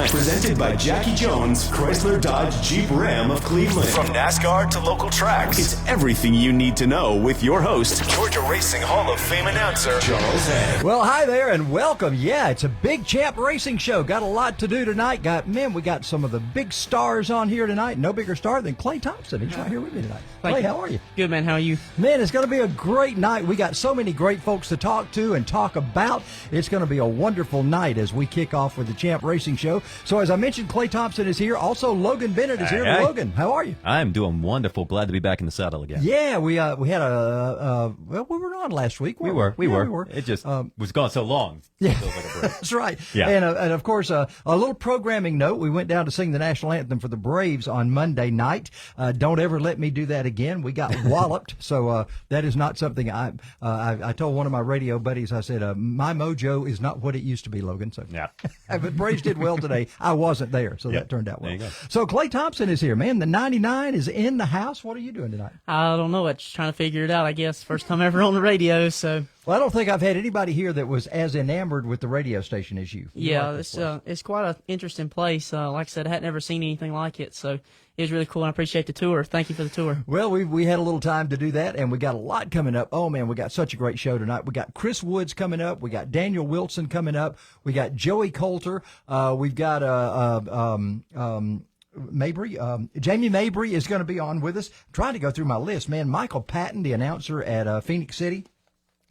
Lane. Presented by Jackie Jones, Chrysler Dodge Jeep Ram of Cleveland. From NASCAR to local tracks, it's everything you need to know with your host, Georgia Racing Hall of Fame announcer, Charles Head. Well, hi there and welcome. Yeah, it's a big champ racing show. Got a lot to do tonight. We got some of the big stars on here tonight. No bigger star than Clay Thompson. He's right here with me tonight. Clay, how are you? Good, man. How are you? Man, it's going to be a great night. We got so many great folks to talk to and talk about. It's going to be a wonderful night as we kick off with the Champ Racing Show. So as I mentioned, Clay Thompson is here. Also, Logan Bennett is here. Hey. Logan, how are you? I'm doing wonderful. Glad to be back in the saddle again. Yeah, we had we were on last week. We were. It just was gone so long. Yeah, Feels like a break. that's right. Yeah. And of course, a little programming note. We went down to sing the national anthem for the Braves on Monday night. Don't ever let me do that again. We got walloped, so that is not something I told one of my radio buddies. I said, my mojo is not what it used to be, Logan. So Yeah. but Braves did well today. I wasn't there, so that turned out well. There you go. So Clay Thompson is here, man. The 99 is in the house. What are you doing tonight? I don't know. I'm just trying to figure it out, I guess. First time ever on the radio, so. Well, I don't think I've had anybody here that was as enamored with the radio station as you. Yeah, it's quite an interesting place. Like I said, I had never seen anything like it, so it was really cool, and I appreciate the tour. Thank you for the tour. Well, we had a little time to do that, and we got a lot coming up. Oh, man, we got such a great show tonight. We got Chris Woods coming up. We got Daniel Wilson coming up. We got Joey Coulter. We've got Mabrey. Jamie Mabrey is going to be on with us. I'm trying to go through my list, man. Michael Patton, the announcer at Phoenix City,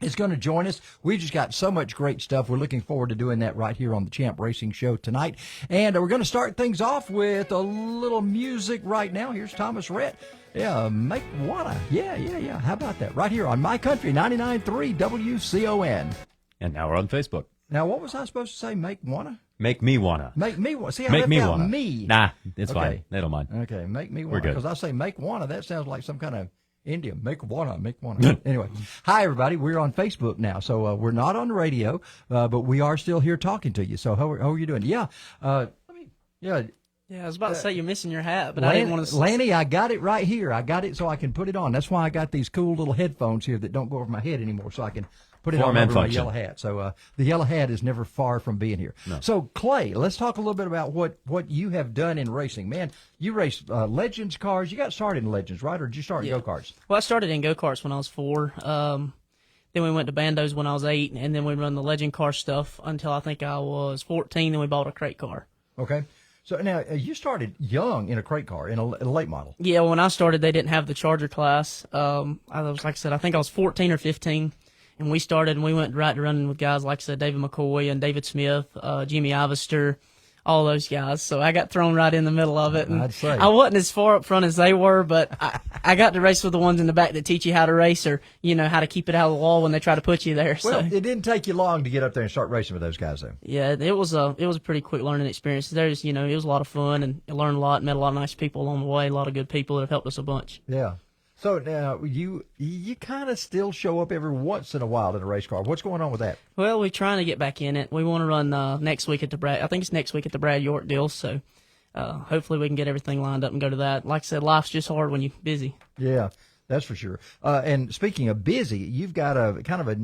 is going to join us. We just got so much great stuff. We're looking forward to doing that right here on the Champ Racing Show tonight. And we're going to start things off with a little music right now. Here's Thomas Rhett. Yeah, Make Wanna. Yeah. How about that? Right here on My Country 99.3 WCON. And now we're on Facebook. Now, what was I supposed to say? Make Wanna? Make me wanna. Make me wanna. See, I Make left me out wanna. me. Nah, it's Okay. fine. They don't mind. Okay, make me wanna. We're good. Because I say make wanna, that sounds like some kind of Indian. Make wanna. Anyway, hi everybody. We're on Facebook now, so we're not on the radio, but we are still here talking to you. So how are you doing? Yeah, Yeah, I was about to say you're missing your hat, but I didn't want to. Lanny, I got it right here. I got it so I can put it on. That's why I got these cool little headphones here that don't go over my head anymore, so I can put it Form on and over my function. yellow hat. So the yellow hat is never far from being here. No. So Clay, let's talk a little bit about what you have done in racing. Man, you raced Legends cars. You got started in Legends, right? Or did you start in go-karts? Well, I started in go-karts when I was 4. Then we went to bandos when I was 8, and then we run the legend car stuff until I think I was 14. Then we bought a crate car. Okay. So now you started young in a crate car, in a late model. Yeah, when I started, they didn't have the Charger class. I was, like I said, I think I was 14 or 15. And we started, and we went right to running with guys like I said, David McCoy and David Smith, Jimmy Ivester, all those guys. So I got thrown right in the middle of it. And I'd say. I wasn't as far up front as they were, but I got to race with the ones in the back that teach you how to race, or how to keep it out of the wall when they try to put you there. Well, So it didn't take you long to get up there and start racing with those guys, though. yeah, it was a pretty quick learning experience. There's it was a lot of fun, and I learned a lot, met a lot of nice people along the way, a lot of good people that have helped us a bunch. Yeah. So now you kind of still show up every once in a while in a race car. What's going on with that? Well, we're trying to get back in it. We want to run next week at the Brad. I think it's next week at the Brad York deal. So hopefully we can get everything lined up and go to that. Like I said, life's just hard when you're busy. Yeah, that's for sure. And speaking of busy, you've got a kind of a.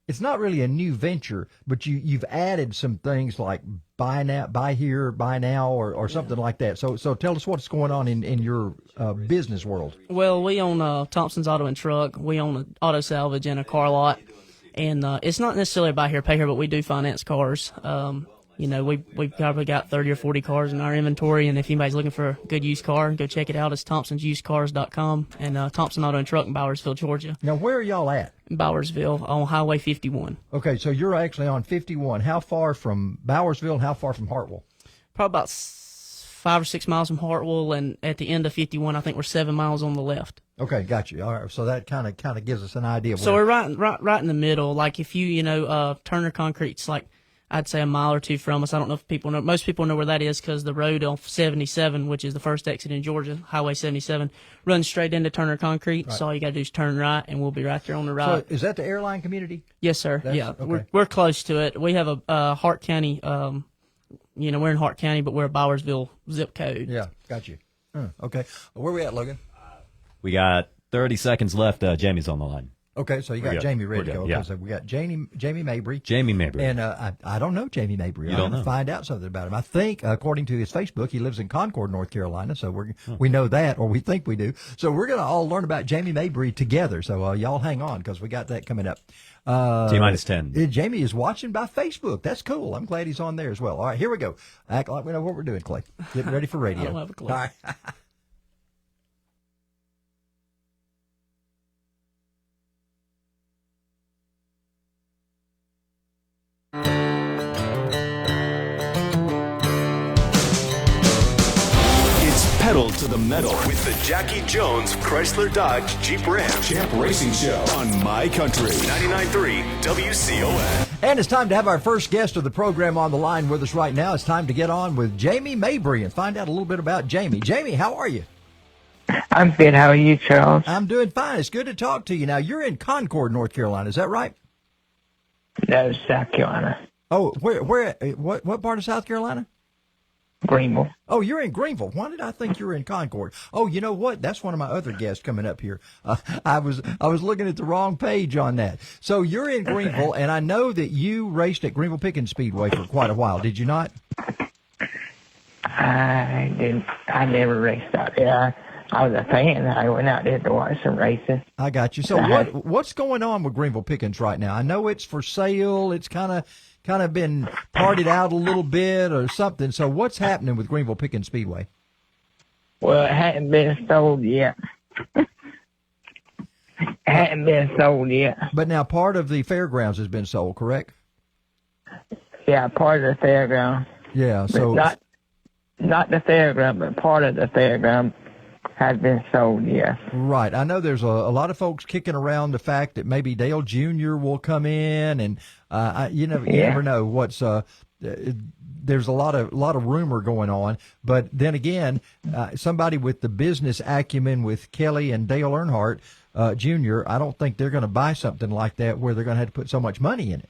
It's not really a new venture, but you've added some things like buy here, buy now, or something like that. So tell us what's going on in your business world. Well, we own Thompson's Auto and Truck. We own an auto salvage and a car lot. And it's not necessarily buy here, pay here, but we do finance cars. We've probably got 30 or 40 cars in our inventory, and if anybody's looking for a good used car, go check it out. It's thompsonsusedcars.com, and Thompson Auto and Truck in Bowersville, Georgia. Now, where are y'all at? In Bowersville on Highway 51. Okay, so you're actually on 51. How far from Bowersville and how far from Hartwell? Probably about 5 or 6 miles from Hartwell, and at the end of 51, I think we're 7 miles on the left. Okay, got you. All right, so that kind of gives us an idea. Of So where. we're right in the middle. Like if you Turner Concrete's like I'd say a mile or two from us. I don't know if people know. Most people know where that is because the road off 77, which is the first exit in Georgia, Highway 77, runs straight into Turner Concrete. Right. So all you got to do is turn right, and we'll be right there on the right. So is that the airline community? Yes, sir. Okay. We're close to it. We have a Hart County. We're in Hart County, but we're a Bowersville zip code. Yeah, got you. Okay, where we at, Logan? We got 30 seconds left. Jamie's on the line. Okay, so you got Jamie ready to go. Yeah. Okay, so we got Jamie Mabrey. Jamie Mabrey. And I don't know Jamie Mabrey. You don't know? Find out something about him. I think, according to his Facebook, he lives in Concord, North Carolina. So we know that, or we think we do. So we're going to all learn about Jamie Mabrey together. So y'all hang on, because we got that coming up. T-minus 10. Jamie is watching by Facebook. That's cool. I'm glad he's on there as well. All right, here we go. Act like we know what we're doing, Clay. Getting ready for radio. I don't have a clue. All right. Pedal to the metal with the Jackie Jones Chrysler Dodge Jeep Ram Champ Racing Show on My Country 99.3 WCON. And it's time to have our first guest of the program on the line with us right now. It's time to get on with Jamie Mabrey and find out a little bit about Jamie. Jamie, how are you? I'm good. How are you, Charles? I'm doing fine. It's good to talk to you. Now, you're in Concord, North Carolina. Is that right? No, South Carolina. Oh, what part of South Carolina? Greenville. Oh, you're in Greenville. Why did I think you were in Concord? Oh, you know what? That's one of my other guests coming up here. I was looking at the wrong page on that. So you're in Greenville, and I know that you raced at Greenville Pickens Speedway for quite a while. Did you not? I didn't. I never raced out there. I was a fan. I went out there to watch some racing. I got you. So what's going on with Greenville Pickens right now? I know it's for sale. It's kind of been partied out a little bit or something. So what's happening with Greenville Pickens Speedway? Well, it hadn't been sold yet. But now part of the fairgrounds has been sold, correct? Yeah, part of the fairground. Yeah, so But not the fairground, but part of the fairground has been sold, yes. right. I know there's a lot of folks kicking around the fact that maybe Dale Jr. will come in, and you never know what's. There's a lot of rumor going on, but then again, somebody with the business acumen with Kelly and Dale Earnhardt Jr., I don't think they're going to buy something like that where they're going to have to put so much money in it.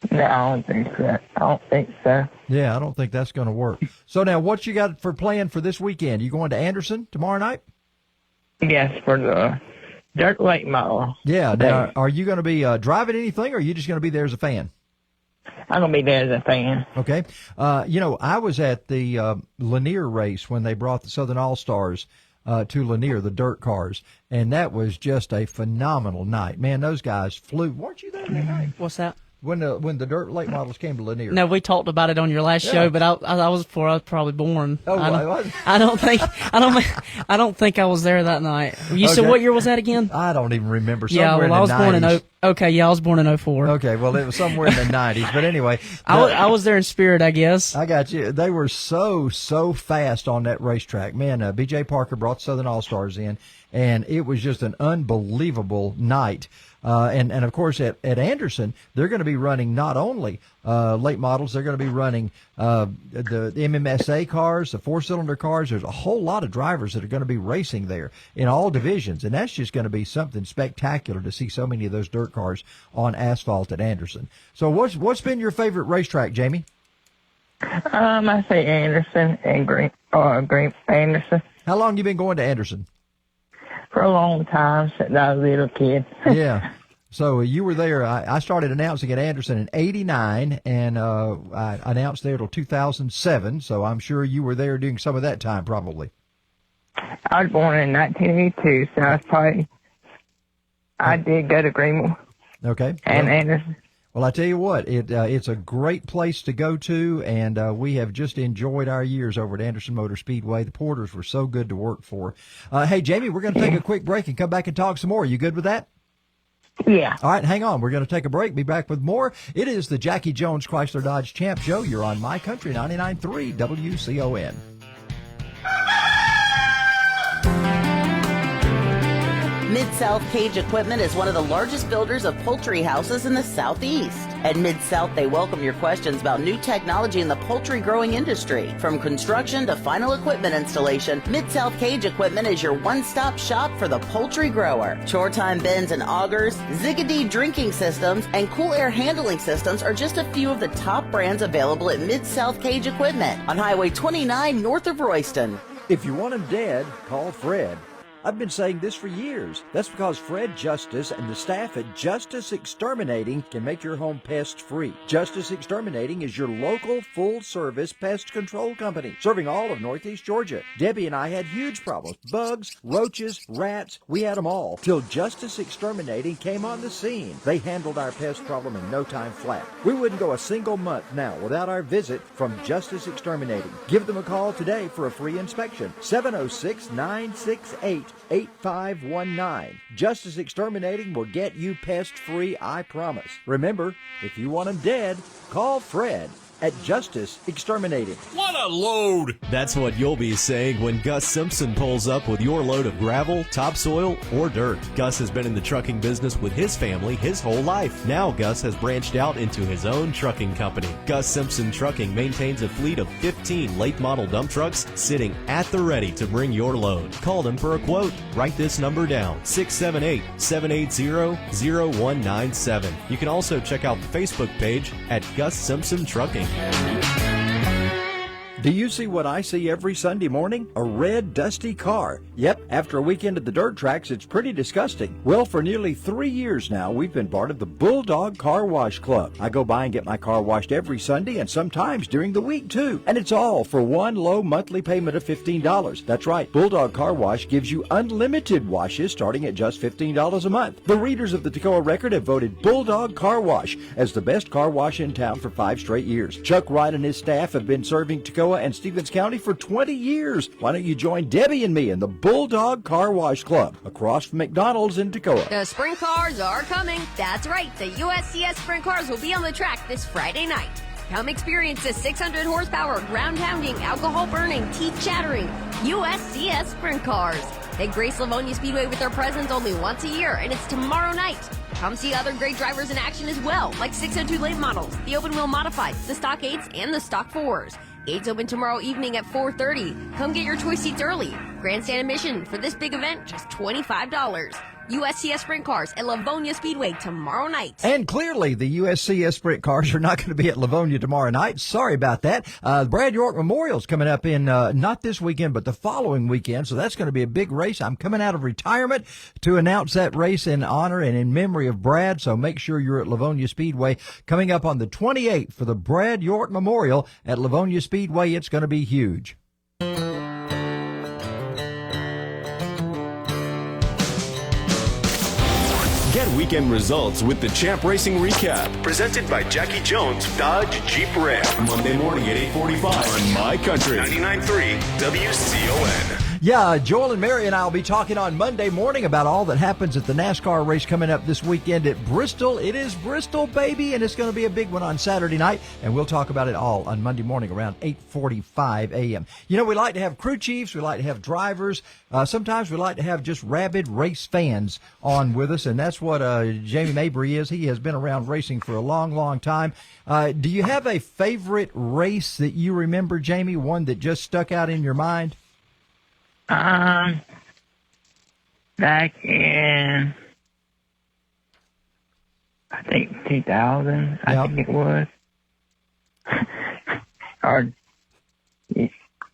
No, I don't think so. Yeah, I don't think that's going to work. So now, what you got for planned for this weekend? You going to Anderson tomorrow night? Yes, for the dirt late model. Yeah. Now, are you going to be driving anything, or are you just going to be there as a fan? I'm going to be there as a fan. Okay. I was at the Lanier race when they brought the Southern All-Stars to Lanier, the dirt cars, and that was just a phenomenal night. Man, those guys flew. Weren't you there that night? What's that? When the dirt late models came to Lanier. No, we talked about it on your last show, but I was before I was probably born. Oh, I don't think I was there that night. You said what year was that again? I don't even remember. Yeah, Somewhere well, I was in born the 90s. in I was born in 04. Okay, well, it was somewhere in the 90s. But anyway, I was there in spirit, I guess. I got you. They were so fast on that racetrack. Man, B.J. Parker brought Southern All-Stars in, and it was just an unbelievable night. And of course, at Anderson, they're going to be running not only late models, they're going to be running the MMSA cars, the four-cylinder cars. There's a whole lot of drivers that are going to be racing there in all divisions, and that's just going to be something spectacular to see so many of those dirt cars on asphalt at Anderson. So what's been your favorite racetrack, Jamie? I say Anderson and Green Anderson. How long you been going to Anderson? For a long time, since I was a little kid. Yeah. So you were there. I started announcing at Anderson in '89, and I announced there till 2007. So I'm sure you were there during some of that time, probably. I was born in 1982, so I did go to Greenville. Okay. And Anderson. Well, I tell you what, it's a great place to go to, and we have just enjoyed our years over at Anderson Motor Speedway. The Porters were so good to work for. Hey, Jamie, we're going to take a quick break and come back and talk some more. You good with that? Yeah. All right, hang on. We're going to take a break. Be back with more. It is the Jackie Jones Chrysler Dodge Champ Show. You're on My Country 99.3 WCON. Mid-South Cage Equipment is one of the largest builders of poultry houses in the Southeast. At Mid-South, they welcome your questions about new technology in the poultry growing industry. From construction to final equipment installation, Mid-South Cage Equipment is your one-stop shop for the poultry grower. Shore-time bins and augers, Ziggedy drinking systems, and cool air handling systems are just a few of the top brands available at Mid-South Cage Equipment on Highway 29 north of Royston. If you want him dead, call Fred. I've been saying this for years. That's because Fred Justice and the staff at Justice Exterminating can make your home pest-free. Justice Exterminating is your local full-service pest control company, serving all of Northeast Georgia. Debbie and I had huge problems. Bugs, roaches, rats, we had them all. Till Justice Exterminating came on the scene. They handled our pest problem in no time flat. We wouldn't go a single month now without our visit from Justice Exterminating. Give them a call today for a free inspection. 706-968-8519. Justice Exterminating will get you pest-free, I promise. Remember, if you want them dead, call Fred at Justice Exterminating. What a load! That's what you'll be saying when Gus Simpson pulls up with your load of gravel, topsoil, or dirt. Gus has been in the trucking business with his family his whole life. Now Gus has branched out into his own trucking company. Gus Simpson Trucking maintains a fleet of 15 late model dump trucks sitting at the ready to bring your load. Call them for a quote. Write this number down, 678-780-0197. You can also check out the Facebook page at Gus Simpson Trucking. Do you see what I see every Sunday morning? A red, dusty car. Yep, after a weekend at the dirt tracks, it's pretty disgusting. Well, for nearly 3 years now, we've been part of the Bulldog Car Wash Club. I go by and get my car washed every Sunday and sometimes during the week, too. And it's all for one low monthly payment of $15. That's right, Bulldog Car Wash gives you unlimited washes starting at just $15 a month. The readers of the Toccoa Record have voted Bulldog Car Wash as the best car wash in town for 5 straight years. Chuck Wright and his staff have been serving Toccoa and Stevens County for 20 years. Why don't you join Debbie and me in the Bulldog Car Wash Club across from McDonald's in Toccoa? The sprint cars are coming. That's right. The USCS sprint cars will be on the track this Friday night. Come experience the 600 horsepower, ground-pounding, alcohol-burning, teeth-chattering USCS sprint cars. They grace Livonia Speedway with their presence only once a year, and it's tomorrow night. Come see other great drivers in action as well, like 602 late models, the open-wheel modifieds, the stock 8s, and the stock 4s. Gates open tomorrow evening at 4:30. Come get your choice seats early. Grandstand admission for this big event, just $25. USCS Sprint Cars at Livonia Speedway tomorrow night. And clearly, the USCS Sprint Cars are not going to be at Livonia tomorrow night. Sorry about that. Brad York Memorial's coming up in not this weekend, but the following weekend. So that's going to be a big race. I'm coming out of retirement to announce that race in honor and in memory of Brad. So make sure you're at Livonia Speedway coming up on the 28th for the Brad York Memorial at Livonia Speedway. It's going to be huge. Get weekend results with the Champ Racing Recap, presented by Jackie Jones Dodge Jeep Ram. Monday morning at 8:45 on My Country 99.3 WCON. Yeah, Joel and Mary and I will be talking on Monday morning about all that happens at the NASCAR race coming up this weekend at Bristol. It is Bristol, baby, and it's going to be a big one on Saturday night, and we'll talk about it all on Monday morning around 8:45 a.m. You know, we like to have crew chiefs, we like to have drivers, sometimes we like to have just rabid race fans on with us, and that's what Jamie Mabrey is. He has been around racing for a long, long time. Do you have a favorite race that you remember, Jamie, one that just stuck out in your mind? Back in, I think 2000, I think it was.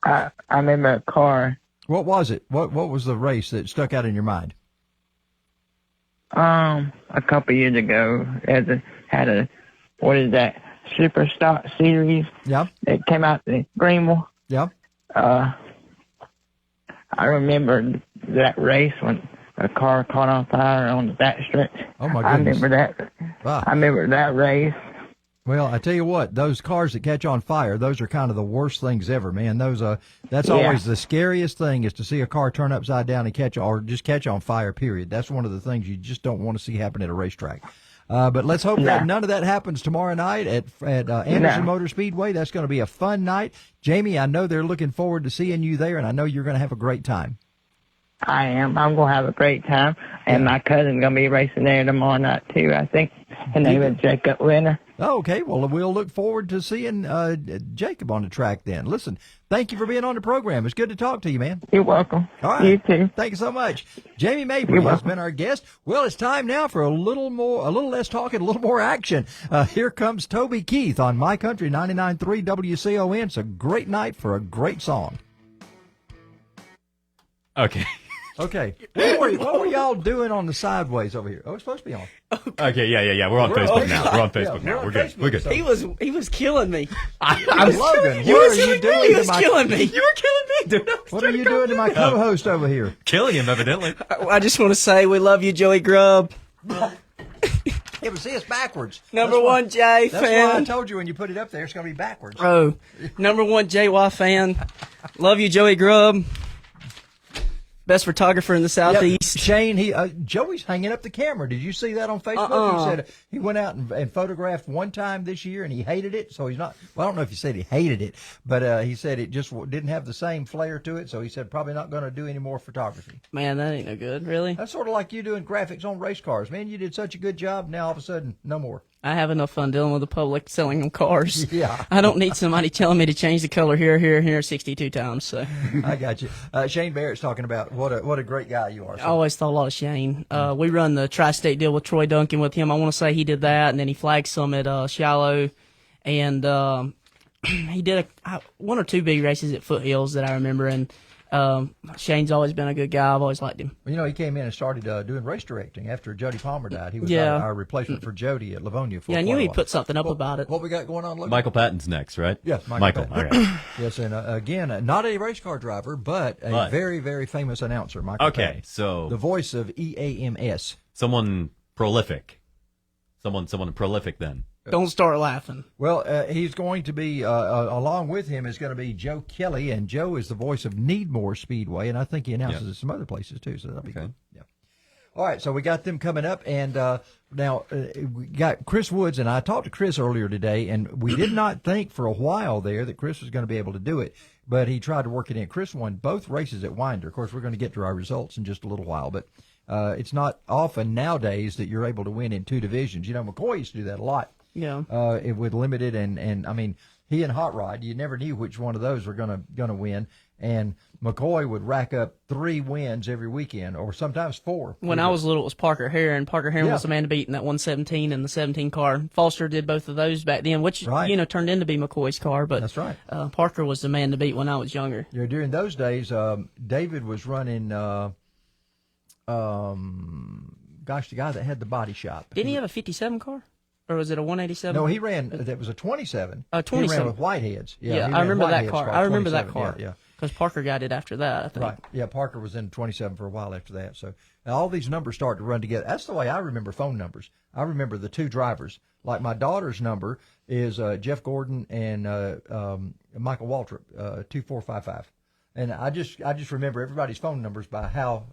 I remember a car. What was it? What was the race that stuck out in your mind? A couple years ago, had a what is that, Super Stock Series? Yeah. That came out in Greenville. Yeah. I remember that race when a car caught on fire on the backstretch. Oh, my goodness. I remember that. Wow. I remember that race. Well, I tell you what, those cars that catch on fire, those are kind of the worst things ever, man. That's always the scariest thing, is to see a car turn upside down and catch on fire, period. That's one of the things you just don't want to see happen at a racetrack. But let's hope that none of that happens tomorrow night at Anderson Motor Speedway. That's going to be a fun night. Jamie, I know they're looking forward to seeing you there, and I know you're going to have a great time. I am. I'm going to have a great time. And my cousin's going to be racing there tomorrow night, too, I think. His name is Jacob Winter. Oh, okay. Well, we'll look forward to seeing Jacob on the track then. Listen, thank you for being on the program. It's good to talk to you, man. You're welcome. All right. You too. Thank you so much. Jamie Mabrey has been our guest. Well, it's time now for a little less talking, a little more action. Here comes Toby Keith on My Country 99.3 WCON. It's a great night for a great song. Okay. Okay. What were y'all doing on the sideways over here? Oh, it's supposed to be on. Okay, yeah. We're on Facebook now. We're on Facebook now. We're good. We're good. So- He was killing me. I'm Logan. What are you doing? He was killing me. You were killing me, dude. What are you doing to my co-host over here? Killing him, evidently. I just want to say we love you, Joey Grubb. Yeah, but see, it's backwards. Number one J That's why I fan. told you when you put it up there, it's going to be backwards. Oh, number one JY fan. Love you, Joey Grubb. Best photographer in the Southeast. Yep. Shane, Joey's hanging up the camera. Did you see that on Facebook? He said he went out and photographed one time this year and he hated it. So he's not, well, I don't know if he said he hated it, but he said it just didn't have the same flair to it. So he said probably not going to do any more photography. Man, that ain't no good, really. That's sort of like you doing graphics on race cars. Man, you did such a good job. Now all of a sudden, no more. I have enough fun dealing with the public selling them cars. Yeah. I don't need somebody telling me to change the color here 62 times. So I got you. Shane Barrett's talking about what a great guy you are. I always thought a lot of Shane. We run the tri-state deal with Troy Duncan with him. I want to say he did that, and then he flagged some at Shiloh, and he did one or two big races at Foothills that I remember. And Shane's always been a good guy. I've always liked him. Well, you know, he came in and started doing race directing after Jody Palmer died. He was Yeah. our replacement for Jody at Livonia. For Yeah, I knew quite a he'd while. put something up about it. What we got going on, Logan? Michael Patton's next, right? Yes, Michael. Patton. All right. Yes, and again, not a race car driver, but a very, very famous announcer, Michael Okay, Patton. so The voice of EAMS. someone prolific. Someone prolific then. Don't start laughing. Well, he's going to be, along with him is going to be Joe Kelly, and Joe is the voice of Needmore Speedway, and I think he announces at some other places too, so that'll be good. Yeah. All right, so we got them coming up, and now we got Chris Woods, and I talked to Chris earlier today, and we did not think for a while there that Chris was going to be able to do it, but he tried to work it in. Chris won both races at Winder. Of course, we're going to get to our results in just a little while, but it's not often nowadays that you're able to win in two divisions. You know, McCoy used to do that a lot. Yeah. It with limited and I mean he and Hot Rod, you never knew which one of those were gonna win. And McCoy would rack up 3 wins every weekend, or sometimes 4. When I was little, it was Parker Heron. Parker Heron Yeah. was the man to beat in that 117 and the 17 car. Foster did both of those back then, which Right. turned into be McCoy's car. But That's right. Parker was the man to beat when I was younger. Yeah, during those days, David was running. Gosh, the guy that had the body shop. Didn't he have a 57 car, or was it a 187? No, he ran. That was a 27. 27. He ran with Whiteheads. Yeah, he I ran remember that Whitehead's car. I remember that 27. car. Yeah. Because Parker got it after that, I think. Right. Yeah, Parker was in 27 for a while after that. So all these numbers start to run together. That's the way I remember phone numbers. I remember the 2 drivers. Like my daughter's number is Jeff Gordon and Michael Waltrip, 2455. And I just remember everybody's phone numbers by how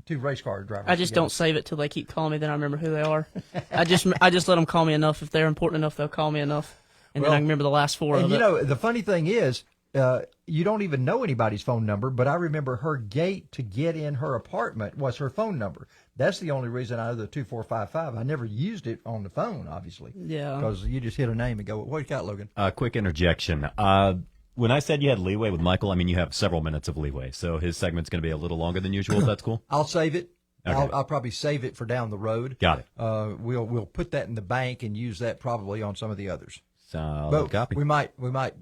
2 race car drivers. I just don't save it till they keep calling me. Then I remember who they are. I just let them call me enough. If they're important enough, they'll call me enough, and then I can remember the last 4 of it. And you know, the funny thing is, you don't even know anybody's phone number, but I remember her gate to get in her apartment was her phone number. That's the only reason I know the 2455. I never used it on the phone, obviously. Yeah. Because you just hit a name and go, what you got, Logan? Quick interjection. When I said you had leeway with Michael, I mean you have several minutes of leeway. So his segment's going to be a little longer than usual. If that's cool. I'll save it. Okay. I'll probably save it for down the road. Got it. We'll put that in the bank and use that probably on some of the others. Solid copy. We might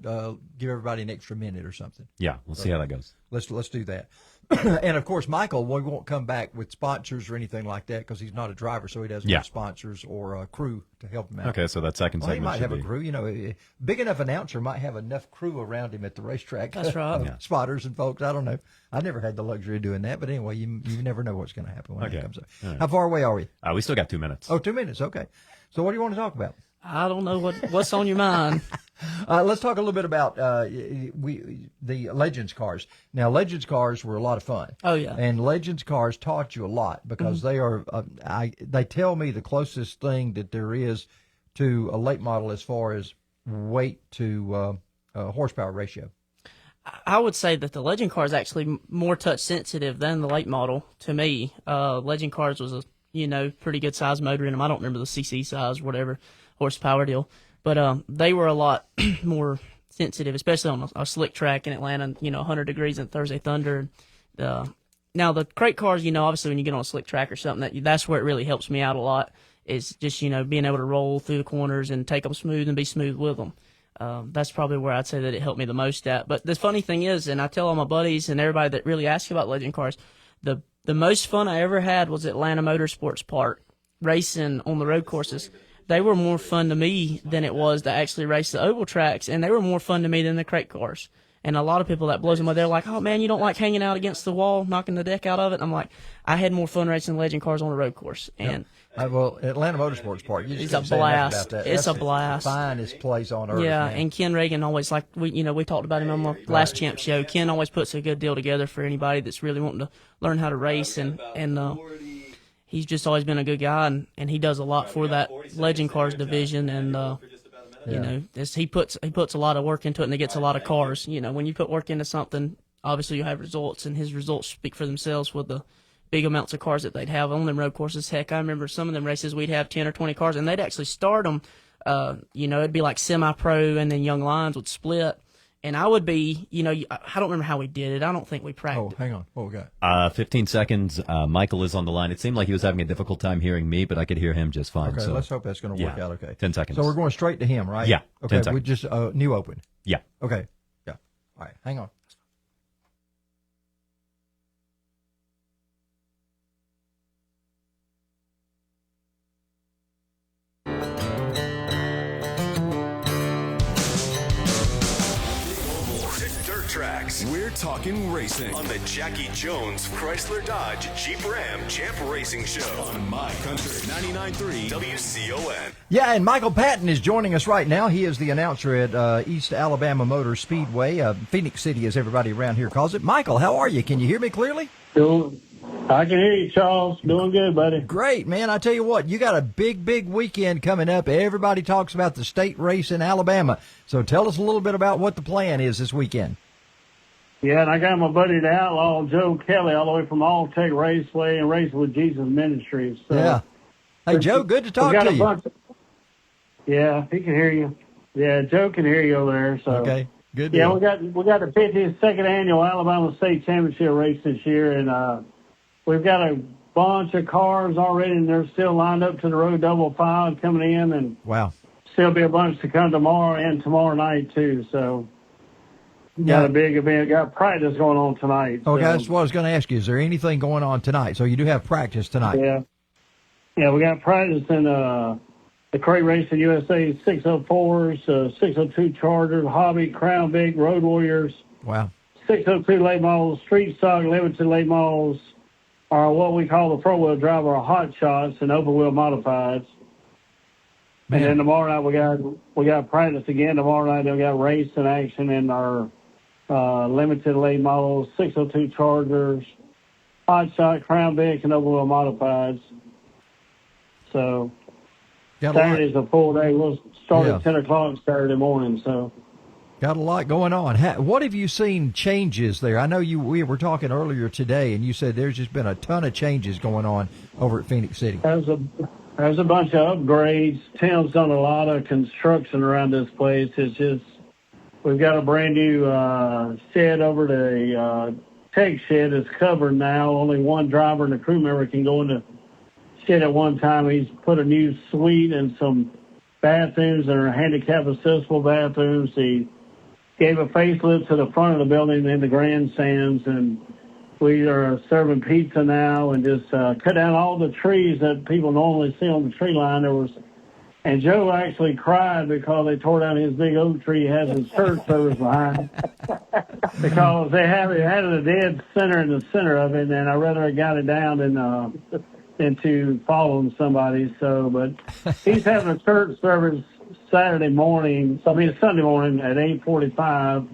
give everybody an extra minute or something. Yeah, we'll see how that goes. Let's do that. And of course, Michael, we won't come back with sponsors or anything like that because he's not a driver, so he doesn't have sponsors or a crew to help him out. Okay, so that second Well, he segment might should have be a crew. You know, a big enough announcer might have enough crew around him at the racetrack. That's right. Yeah. Spotters and folks. I don't know. I never had the luxury of doing that, but anyway, you never know what's going to happen when Okay. that comes up. All right. How far away are we? We still got 2 minutes. Oh, 2 minutes. Okay. So what do you want to talk about? I don't know what's on your mind. Let's talk a little bit about the Legends cars. Now, Legends cars were a lot of fun. Oh, yeah. And Legends cars taught you a lot because they are. They tell me the closest thing that there is to a late model as far as weight to horsepower ratio. I would say that the Legend car is actually more touch sensitive than the late model to me. Legend cars was a pretty good size motor in them. I don't remember the CC size, whatever horsepower deal, but they were a lot more sensitive, especially on a slick track in Atlanta. 100 degrees in Thursday Thunder. Now the crate cars, obviously when you get on a slick track or something, that's where it really helps me out a lot. Is just being able to roll through the corners and take them smooth and be smooth with them. That's probably where I'd say that it helped me the most at. But the funny thing is, and I tell all my buddies and everybody that really asks about Legend cars, The most fun I ever had was Atlanta Motorsports Park, racing on the road courses. They were more fun to me than it was to actually race the oval tracks, and they were more fun to me than the crate cars. And a lot of people, that blows them away. They're like, oh, man, you don't like hanging out against the wall, knocking the deck out of it? And I'm like, I had more fun racing legend cars on a road course. And well, Atlanta Motorsports Park, you just it's a blast. It's a blast. The finest place on earth. Yeah, man. and Ken Reagan always, like, we talked about him on the last Champ show. Ken always puts a good deal together for anybody that's really wanting to learn how to race. And he's just always been a good guy, and he does a lot for that legend cars division. And you know, he puts a lot of work into it, and he gets a lot of cars. You know, when you put work into something, obviously you have results, and his results speak for themselves with the big amounts of cars that they'd have on them road courses. Heck, I remember some of them races we'd have 10 or 20 cars, and they'd actually start them. You know, it'd be like semi-pro, and then young lions would split. And I would be, you know, I don't remember how we did it. I don't think we practiced. Oh, hang on. What we got? 15 seconds. Michael is on the line. It seemed like he was having a difficult time hearing me, but I could hear him just fine. Okay, so let's hope that's going to work out okay. 10 seconds. So we're going straight to him, right? Yeah. Okay, 10 seconds. we just new open. Yeah. Okay. Yeah. All right. Hang on. Dirt tracks. We're talking racing on the Jackie Jones Chrysler Dodge Jeep Ram Champ Racing Show on My Country 99.3 WCON. Yeah, and Michael Patton is joining us right now. He is the announcer at East Alabama Motor Speedway, Phoenix City, as everybody around here calls it. Michael, how are you? Can you hear me clearly? I can hear you, Charles. Doing good, buddy. Great, man. I tell you what, you got a big weekend coming up. Everybody talks about the state race in Alabama. So tell us a little bit about what the plan is this weekend. Yeah, and I got my buddy, the Outlaw, Joe Kelly, all the way from Alltech Raceway and Racing with Jesus Ministries. So yeah. Hey, Joe, good to talk to you. Yeah, he can hear you. Yeah, Joe can hear you over there. So okay, good. Yeah, deal. we got the 52nd annual Alabama State Championship race this year, and we've got a bunch of cars already, and they're still lined up to the road double file coming in, and wow, still be a bunch to come tomorrow and tomorrow night too. So. Got a big event. Got practice going on tonight. Okay, that's what I was going to ask you. Is there anything going on tonight? So you do have practice tonight. Yeah, we got practice in the Crate Racing USA 604s, 602 Chargers, Hobby, Crown Vic, Road Warriors. Wow. 602 late models, Street Stock, Limited late models, are what we call the four-wheel drive, or hot shots, and open-wheel modifieds. Man. And then tomorrow night we got practice again. Tomorrow night we got race in action in our limited late models, 602 Chargers, hot shot, Crown Vic, and open-wheel modifieds. So Saturday's a full day. We'll start at 10 o'clock Saturday morning. So got a lot going on. What have you seen changes there? I know we were talking earlier today, and you said there's just been a ton of changes going on over at Phoenix City. There's a bunch of upgrades. Tim's done a lot of construction around this place. It's just we've got a brand new shed over the tech shed. It's covered now. Only one driver and a crew member can go in the shed at one time. He's put a new suite and some bathrooms that are handicap accessible bathrooms. He gave a facelift to the front of the building in the grandstands, and we are serving pizza now and just cut down all the trees that people normally see on the tree line. And Joe actually cried because they tore down his big oak tree he has his church service behind because they had a dead center in the center of it, and I rather have got it down than to follow somebody. So, but he's having a church service Sunday morning at 8:45,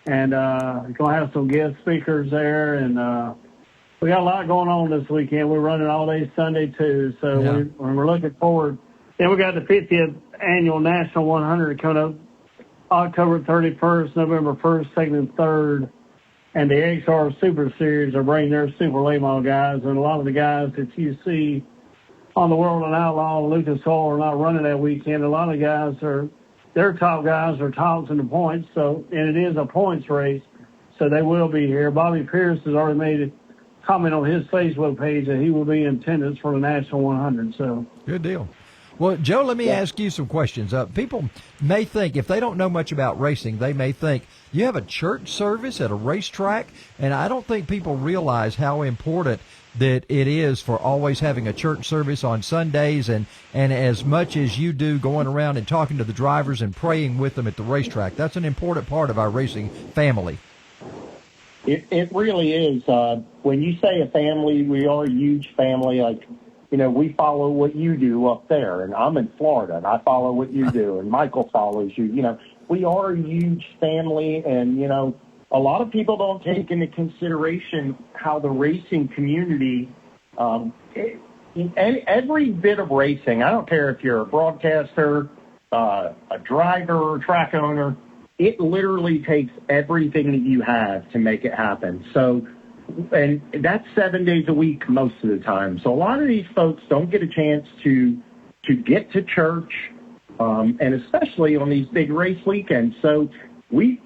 and going to have some guest speakers there, and we got a lot going on this weekend. We're running all day Sunday too, so we're looking forward. Then we got the 50th annual National 100 coming up October 31st, November 1st, 2nd, and 3rd. And the XR Super Series are bringing their super late model guys. And a lot of the guys that you see on the World and Outlaw and Lucas Oil are not running that weekend. A lot of guys their top guys are tops in the points. So, and it is a points race, so they will be here. Bobby Pierce has already made a comment on his Facebook page that he will be in attendance for the National 100. So good deal. Well, Joe, let me ask you some questions. People may think, if they don't know much about racing, they may think you have a church service at a racetrack, and I don't think people realize how important that it is for always having a church service on Sundays, and as much as you do going around and talking to the drivers and praying with them at the racetrack. That's an important part of our racing family. It really is. When you say a family, we are a huge family. Like, we follow what you do up there, and I'm in Florida, and I follow what you do, and Michael follows you. We are a huge family, and, a lot of people don't take into consideration how the racing community, every bit of racing, I don't care if you're a broadcaster, a driver, track owner, it literally takes everything that you have to make it happen. So, and that's 7 days a week most of the time. So a lot of these folks don't get a chance to get to church, and especially on these big race weekends. So we've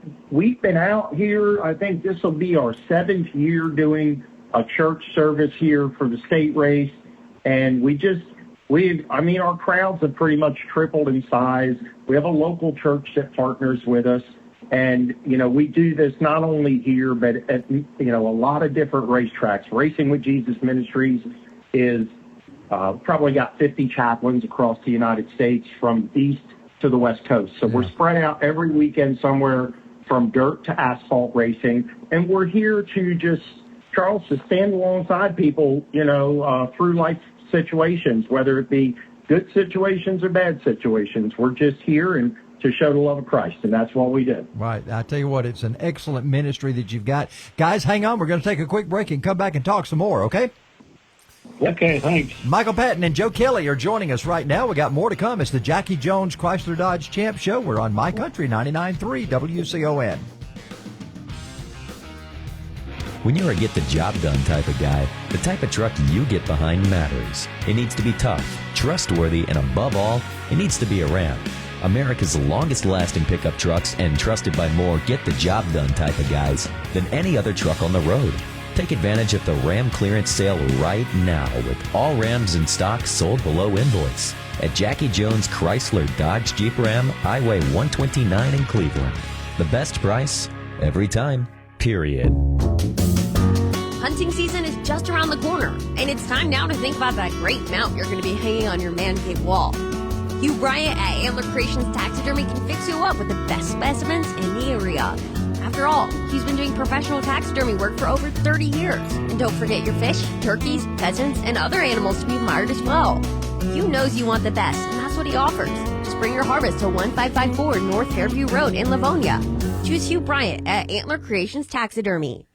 been out here. I think this will be our 7th year doing a church service here for the state race, and our crowds have pretty much tripled in size. We have a local church that partners with us, and, we do this not only here, but at, a lot of different racetracks. Racing with Jesus Ministries is probably got 50 chaplains across the United States from east to the West Coast. So we're spread out every weekend somewhere from dirt to asphalt racing, and we're here to just, Charles, to stand alongside people, through life situations, whether it be good situations or bad situations. We're just here and to show the love of Christ, and that's what we do. Right. I tell you what, it's an excellent ministry that you've got. Guys, hang on. We're going to take a quick break and come back and talk some more, okay? Okay, thanks. Michael Patton and Joe Kelly are joining us right now. We got more to come. It's the Jackie Jones Chrysler Dodge Champ Show. We're on My Country 99.3 WCON. When you're a get-the-job-done type of guy, the type of truck you get behind matters. It needs to be tough, trustworthy, and above all, it needs to be a Ram. America's longest-lasting pickup trucks and trusted by more get-the-job-done type of guys than any other truck on the road. Take advantage of the Ram clearance sale right now with all Rams in stock sold below invoice at Jackie Jones Chrysler Dodge Jeep Ram Highway 129 in Cleveland. The best price every time, period. Hunting season is just around the corner, and it's time now to think about that great mount you're going to be hanging on your man cave wall. Hugh Bryant at Antler Creations Taxidermy can fix you up with the best specimens in the area. After all, he's been doing professional taxidermy work for over 30 years. And don't forget your fish, turkeys, pheasants, and other animals to be admired as well. Hugh knows you want the best, and that's what he offers. Just bring your harvest to 1554 North Fairview Road in Livonia. Choose Hugh Bryant at Antler Creations Taxidermy.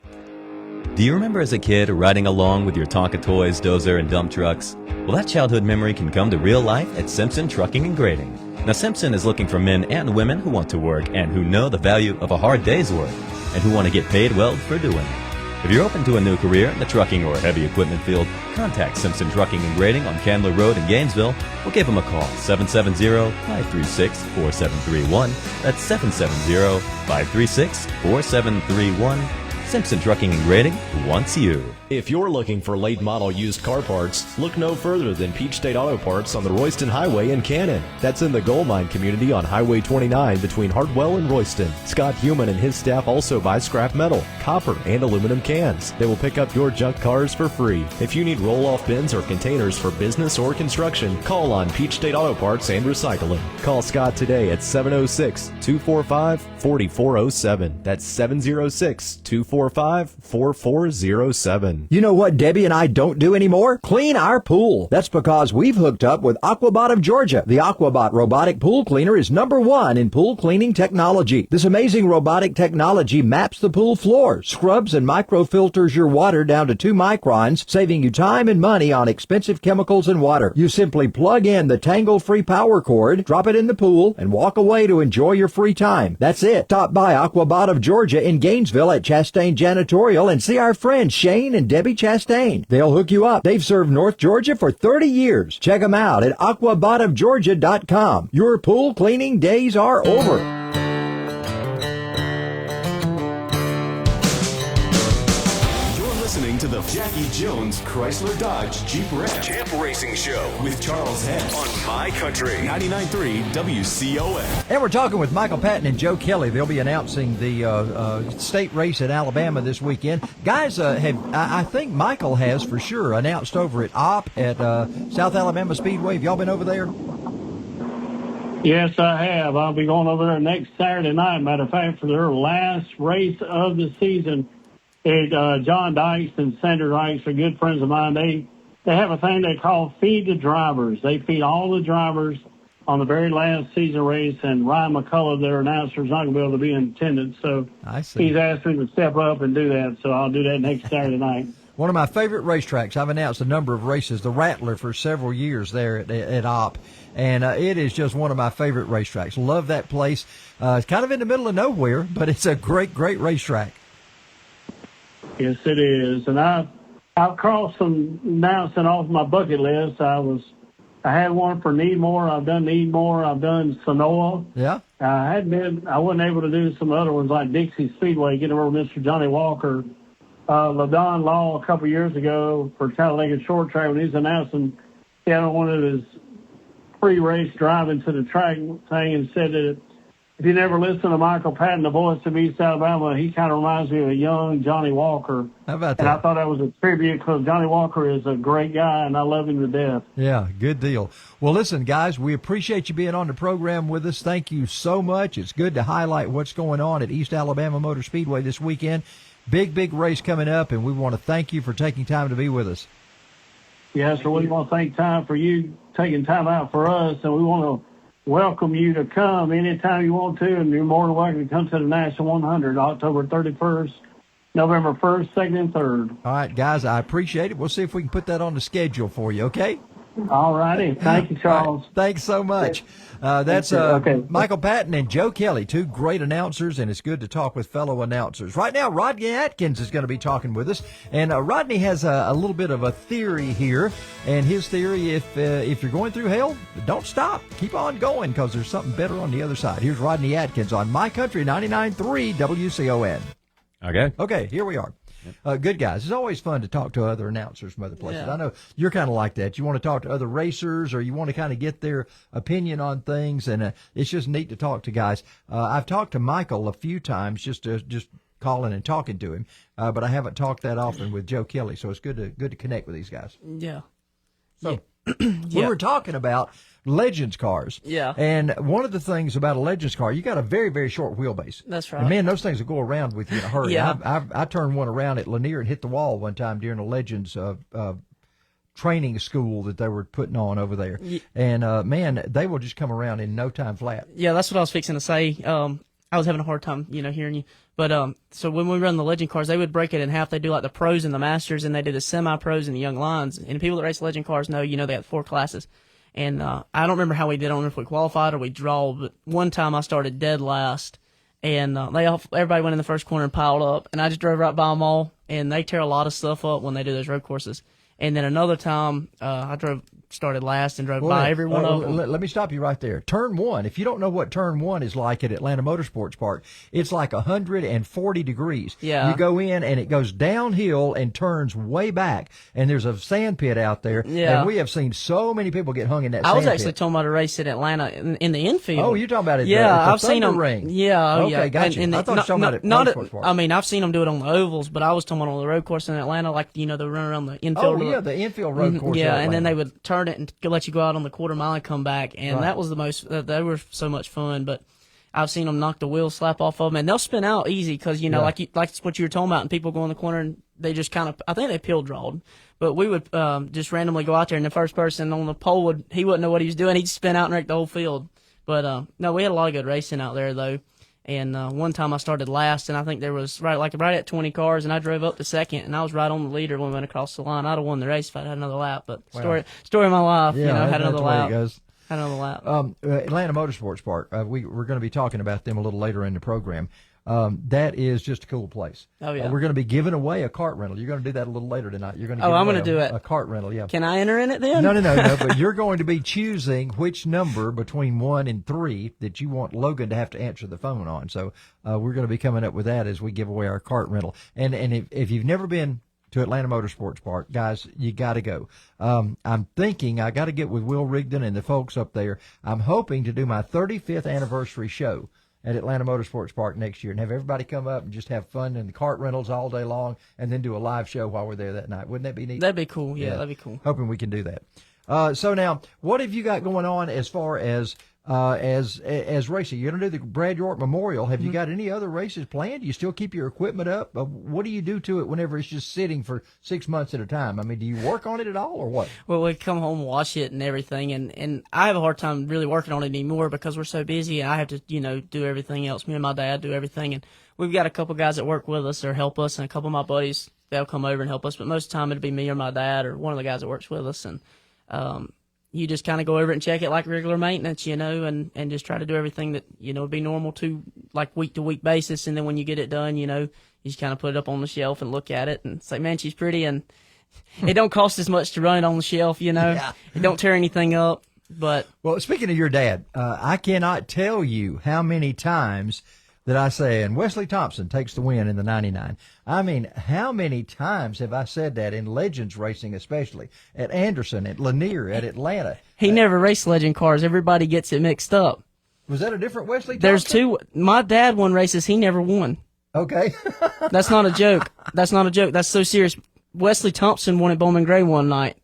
Do you remember as a kid riding along with your Tonka toys, dozer, and dump trucks? Well, that childhood memory can come to real life at Simpson Trucking and Grading. Now, Simpson is looking for men and women who want to work and who know the value of a hard day's work and who want to get paid well for doing it. If you're open to a new career in the trucking or heavy equipment field, contact Simpson Trucking and Grading on Candler Road in Gainesville or give them a call, 770-536-4731. That's 770-536-4731. Simpson Trucking and Grading wants you. If you're looking for late model used car parts, look no further than Peach State Auto Parts on the Royston Highway in Cannon. That's in the Gold Mine community on Highway 29 between Hartwell and Royston. Scott Heumann and his staff also buy scrap metal, copper, and aluminum cans. They will pick up your junk cars for free. If you need roll-off bins or containers for business or construction, call on Peach State Auto Parts and Recycling. Call Scott today at 706-245-4407. That's 706-245-4407. You know what Debbie and I don't do anymore? Clean our pool. That's because we've hooked up with Aquabot of Georgia. The Aquabot robotic pool cleaner is #1 in pool cleaning technology. This amazing robotic technology maps the pool floor, scrubs and microfilters your water down to 2 microns, saving you time and money on expensive chemicals and water. You simply plug in the tangle-free power cord, drop it in the pool, and walk away to enjoy your free time. That's it. Stop by Aquabot of Georgia in Gainesville at Chastain Janitorial and see our friends Shane and Debbie Chastain. They'll hook you up. They've served North Georgia for 30 years. Check them out at aquabotofgeorgia.com. Your pool cleaning days are over. You're listening to the Jackie Jones Chrysler Dodge Jeep Ram Champ Racing Show with Charles Hess on My Country 99.3 WCON. And we're talking with Michael Patton and Joe Kelly. They'll be announcing the state race in Alabama this weekend. Guys, I think Michael has for sure announced over at OP at South Alabama Speedway. Have y'all been over there? Yes, I have. I'll be going over there next Saturday night. Matter of fact, for their last race of the season. John Dykes and Sandra Dykes are good friends of mine. They have a thing they call Feed the Drivers. They feed all the drivers on the very last season race, and Ryan McCullough, their announcer, is not going to be able to be in attendance. So he's asked me to step up and do that, so I'll do that next Saturday night. One of my favorite racetracks. I've announced a number of races, the Rattler, for several years there at OP, and it is just one of my favorite racetracks. Love that place. It's kind of in the middle of nowhere, but it's a great, great racetrack. Yes, it is. And I've crossed some announcing off my bucket list. I had one for Needmore. I've done Needmore. I've done Sonoa. Yeah. I wasn't able to do some other ones like Dixie Speedway, getting over Mr. Johnny Walker. LaDon Law a couple years ago for Talladega Short Track, when he's announcing he had one of his pre-race driving to the track thing, and said that if you never listen to Michael Patton, the voice of East Alabama, he kind of reminds me of a young Johnny Walker. How about that? And I thought that was a tribute because Johnny Walker is a great guy, and I love him to death. Yeah, good deal. Well, listen, guys, we appreciate you being on the program with us. Thank you so much. It's good to highlight what's going on at East Alabama Motor Speedway this weekend. Big, big race coming up, and we want to thank you for taking time to be with us. Yes, sir. We want to thank time for you taking time out for us, and we want to welcome you to come anytime you want to, and you're more than welcome to come to the National 100, October 31st, November 1st, 2nd, and 3rd. All right, guys, I appreciate it. We'll see if we can put that on the schedule for you, okay? All righty. Thank you, Charles. Right. Thanks so much. That's okay. Michael Patton and Joe Kelly, two great announcers, and it's good to talk with fellow announcers. Right now, Rodney Atkins is going to be talking with us, and Rodney has a little bit of a theory here, and his theory, if you're going through hell, don't stop. Keep on going, because there's something better on the other side. Here's Rodney Atkins on My Country 99.3 WCON. Okay, here we are. Good guys. It's always fun to talk to other announcers from other places. Yeah. I know you're kind of like that. You want to talk to other racers, or you want to kind of get their opinion on things, and it's just neat to talk to guys. I've talked to Michael a few times, just calling and talking to him, but I haven't talked that often with Joe Kelly. So it's good to connect with these guys. Yeah. So we were talking about Legends cars. Yeah. And one of the things about a Legends car, you got a very, very short wheelbase. That's right. And man, those things will go around with you in a hurry. Yeah. I turned one around at Lanier and hit the wall one time during a Legends training school that they were putting on over there. Yeah. And man, they will just come around in no time flat. Yeah, that's what I was fixing to say. I was having a hard time, hearing you. But so when we run the Legend cars, they would break it in half. They do like the pros and the masters, and they do the semi-pros and the young lions. And people that race Legend cars know, they have 4 classes. And I don't remember how we did. I don't know if we qualified or we draw. But one time I started dead last, and everybody went in the first corner and piled up, and I just drove right by them all. And they tear a lot of stuff up when they do those road courses. And then another time I started last and drove by every one of them. Let me stop you right there. Turn 1, if you don't know what Turn 1 is like at Atlanta Motorsports Park, it's like 140 degrees. Yeah. You go in and it goes downhill and turns way back, and there's a sand pit out there. Yeah. And we have seen so many people get hung in that I sand was actually pit. talking about a race at Atlanta in the infield. Oh, you're talking about it? Yeah, I've I've seen them. Ring. Yeah, okay, gotcha. And I thought you were talking about it. Not at, I mean, I've seen them do it on the ovals, but I was talking about on the road course in Atlanta, like they run around the infield. Oh yeah, the infield road course. Yeah, and then they would turn it and let you go out on the quarter mile and come back, and that was the most. They were so much fun, but I've seen them knock the wheel slap off of them, and they'll spin out easy because like what you were talking about, and people go in the corner and they just kind of, I think they pill drawed, but we would just randomly go out there, and the first person on the pole wouldn't know what he was doing. He'd spin out and wreck the whole field. But no, we had a lot of good racing out there though. And one time I started last, and I think there was right at 20 cars, and I drove up to second, and I was right on the leader when we went across the line. I'd have won the race if I'd had another lap. But story of my life, had another lap. Had another lap. Atlanta Motorsports Park. We're going to be talking about them a little later in the program. That is just a cool place. Oh yeah. We're going to be giving away a cart rental. You're going to do that a little later tonight. You're going to. I'm going to do it. A cart rental. Yeah. Can I enter in it then? No. But you're going to be choosing which number between 1 and 3 that you want Logan to have to answer the phone on. So we're going to be coming up with that as we give away our cart rental. And if you've never been to Atlanta Motorsports Park. Guys, you got to go. I'm thinking I got to get with Will Rigdon and the folks up there. I'm hoping to do my 35th anniversary show at Atlanta Motorsports Park next year and have everybody come up and just have fun in the kart rentals all day long and then do a live show while we're there that night. Wouldn't that be neat? That'd be cool. Yeah, that'd be cool. Hoping we can do that. So now, what have you got going on as far as racing? You're going to do the Brad York Memorial. Have you got any other races planned? Do you still keep your equipment up? What do you do to it whenever it's just sitting for 6 months at a time? I mean, do you work on it at all or what? Well, we come home, wash it and everything, and I have a hard time really working on it anymore because we're so busy and I have to, do everything else. Me and my dad do everything, and we've got a couple guys that work with us or help us, and a couple of my buddies, they'll come over and help us, but most of the time it'll be me or my dad or one of the guys that works with us, and you just kind of go over it and check it like regular maintenance, and just try to do everything that, would be normal to like week to week basis. And then when you get it done, you just kind of put it up on the shelf and look at it and say, man, she's pretty. And it don't cost as much to run it on the shelf, Yeah. It don't tear anything up. But well, speaking of your dad, I cannot tell you how many times that I say, and Wesley Thompson takes the win in the 99. I mean, how many times have I said that in Legends racing, especially at Anderson, at Lanier, at Atlanta? He never raced Legend cars. Everybody gets it mixed up. Was that a different Wesley Thompson? There's two. My dad won races. He never won. Okay. That's not a joke. That's not a joke. That's so serious. Wesley Thompson won at Bowman Gray one night,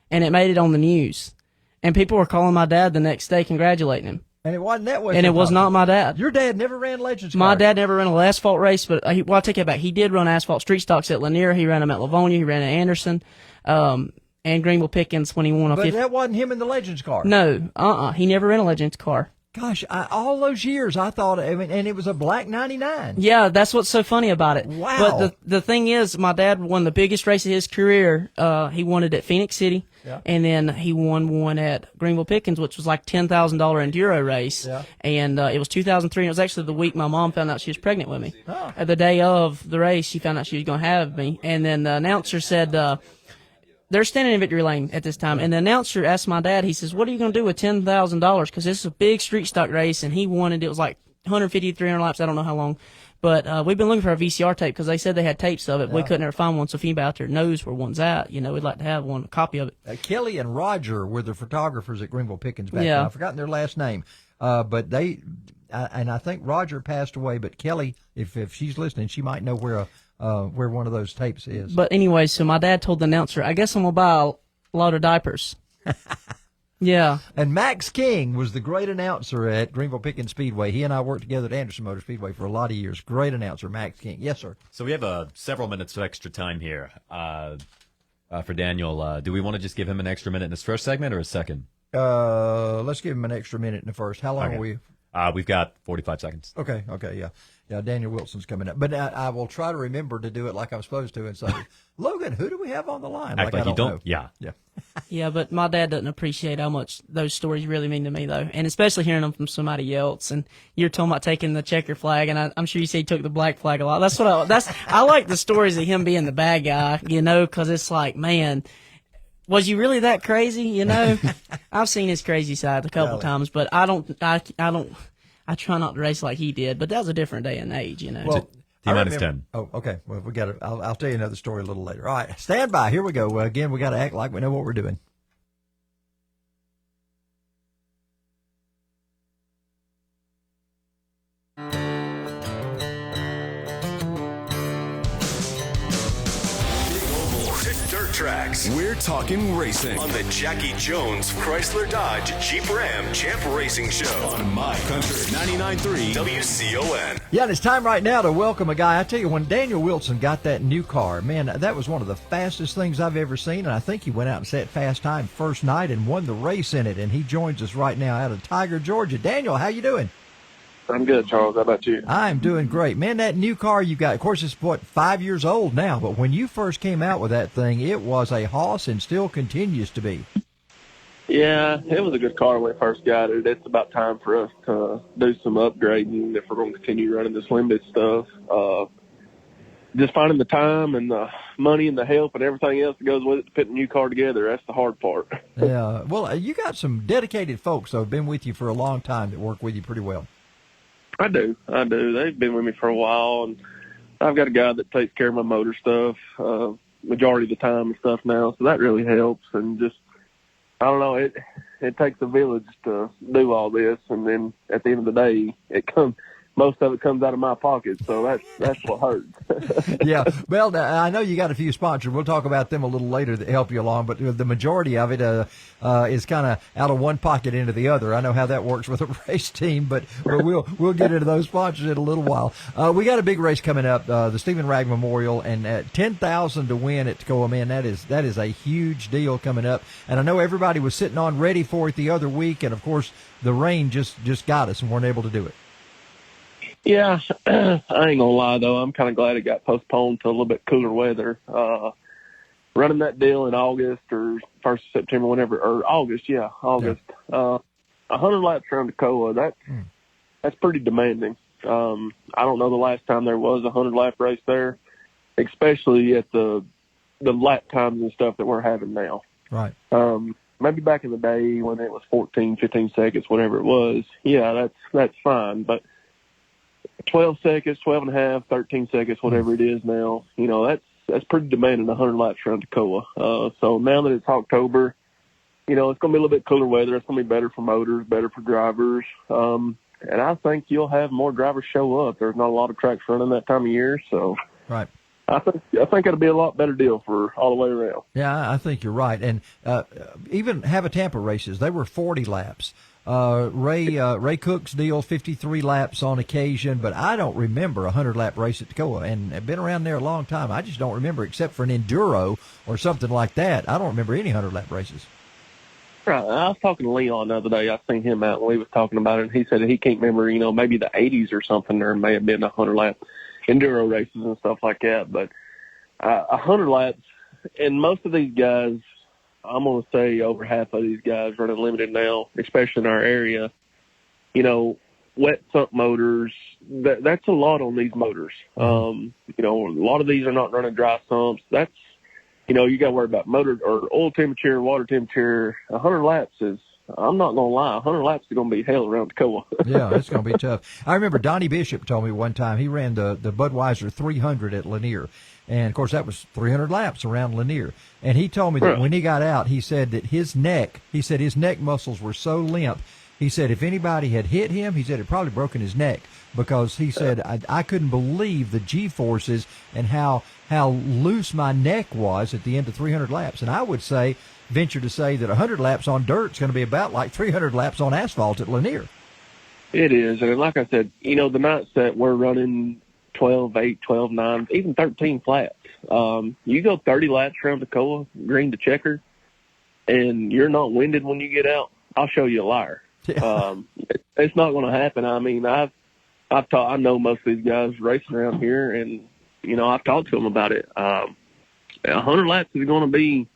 and it made it on the news. And people were calling my dad the next day congratulating him. And it wasn't that Wesley And it was Thompson. not my dad. Your dad never ran Legends cars. My dad never ran an asphalt race, but I take it back. He did run asphalt street stocks at Lanier. He ran them at Livonia. He ran at Anderson, and Greenville Pickens when he won a But 50. that wasn't him in the Legends car. No, He never ran a Legends car. Gosh, all those years I thought, and it was a black 99. Yeah, that's what's so funny about it. Wow. But the thing is, my dad won the biggest race of his career. He won it at Phoenix City. Yeah. And then he won one at Greenville Pickens, which was like $10,000 enduro race. Yeah. And it was 2003. And it was actually the week my mom found out she was pregnant with me. Oh. The day of the race, she found out she was going to have me. And then the announcer said, they're standing in victory lane at this time. And the announcer asked my dad, he says, what are you going to do with $10,000? Because this is a big street stock race. And he wanted, it was like 150, 300 laps. I don't know how long. But we've been looking for a VCR tape because they said they had tapes of it. But we couldn't ever find one. So if anybody out there knows where one's at, we'd like to have one, a copy of it. Kelly and Roger were the photographers at Greenville Pickens back then. I've forgotten their last name. But they, and I think Roger passed away. But Kelly, if she's listening, she might know where one of those tapes is. But anyway, so my dad told the announcer, I guess I'm going to buy a lot of diapers. Yeah. And Max King was the great announcer at Greenville Pickens Speedway. He and I worked together at Anderson Motor Speedway for a lot of years. Great announcer, Max King. Yes, sir. So we have several minutes of extra time here for Daniel. Do we want to just give him an extra minute in his first segment or a second? Let's give him an extra minute in the first. How long are we? We've got 45 seconds. Okay, yeah. Yeah, Daniel Wilson's coming up. But I will try to remember to do it like I'm supposed to and say, Logan, who do we have on the line? Act like I you don't know. Yeah. Yeah, but my dad doesn't appreciate how much those stories really mean to me, though. And especially hearing them from somebody else. And you're talking about taking the checker flag, and I'm sure you say he took the black flag a lot. I like the stories of him being the bad guy, because it's like, man, was you really that crazy? I've seen his crazy side a couple times, but I try not to race like he did, but that was a different day and age, Well, T-minus 10. Oh, okay. Well, we got. I'll tell you another story a little later. All right, stand by. Here we go. Again, we got to act like we know what we're doing. Dirt tracks. We're talking racing on the Jackie Jones Chrysler Dodge Jeep Ram Champ Racing Show on My Country 99.3 WCON. Yeah, and it's time right now to welcome a guy. I tell you, when Daniel Wilson got that new car, man, that was one of the fastest things I've ever seen. And I think he went out and set fast time first night and won the race in it. And he joins us right now out of Tiger, Georgia. Daniel, how you doing? I'm good, Charles. How about you? I'm doing great. Man, that new car you got, of course, it's, 5 years old now, but when you first came out with that thing, it was a hoss and still continues to be. Yeah, it was a good car when we first got it. It's about time for us to do some upgrading if we're going to continue running this limited stuff. Just finding the time and the money and the help and everything else that goes with it to put a new car together, that's the hard part. Yeah, well, you got some dedicated folks, though, been with you for a long time that work with you pretty well. I do. They've been with me for a while, and I've got a guy that takes care of my motor stuff. majority of the time and stuff now, so that really helps. And just, I don't know, it takes a village to do all this, and then at the end of the day, most of it comes out of my pocket, so that's what hurts. Yeah, well, I know you got a few sponsors. We'll talk about them a little later that help you along, but the majority of it is kind of out of one pocket into the other. I know how that works with a race team, but we'll get into those sponsors in a little while. We got a big race coming up, the Stephen Ragg Memorial, and $10,000 to win at Toccoa. Man, that is a huge deal coming up, and I know everybody was sitting on ready for it the other week, and of course the rain just got us and weren't able to do it. Yeah, I ain't gonna lie though. I'm kind of glad it got postponed to a little bit cooler weather. Running that deal in August or 1st of September, whenever, or August. 100 laps around Toccoa. That's pretty demanding. I don't know the last time there was a 100-lap race there, especially at the lap times and stuff that we're having now. Right. Maybe back in the day when it was 14, 15 seconds, whatever it was. Yeah, that's fine, but 12 seconds, 12 and a half, 13 seconds, whatever it is now, that's pretty demanding, 100 laps around Toccoa. So now that it's October, it's going to be a little bit cooler weather. It's going to be better for motors, better for drivers. And I think you'll have more drivers show up. There's not a lot of tracks running that time of year. So right. I think it'll be a lot better deal for all the way around. Yeah, I think you're right. And even Tampa races, they were 40 laps. Ray Cook's deal, 53 laps on occasion, but I don't remember a 100-lap race at Toccoa, and I've been around there a long time. I just don't remember, except for an enduro or something like that. I don't remember any 100-lap races. Right. I was talking to Leon the other day. I seen him out when we was talking about it, and he said that he can't remember, maybe the 80s or something. There may have been 100-lap enduro races and stuff like that, but 100 laps, and most of these guys, I'm going to say over half of these guys running limited now, especially in our area, wet sump motors, that's a lot on these motors. A lot of these are not running dry sumps. That's, you got to worry about motor or oil temperature, water temperature. 100 laps is, I'm not going to lie, 100 laps is going to be hell around Toccoa. Yeah, it's going to be tough. I remember Donnie Bishop told me one time he ran the Budweiser 300 at Lanier. And, of course, that was 300 laps around Lanier. And he told me that when he got out, he said that his neck muscles were so limp. He said if anybody had hit him, he said it probably broken his neck, because he said I couldn't believe the G-forces and how loose my neck was at the end of 300 laps. And I would venture to say that 100 laps on dirt is going to be about like 300 laps on asphalt at Lanier. It is. And like I said, the nights that we're running 12-8, 12-9, even 13 flats. You go 30 laps around Toccoa, green to checker, and you're not winded when you get out, I'll show you a liar. It's not going to happen. I mean, I know most of these guys racing around here, and, I've talked to them about it. 100 laps is going to be,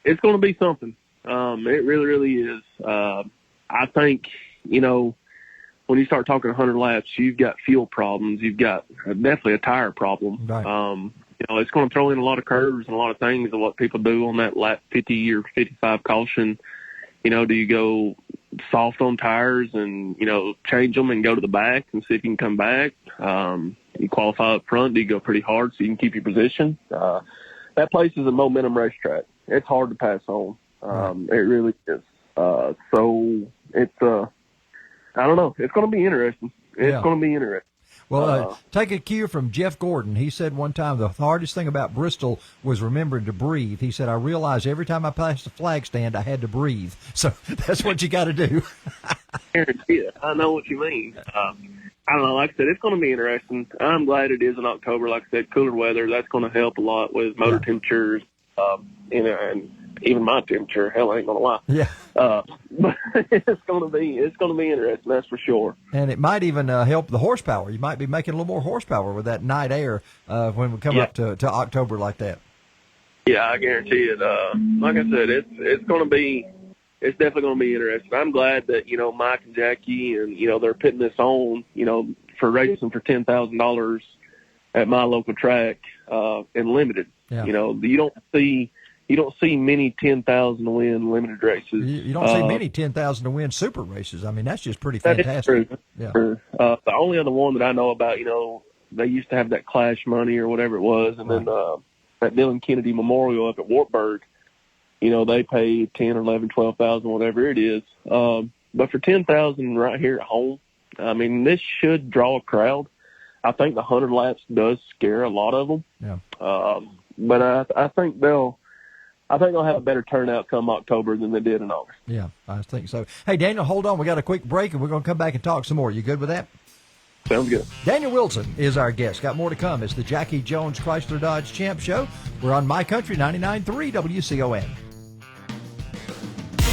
it's going to be something. It really, really is. I think, when you start talking 100 laps, you've got fuel problems. You've got definitely a tire problem. Right. It's going to throw in a lot of curves and a lot of things of what people do on that lap 50 or 55 caution. Do you go soft on tires and, change them and go to the back and see if you can come back? You qualify up front. Do you go pretty hard so you can keep your position? That place is a momentum racetrack. It's hard to pass on. It really is. So it's, I don't know. It's going to be interesting. It's going to be interesting. Well, take a cue from Jeff Gordon. He said one time the hardest thing about Bristol was remembering to breathe. He said, I realized every time I passed the flag stand, I had to breathe. So that's what you got to do. I know what you mean. I don't know. Like I said, it's going to be interesting. I'm glad it is in October. Like I said, cooler weather, that's going to help a lot with motor temperatures, and even my temperature. Hell, I ain't gonna lie. Yeah. But it's gonna be interesting. That's for sure. And it might even help the horsepower. You might be making a little more horsepower with that night air when we come up to October like that. Yeah, I guarantee it. Like I said, it's definitely gonna be interesting. I'm glad that Mike and Jackie and they're putting this on for racing for $10,000 at my local track and limited. Yeah. You don't see many 10,000 to win limited races. You don't see many 10,000 to win super races. I mean, that's just pretty fantastic. True. Yeah. The only other one that I know about, they used to have that Clash Money or whatever it was, and then at Dillon Kennedy Memorial up at Wartburg, you know, they pay 10 or 11, 12,000, whatever it is. But for 10,000 right here at home, I mean, this should draw a crowd. I think the 100 laps does scare a lot of them. Yeah. But I think they'll have a better turnout come October than they did in August. Yeah, I think so. Hey, Daniel, hold on. We got a quick break, and we're going to come back and talk some more. You good with that? Sounds good. Daniel Wilson is our guest. Got more to come. It's the Jackie Jones Chrysler Dodge Champ Show. We're on My Country 99.3 WCON.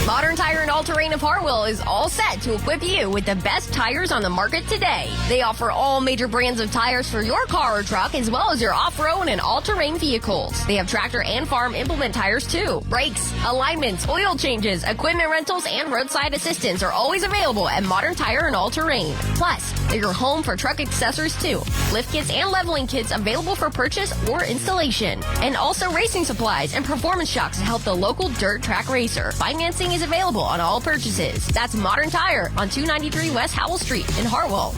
Modern Tire and All-Terrain of Hartwell is all set to equip you with the best tires on the market today. They offer all major brands of tires for your car or truck, as well as your off-road and all-terrain vehicles. They have tractor and farm implement tires too. Brakes, alignments, oil changes, equipment rentals, and roadside assistance are always available at Modern Tire and All-Terrain. Plus, they're your home for truck accessories too. Lift kits and leveling kits available for purchase or installation. And also racing supplies and performance shocks to help the local dirt track racer. Financing is available on all purchases. That's Modern Tire on 293 West Howell Street in Hartwell.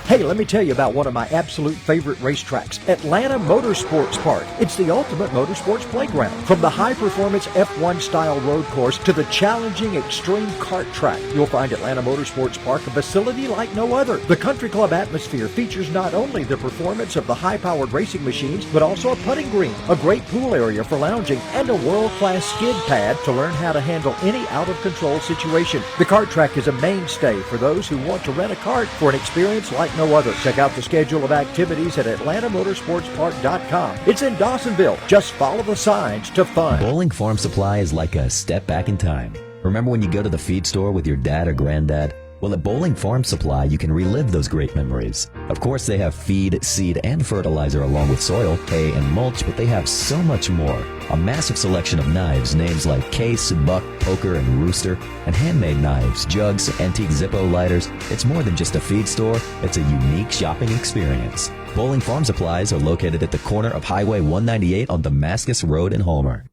Hey, let me tell you about one of my absolute favorite racetracks, Atlanta Motorsports Park. It's the ultimate motorsports playground. From the high-performance F1 style road course to the challenging extreme kart track, you'll find Atlanta Motorsports Park a facility like no other. The country club atmosphere features not only the performance of the high-powered racing machines, but also a putting green, a great pool area for lounging, and a world-class skid pad to learn how to handle any out-of-control situation. The kart track is a mainstay for those who want to rent a kart for an experience like no other. Check out the schedule of activities at AtlantaMotorsportsPark.com. It's in Dawsonville. Just follow the signs to fun. Bowling Farm Supply is like a step back in time. Remember when you go to the feed store with your dad or granddad? Well, at Bowling Farm Supply, you can relive those great memories. Of course, they have feed, seed, and fertilizer along with soil, hay, and mulch, but they have so much more. A massive selection of knives, names like Case, Buck, Poker, and Rooster, and handmade knives, jugs, antique Zippo lighters. It's more than just a feed store. It's a unique shopping experience. Bowling Farm Supplies are located at the corner of Highway 198 on Damascus Road in Homer.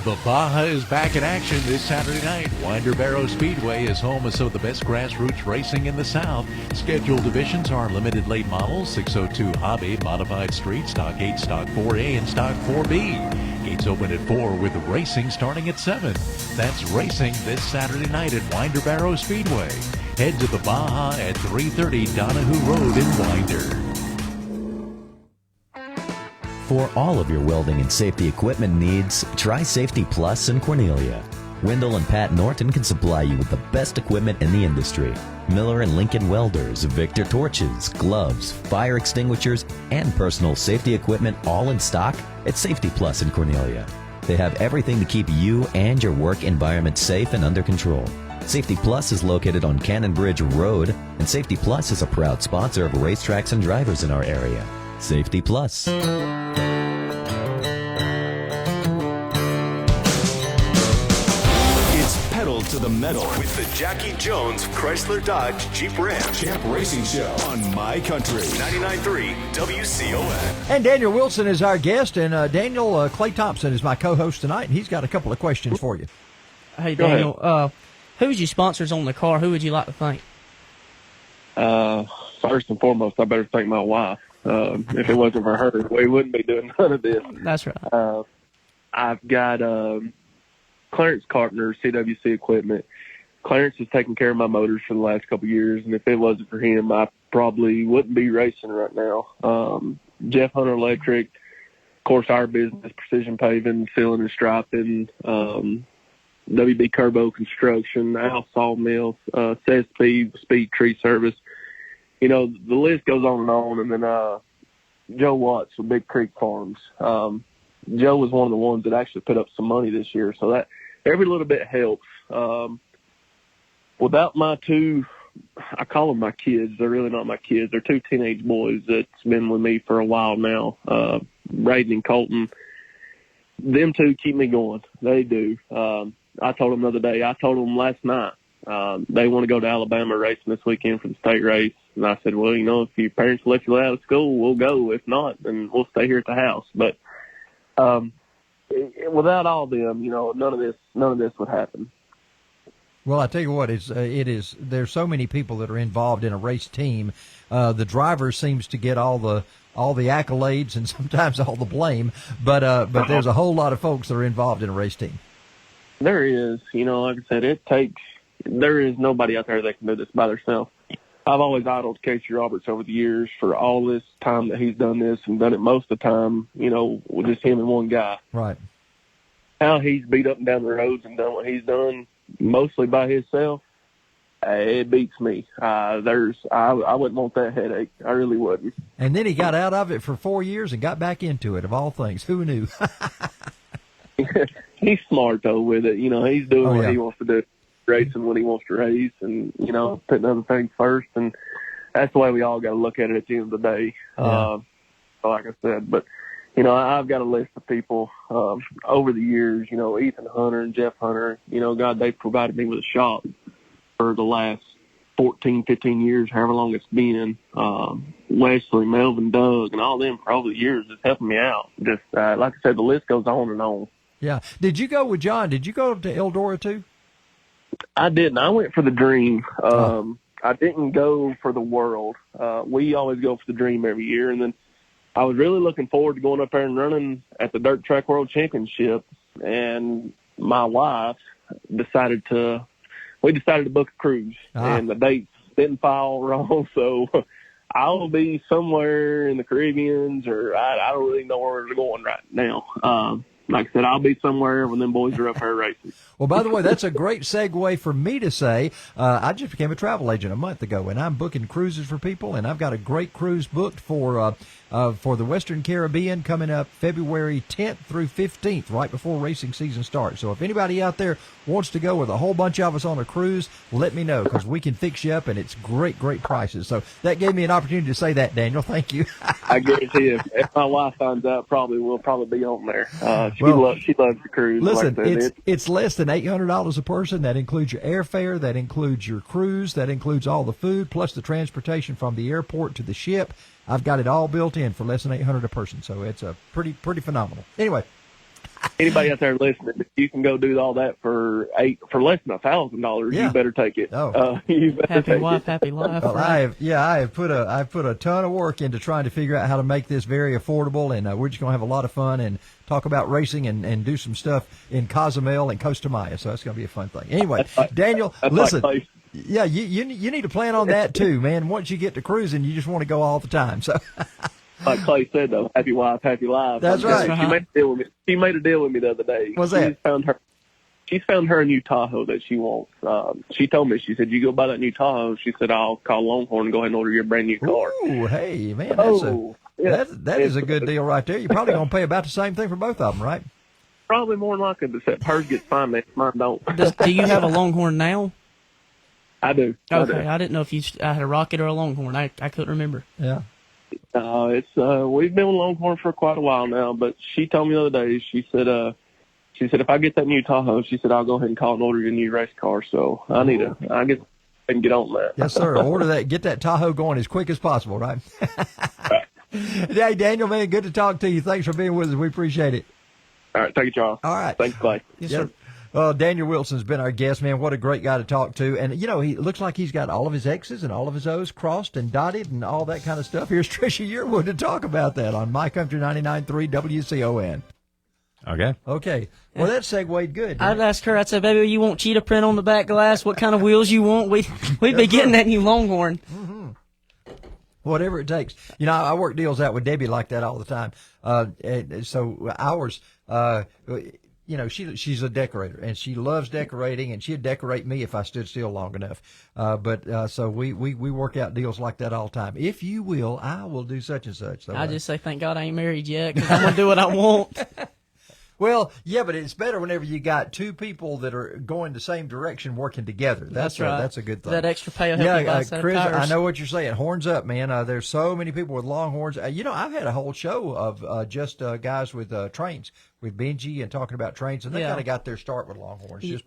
The Baja is back in action this Saturday night. Winder Barrow Speedway is home of some of the best grassroots racing in the South. Scheduled divisions are limited late models, 602 Hobby, Modified Street, Stock 8, Stock 4A, and Stock 4B. Gates open at 4 with racing starting at 7. That's racing this Saturday night at Winder Barrow Speedway. Head to the Baja at 330 Donahue Road in Winder. For all of your welding and safety equipment needs, try Safety Plus in Cornelia. Wendell and Pat Norton can supply you with the best equipment in the industry. Miller and Lincoln Welders, Victor Torches, gloves, fire extinguishers, and personal safety equipment all in stock at Safety Plus in Cornelia. They have everything to keep you and your work environment safe and under control. Safety Plus is located on Cannon Bridge Road, and Safety Plus is a proud sponsor of racetracks and drivers in our area. Safety Plus. It's pedal to the metal with the Jackie Jones Chrysler Dodge Jeep Ram Champ Racing Show on My Country 99.3 WCON. And Daniel Wilson is our guest, and Daniel, Clay Thompson is my co-host tonight, and he's got a couple of questions for you. Hey, Daniel, who's your sponsors on the car? Who would you like to thank? First and foremost, I better thank my wife. If it wasn't for her, we wouldn't be doing none of this. That's right. I've got Clarence Carpenter, CWC Equipment. Clarence has taken care of my motors for the last couple of years, and if it wasn't for him, I probably wouldn't be racing right now. Jeff Hunter Electric, of course, our business, Precision Paving, Sealing and Striping, WB Curbo Construction, Al Sawmill, CSP, Speed Tree Service. You know, the list goes on, and then Joe Watts with Big Creek Farms. Joe was one of the ones that actually put up some money this year, so that every little bit helps. Without my two, I call them my kids. They're really not my kids. They're two teenage boys that's been with me for a while now, Braden and Colton. Them two keep me going. They do. I told them the other day. I told them last night. They want to go to Alabama racing this weekend for the state race. And I said, well, you know, if your parents let you out of school, we'll go. If not, then we'll stay here at the house. But without all them, you know, none of this would happen. Well, I tell you what, there's so many people that are involved in a race team. The driver seems to get all the accolades and sometimes all the blame, but there's a whole lot of folks that are involved in a race team. There is, like I said, there is nobody out there that can do this by themselves. I've always idled Casey Roberts over the years for all this time that he's done this and done it most of the time, with just him and one guy. Right. How he's beat up and down the roads and done what he's done mostly by himself, it beats me. I wouldn't want that headache. I really wouldn't. And then he got out of it for 4 years and got back into it, of all things. Who knew? He's smart, though, with it. He's doing what he wants to do. Racing when he wants to race and, putting other things first. And that's the way we all got to look at it at the end of the day. Yeah. Like I said, but, I've got a list of people over the years, Ethan Hunter and Jeff Hunter, God, they provided me with a shop for the last 14, 15 years, however long it's been. Wesley, Melvin, Doug, and all them for over the years is helping me out. Just, like I said, the list goes on and on. Yeah. Did you go with John? Did you go to Eldora too? I didn't. I went for the dream. I didn't go for the world. We always go for the dream every year. And then I was really looking forward to going up there and running at the Dirt Track World Championship. And my wife decided to book a cruise. And the dates didn't fall wrong. So I'll be somewhere in the Caribbeans, or I don't really know where we're going right now. Like I said, I'll be somewhere when them boys are up there racing. Well, by the way, that's a great segue for me to say, I just became a travel agent a month ago, and I'm booking cruises for people, and I've got a great cruise booked for the Western Caribbean coming up February 10th through 15th, right before racing season starts. So if anybody out there wants to go with a whole bunch of us on a cruise, let me know, because we can fix you up, and it's great prices. So that gave me an opportunity to say that, Daniel. Thank you. I guarantee you, if my wife finds out, we'll probably be on there. She loves the cruise. Listen, like it's less than $800 a person. That includes your airfare, that includes your cruise, that includes all the food, plus the transportation from the airport to the ship. I've got it all built in for less than $800 a person, so it's a pretty phenomenal. Anyway, anybody out there listening, if you can go do all that for less than $1,000, you better take it. You better happy take wife, it. happy life. Well, right? I've put a ton of work into trying to figure out how to make this very affordable, and we're just gonna have a lot of fun and talk about racing and do some stuff in Cozumel and Costa Maya. So that's gonna be a fun thing. Anyway, Daniel, listen. Yeah, you need to plan on that too, man. Once you get to cruising, you just want to go all the time. So, like Clay said, though, happy wife, happy life. That's right. She made a deal with me the other day. What's that? She's found her a new Tahoe that she wants. She told me, she said, "You go buy that new Tahoe." She said, "I'll call Longhorn and go ahead and order your brand new car." Ooh, hey, man, that is a good deal right there. You're probably gonna pay about the same thing for both of them, right? Probably more than likely, except hers gets financed, mine don't. Do you have a Longhorn now? I do. Okay, I didn't know if you had a Rocket or a Longhorn. I couldn't remember. Yeah. We've been with Longhorn for quite a while now, but she told me the other day, she said if I get that new Tahoe, she said I'll go ahead and call and order your new race car. So I guess I can get on that. Yes, sir. Order that. Get that Tahoe going as quick as possible, right? Hey, Daniel, man, good to talk to you. Thanks for being with us. We appreciate it. All right, thank you, Charles. All right. Thanks, Clay. Yes, sir. Well, Daniel Wilson's been our guest, man. What a great guy to talk to. And, he looks like he's got all of his X's and all of his O's crossed and dotted and all that kind of stuff. Here's Tricia Yearwood to talk about that on My Country 99.3 WCON. Okay. Well, that segued good. I'd ask her, I'd say, baby, you want cheetah print on the back glass? What kind of wheels you want? We'd be getting that new Longhorn. Mm-hmm. Whatever it takes. I work deals out with Debbie like that all the time. So ours, she's a decorator, and she loves decorating, and she'd decorate me if I stood still long enough. So we work out deals like that all the time. If you will, I will do such and such. So I just say, thank God I ain't married yet, because I'm going to do what I want. Well, yeah, but it's better whenever you got two people that are going the same direction working together. That's right. That's a good thing. That extra pay will help you buy a set of Chris, tires. I know what you're saying. Horns up, man. There's so many people with Longhorns. I've had a whole show of just guys with trains, with Benji and talking about trains, and they kind of got their start with Longhorns, just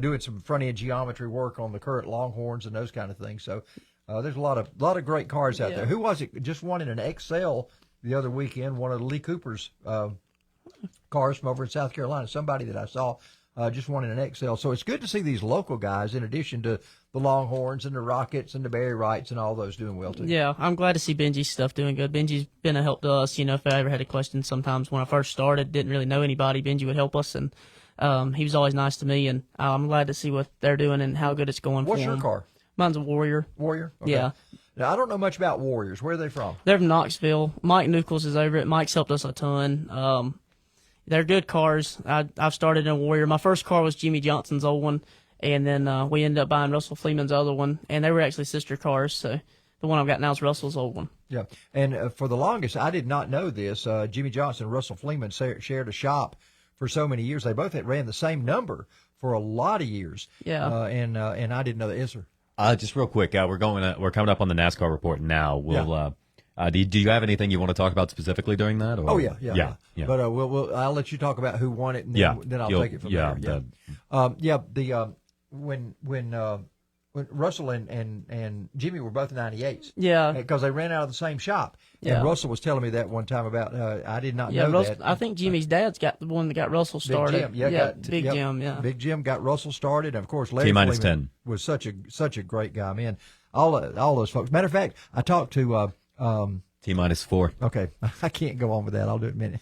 doing some front end geometry work on the current Longhorns and those kind of things. So there's a lot of great cars out there. Who was it? Just won in an XL the other weekend. One of Lee Cooper's cars from over in South Carolina. Somebody that I saw just won in an XL. So it's good to see these local guys in addition to the Longhorns and the Rockets and the Barry Wrights and all those doing well too. Yeah, I'm glad to see Benji's stuff doing good. Benji's been a help to us. If I ever had a question, sometimes when I first started, didn't really know anybody, Benji would help us, and he was always nice to me. And I'm glad to see what they're doing and how good it's going for them. What's your car? Mine's a Warrior. Warrior? Okay. Yeah. Now, I don't know much about Warriors. Where are they from? They're from Knoxville. Mike Nichols is over it. Mike's helped us a ton. They're good cars. I've started in a Warrior. My first car was Jimmy Johnson's old one, and then we ended up buying Russell Fleeman's other one, and they were actually sister cars, so the one I've got now is Russell's old one. Yeah, and for the longest, I did not know this. Jimmy Johnson and Russell Fleeman shared a shop for so many years. They both had ran the same number for a lot of years. Yeah. And I didn't know that. Yes, sir. Just real quick, we're coming up on the NASCAR report now. We'll do you have anything you want to talk about specifically during that? Or? Oh yeah. But I'll let you talk about who won it, and then I'll take it from there. When Russell and Jimmy were both 98s. Yeah. Because they ran out of the same shop. Yeah. And Russell was telling me that one time about, I did not know that. I think Jimmy's dad's got the one that got Russell started. Big Jim. Big Jim got Russell started. And of course, Larry T-10 was such a great guy, man. All those folks. Matter of fact, I talked to T-4. Okay. I can't go on with that. I'll do it in a minute.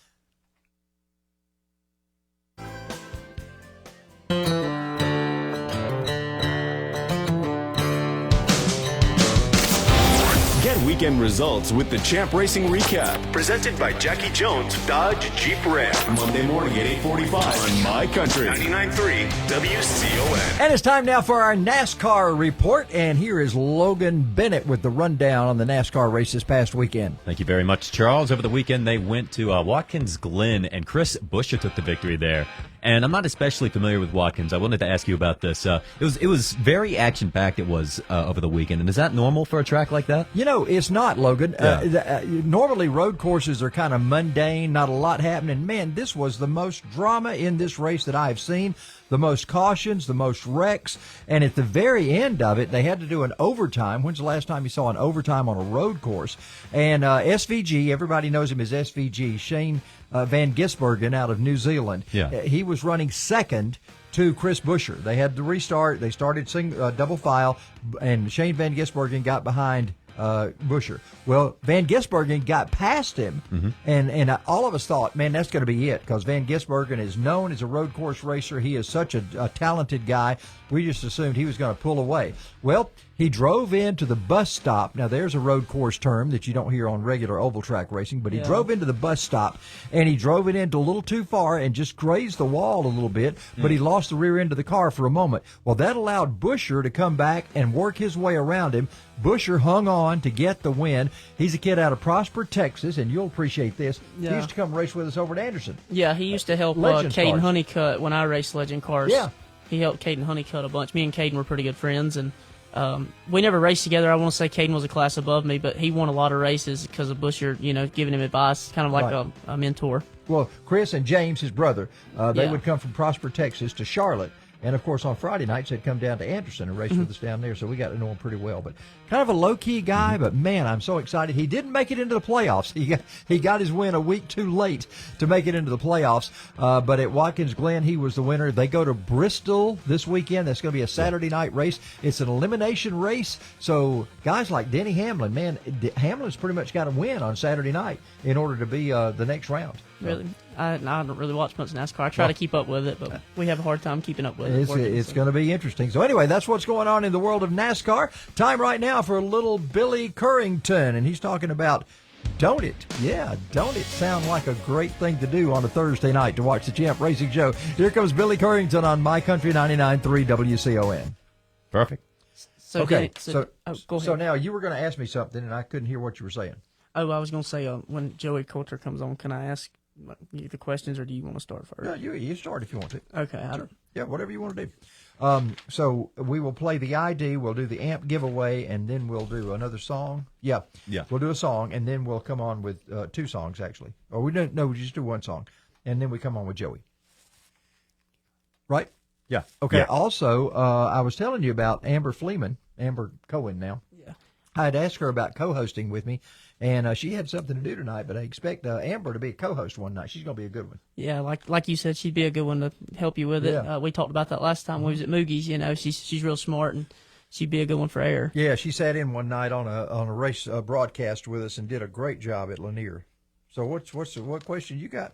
Get weekend results with the Champ Racing Recap, presented by Jackie Jones Dodge Jeep Ram. Monday morning at 8:45 on My Country 99.3 WCON. And it's time now for our NASCAR report, and here is Logan Bennett with the rundown on the NASCAR race this past weekend. Thank you very much, Charles. Over the weekend, they went to Watkins Glen, and Chris Buescher took the victory there. And I'm not especially familiar with Watkins. I wanted to ask you about this. It was very action-packed. It was over the weekend. And is that normal for a track like that? It's not, Logan. Normally, road courses are kind of mundane, not a lot happening. Man, this was the most drama in this race that I've seen. The most cautions, the most wrecks, and at the very end of it, they had to do an overtime. When's the last time you saw an overtime on a road course? And SVG, everybody knows him as SVG, Shane Van Gisbergen out of New Zealand. Yeah. He was running second to Chris Buescher. They had to restart. They started double file, and Shane Van Gisbergen got behind Buescher. Well, Van Gisbergen got past him, and all of us thought, man, that's going to be it, because Van Gisbergen is known as a road course racer. He is such a talented guy. We just assumed he was going to pull away. Well, he drove into the bus stop. Now, there's a road course term that you don't hear on regular oval track racing, but he drove into the bus stop, and he drove it into a little too far and just grazed the wall a little bit, but he lost the rear end of the car for a moment. Well, that allowed Buescher to come back and work his way around him. Buescher hung on to get the win. He's a kid out of Prosper, Texas, and you'll appreciate this. Yeah. He used to come race with us over at Anderson. Yeah, he used to help Legends Caden cars. Honeycutt when I raced Legend cars. Yeah. He helped Caden Honeycutt a bunch. Me and Caden were pretty good friends, and we never raced together. I want to say Caden was a class above me, but he won a lot of races because of Buescher, giving him advice, kind of like a mentor. Well, Chris and James, his brother, they would come from Prosper, Texas to Charlotte. And, of course, on Friday nights, they'd come down to Anderson and race with us down there, so we got to know him pretty well. But kind of a low-key guy, but, man, I'm so excited. He didn't make it into the playoffs. He got his win a week too late to make it into the playoffs. But at Watkins Glen, he was the winner. They go to Bristol this weekend. That's going to be a Saturday night race. It's an elimination race. So guys like Denny Hamlin, man, Hamlin's pretty much got to win on Saturday night in order to be the next round. Really? I don't really watch much NASCAR. I try to keep up with it, but we have a hard time keeping up with it. It's going to be interesting. So anyway, that's what's going on in the world of NASCAR. Time right now for a little Billy Currington, and he's talking about Don't It. Yeah, don't it sound like a great thing to do on a Thursday night to watch the Champ Racing Show? Here comes Billy Currington on My Country 99.3 WCON. Perfect. So okay, go ahead. So now you were going to ask me something, and I couldn't hear what you were saying. Oh, I was going to say, when Joey Coulter comes on, can I ask you the questions, or do you want to start first? No, you start if you want to. Okay. Sure. Yeah, whatever you want to do. So we will play the ID, we'll do the AMP giveaway, and then we'll do another song. Yeah. We'll do a song, and then we'll come on with two songs, actually. Or we just do one song, and then we come on with Joey. Right? Yeah. Okay. Yeah. Also, I was telling you about Amber Cohen now. Yeah. I had asked her about co-hosting with me, And she had something to do tonight, but I expect Amber to be a co-host one night. She's going to be a good one. Yeah, like you said, she'd be a good one to help you with it. Yeah. We talked about that last time we was at Moogie's. You know, she's real smart, and she'd be a good one for air. Yeah, she sat in one night on a race broadcast with us and did a great job at Lanier. So what question you got?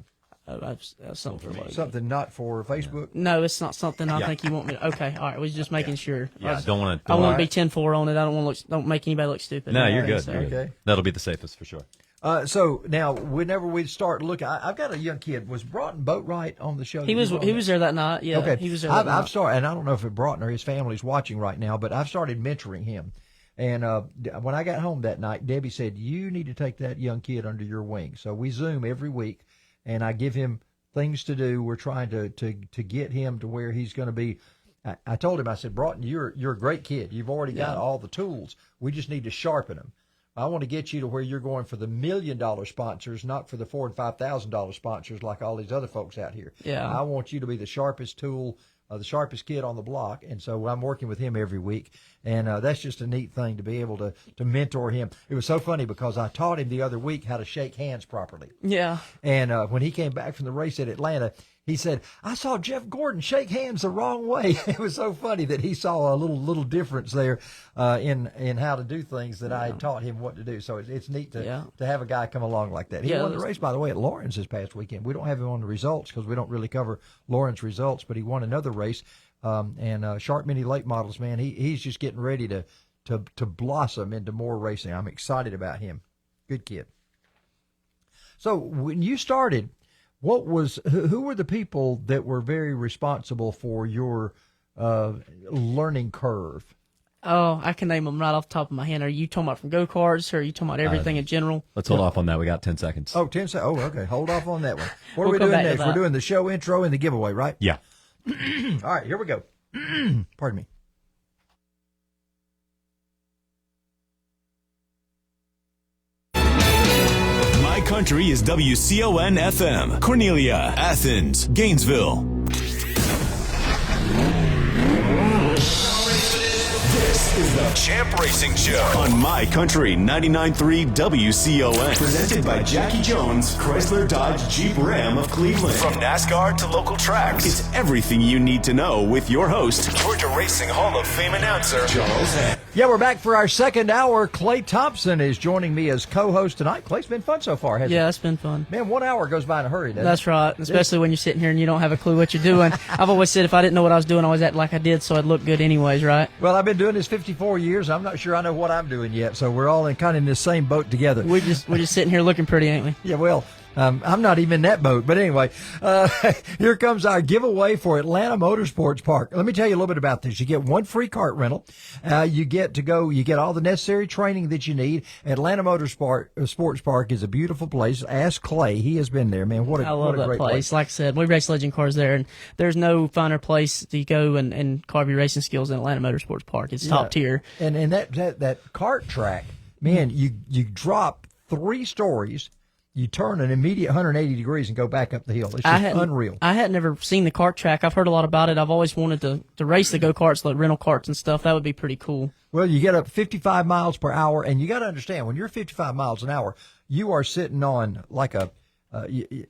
Something for Logan. Something not for Facebook? No, it's not something I think you want me to. Okay, all right. I was just making sure. Yeah, don't want I want to be 10-4 on it. I don't make anybody look stupid. No, you're good. So. You're good. Okay. That'll be the safest for sure. So now, whenever we start looking, I've got a young kid. Was Broughton Boatwright on the show? He was there that night. Yeah. Okay. He was there. I've started, and I don't know if Broughton or his family's watching right now, but I've started mentoring him. And when I got home that night, Debbie said, "You need to take that young kid under your wing." So we Zoom every week, and I give him things to do. We're trying to get him to where he's going to be. I told him, I said, Broughton, you're a great kid. You've already got all the tools. We just need to sharpen them. I want to get you to where you're going for the $1 million sponsors, not for the $4,000 and $5,000 sponsors like all these other folks out here. Yeah. I want you to be the sharpest tool, the sharpest kid on the block. And so I'm working with him every week. And that's just a neat thing to be able to mentor him. It was so funny because I taught him the other week how to shake hands properly. Yeah. And when he came back from the race at Atlanta, he said, "I saw Jeff Gordon shake hands the wrong way." It was so funny that he saw a little difference there in how to do things that I had taught him what to do. So it's neat to have a guy come along like that. He won the race, by the way, at Lawrence this past weekend. We don't have him on the results because we don't really cover Lawrence results, but he won another race. And Sharp Mini Late Models, man, he's just getting ready to blossom into more racing. I'm excited about him. Good kid. So when you started, who were the people that were very responsible for your learning curve? Oh, I can name them right off the top of my head. Are you talking about from go-karts, or are you talking about everything in general? Let's hold off on that. We got 10 seconds. Oh, 10 seconds. Oh, okay. Hold off on that one. What are we doing next? We're doing the show intro and the giveaway, right? Yeah. All right, here we go. Pardon me. My Country is WCON FM, Cornelia, Athens, Gainesville. This is the Champ Racing Show on My Country 99.3 WCON. Presented by Jackie Jones, Chrysler Dodge Jeep Ram of Cleveland. From NASCAR to local tracks, it's everything you need to know with your host, Georgia Racing Hall of Fame announcer, Charles Heck. Yeah, we're back for our second hour. Clay Thompson is joining me as co-host tonight. Clay's been fun so far, hasn't it? Yeah, it's been fun. Man, 1 hour goes by in a hurry, doesn't it? That's right, especially when you're sitting here and you don't have a clue what you're doing. I've always said if I didn't know what I was doing, I always act like I did, so I'd look good anyways, right? Well, I've been doing this 54 years. I'm not sure I know what I'm doing yet, so we're all kind of in this same boat together. We're just sitting here looking pretty, ain't we? Yeah, well, I'm not even in that boat. But anyway, here comes our giveaway for Atlanta Motorsports Park. Let me tell you a little bit about this. You get one free kart rental. You get all the necessary training that you need. Atlanta Sports Park is a beautiful place. Ask Clay. He has been there, man. I love that great place. Like I said, we race legend cars there, and there's no finer place to go and carve your racing skills than Atlanta Motorsports Park. It's top tier. And that kart track, man, you drop 3 stories. You turn an immediate 180 degrees and go back up the hill. It's just unreal. I had never seen the kart track. I've heard a lot about it. I've always wanted to race the go-karts, like rental karts and stuff. That would be pretty cool. Well, you get up 55 miles per hour, and you got to understand, when you're 55 miles an hour, you are sitting on like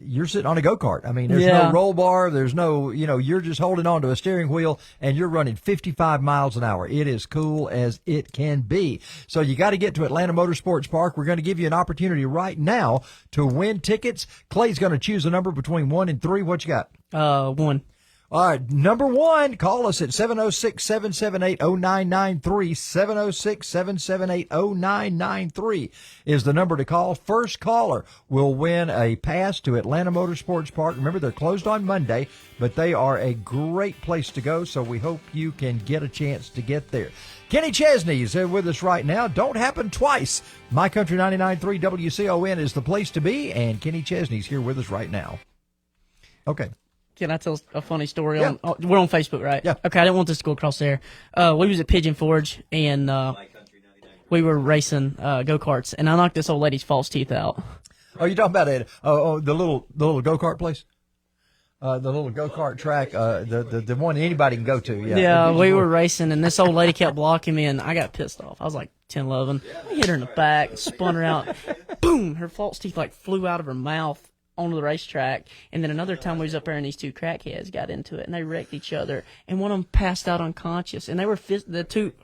you're sitting on a go-kart. I mean, there's no roll bar. There's no, you're just holding on to a steering wheel and you're running 55 miles an hour. It is cool as it can be. So you got to get to Atlanta Motorsports Park. We're going to give you an opportunity right now to win tickets. Clay's going to choose a number between 1 and 3. What you got? 1. All right, number 1, call us at 706-778-0993. 706-778-0993 is the number to call. First caller will win a pass to Atlanta Motorsports Park. Remember, they're closed on Monday, but they are a great place to go, so we hope you can get a chance to get there. Kenny Chesney is with us right now. Don't happen twice. My Country 99.3 WCON is the place to be, and Kenny Chesney's here with us right now. Okay. Can I tell a funny story? Yeah. We're on Facebook, right? Yeah. Okay, I didn't want this to go across there. We was at Pigeon Forge, and we were racing go-karts, and I knocked this old lady's false teeth out. Oh, you talking about it? Oh, the little go-kart place? The little go-kart track, the one anybody can go to. Yeah, we were racing, and this old lady kept blocking me, and I got pissed off. I was like 10, 11. I hit her in the back, spun her out. boom, her false teeth like flew out of her mouth onto the racetrack. And then another time we was up there and these two crackheads got into it and they wrecked each other. And one of them passed out unconscious. And they were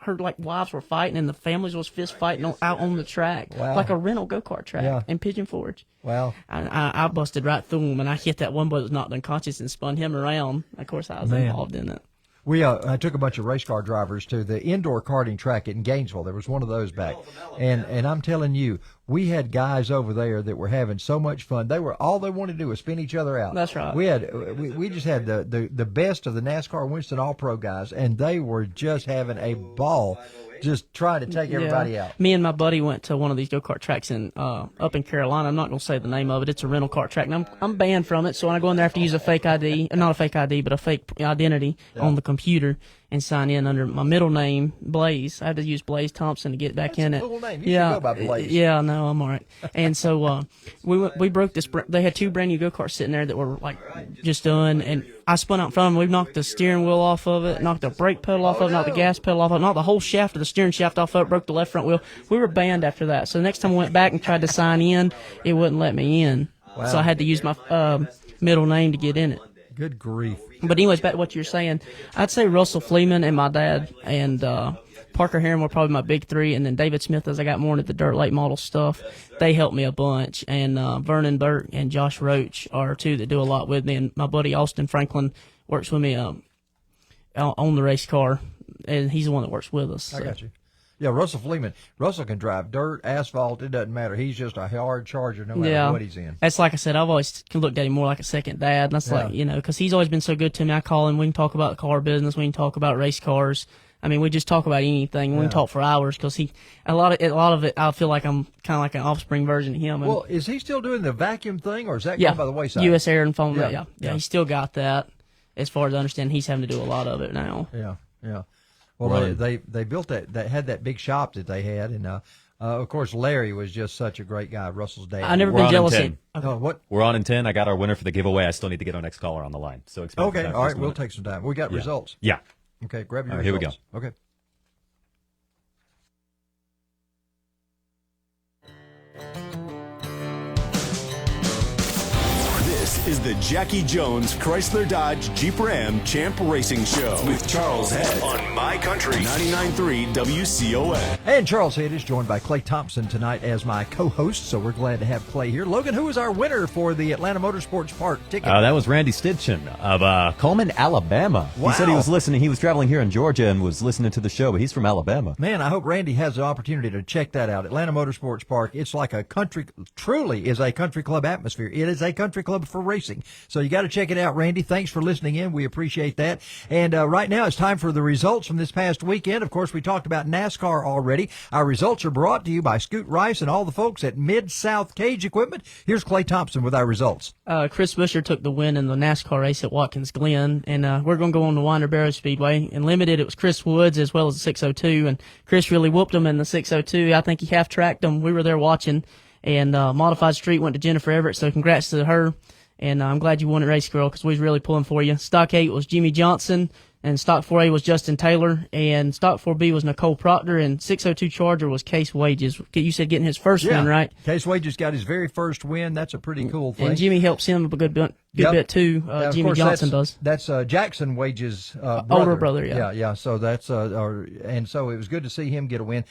her like wives were fighting and the families was fist fighting out on the track. Wow. Like a rental go-kart track in Pigeon Forge. Wow. I busted right through him and I hit that one boy that was knocked unconscious and spun him around. Of course, I was involved in it. I took a bunch of race car drivers to the indoor karting track in Gainesville. There was one of those back. And I'm telling you, we had guys over there that were having so much fun. All they wanted to do was spin each other out. That's right. We just had the best of the NASCAR Winston All-Pro guys, and they were just having a ball, just trying to take everybody out. Me and my buddy went to one of these go-kart tracks up in Carolina. I'm not going to say the name of it. It's a rental kart track, and I'm banned from it, so when I go in there, I have to use a fake ID, not a fake ID, but a fake identity on the computer and sign in under my middle name, Blaze. I had to use Blaze Thompson to get back in it. Cool name. You should go by Blaze. Yeah, no, I'm all right. And so we broke this. They had two brand new go-karts sitting there that were like just done, and I spun out in front of them. We knocked the steering wheel off of it, knocked the brake pedal off of it, knocked the gas pedal off of it, knocked the whole shaft of the steering shaft off of it, broke the left front wheel. We were banned after that. So the next time I went back and tried to sign in, it wouldn't let me in. Wow. So I had to use my middle name to get in it. Good grief. But anyways, back to what you're saying, I'd say Russell Fleeman and my dad and Parker Heron were probably my big three, and then David Smith, as I got more into the dirt late model stuff, they helped me a bunch. And Vernon Burke and Josh Roach are two that do a lot with me, and my buddy Austin Franklin works with me on the race car, and he's the one that works with us. So. I got you. Yeah, Russell Fleeman. Russell can drive dirt, asphalt. It doesn't matter. He's just a hard charger no matter what he's in. That's like I said, I've always looked at him more like a second dad. And that's like, because he's always been so good to me. I call him. We can talk about the car business. We can talk about race cars. I mean, we just talk about anything. We can talk for hours because a lot of it, I feel like I'm kind of like an offspring version of him. Well, is he still doing the vacuum thing, or is that going by the wayside? U.S. Air and phone. Yeah, he's still got that. As far as I understand, he's having to do a lot of it now. Yeah. Well, they built that had that big shop that they had, and of course Larry was just such a great guy. Russell's dad. I never been jealous. What? We're on in 10. I got our winner for the giveaway. I still need to get our next caller on the line. So all right, we'll take some time. We got results. Yeah. Okay, grab your results. Here we go. Okay. This is the Jackie Jones Chrysler Dodge Jeep Ram Champ Racing Show with Charles Head on My Country 99.3 WCON. And Charles Head is joined by Clay Thompson tonight as my co-host, so we're glad to have Clay here. Logan, who is our winner for the Atlanta Motorsports Park ticket? That was Randy Stitchen of Coleman, Alabama. Wow. He said he was listening. He was traveling here in Georgia and was listening to the show, but he's from Alabama. Man, I hope Randy has the opportunity to check that out. Atlanta Motorsports Park, it's like a country, truly is a country club atmosphere. It is a country club for racing. So you got to check it out, Randy. Thanks for listening in. We appreciate that. And right now it's time for the results from this past weekend. Of course, we talked about NASCAR already. Our results are brought to you by Scoot Rice and all the folks at Mid-South Cage Equipment. Here's Clay Thompson with our results. Chris Buescher took the win in the NASCAR race at Watkins Glen, and we're going to go on the Winder Barrow Speedway. In Limited, it was Chris Woods as well as the 602, and Chris really whooped him in the 602. I think he half-tracked him. We were there watching, and Modified Street went to Jennifer Everett, so congrats to her. And I'm glad you won it, Race Girl, because we was really pulling for you. Stock 8 was Jimmy Johnson, and Stock 4A was Justin Taylor, and Stock 4B was Nicole Proctor, and 602 Charger was Case Wages. You said getting his first win, right? Case Wages got his very first win. That's a pretty cool thing. And Jimmy helps him a good bit too. Jimmy Johnson does. That's Jackson Wages' older brother. Yeah. So that's and so it was good to see him get a win.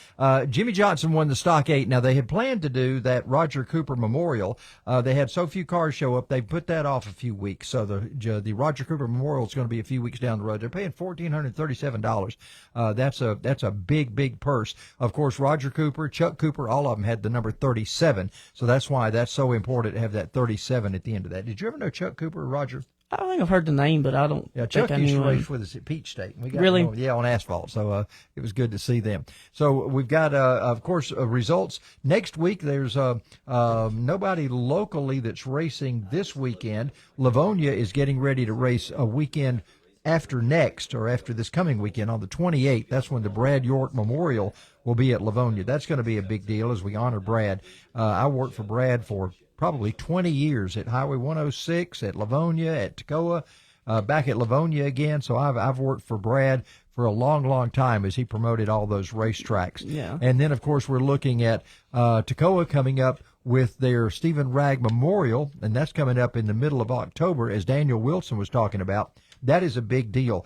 Jimmy Johnson won the Stock 8. Now they had planned to do that Roger Cooper Memorial. They had so few cars show up, they put that off a few weeks. So the Roger Cooper Memorial is going to be a few weeks down the road. They're paying $1,437. That's a big purse. Of course, Roger Cooper, Chuck Cooper, all of them had the number 37. So that's why that's so important to have that 37 at the end of that. Did you ever know Chuck Cooper, Roger? I don't think I've heard the name, but I don't. Yeah, Chuck used to race with us at Peach State. We got really? On asphalt. So it was good to see them. So we've got, of course, results. Next week, there's nobody locally that's racing this weekend. Livonia is getting ready to race a weekend after this coming weekend on the 28th. That's when the Brad York Memorial will be at Livonia. That's going to be a big deal as we honor Brad. I worked for Brad for probably 20 years at Highway 106, at Livonia, at Toccoa, back at Livonia again. So I've worked for Brad for a long time as he promoted all those racetracks. Yeah. And then, of course, we're looking at Toccoa coming up. with their Stephen Ragg Memorial, and that's coming up in the middle of October, as Daniel Wilson was talking about. That is a big deal.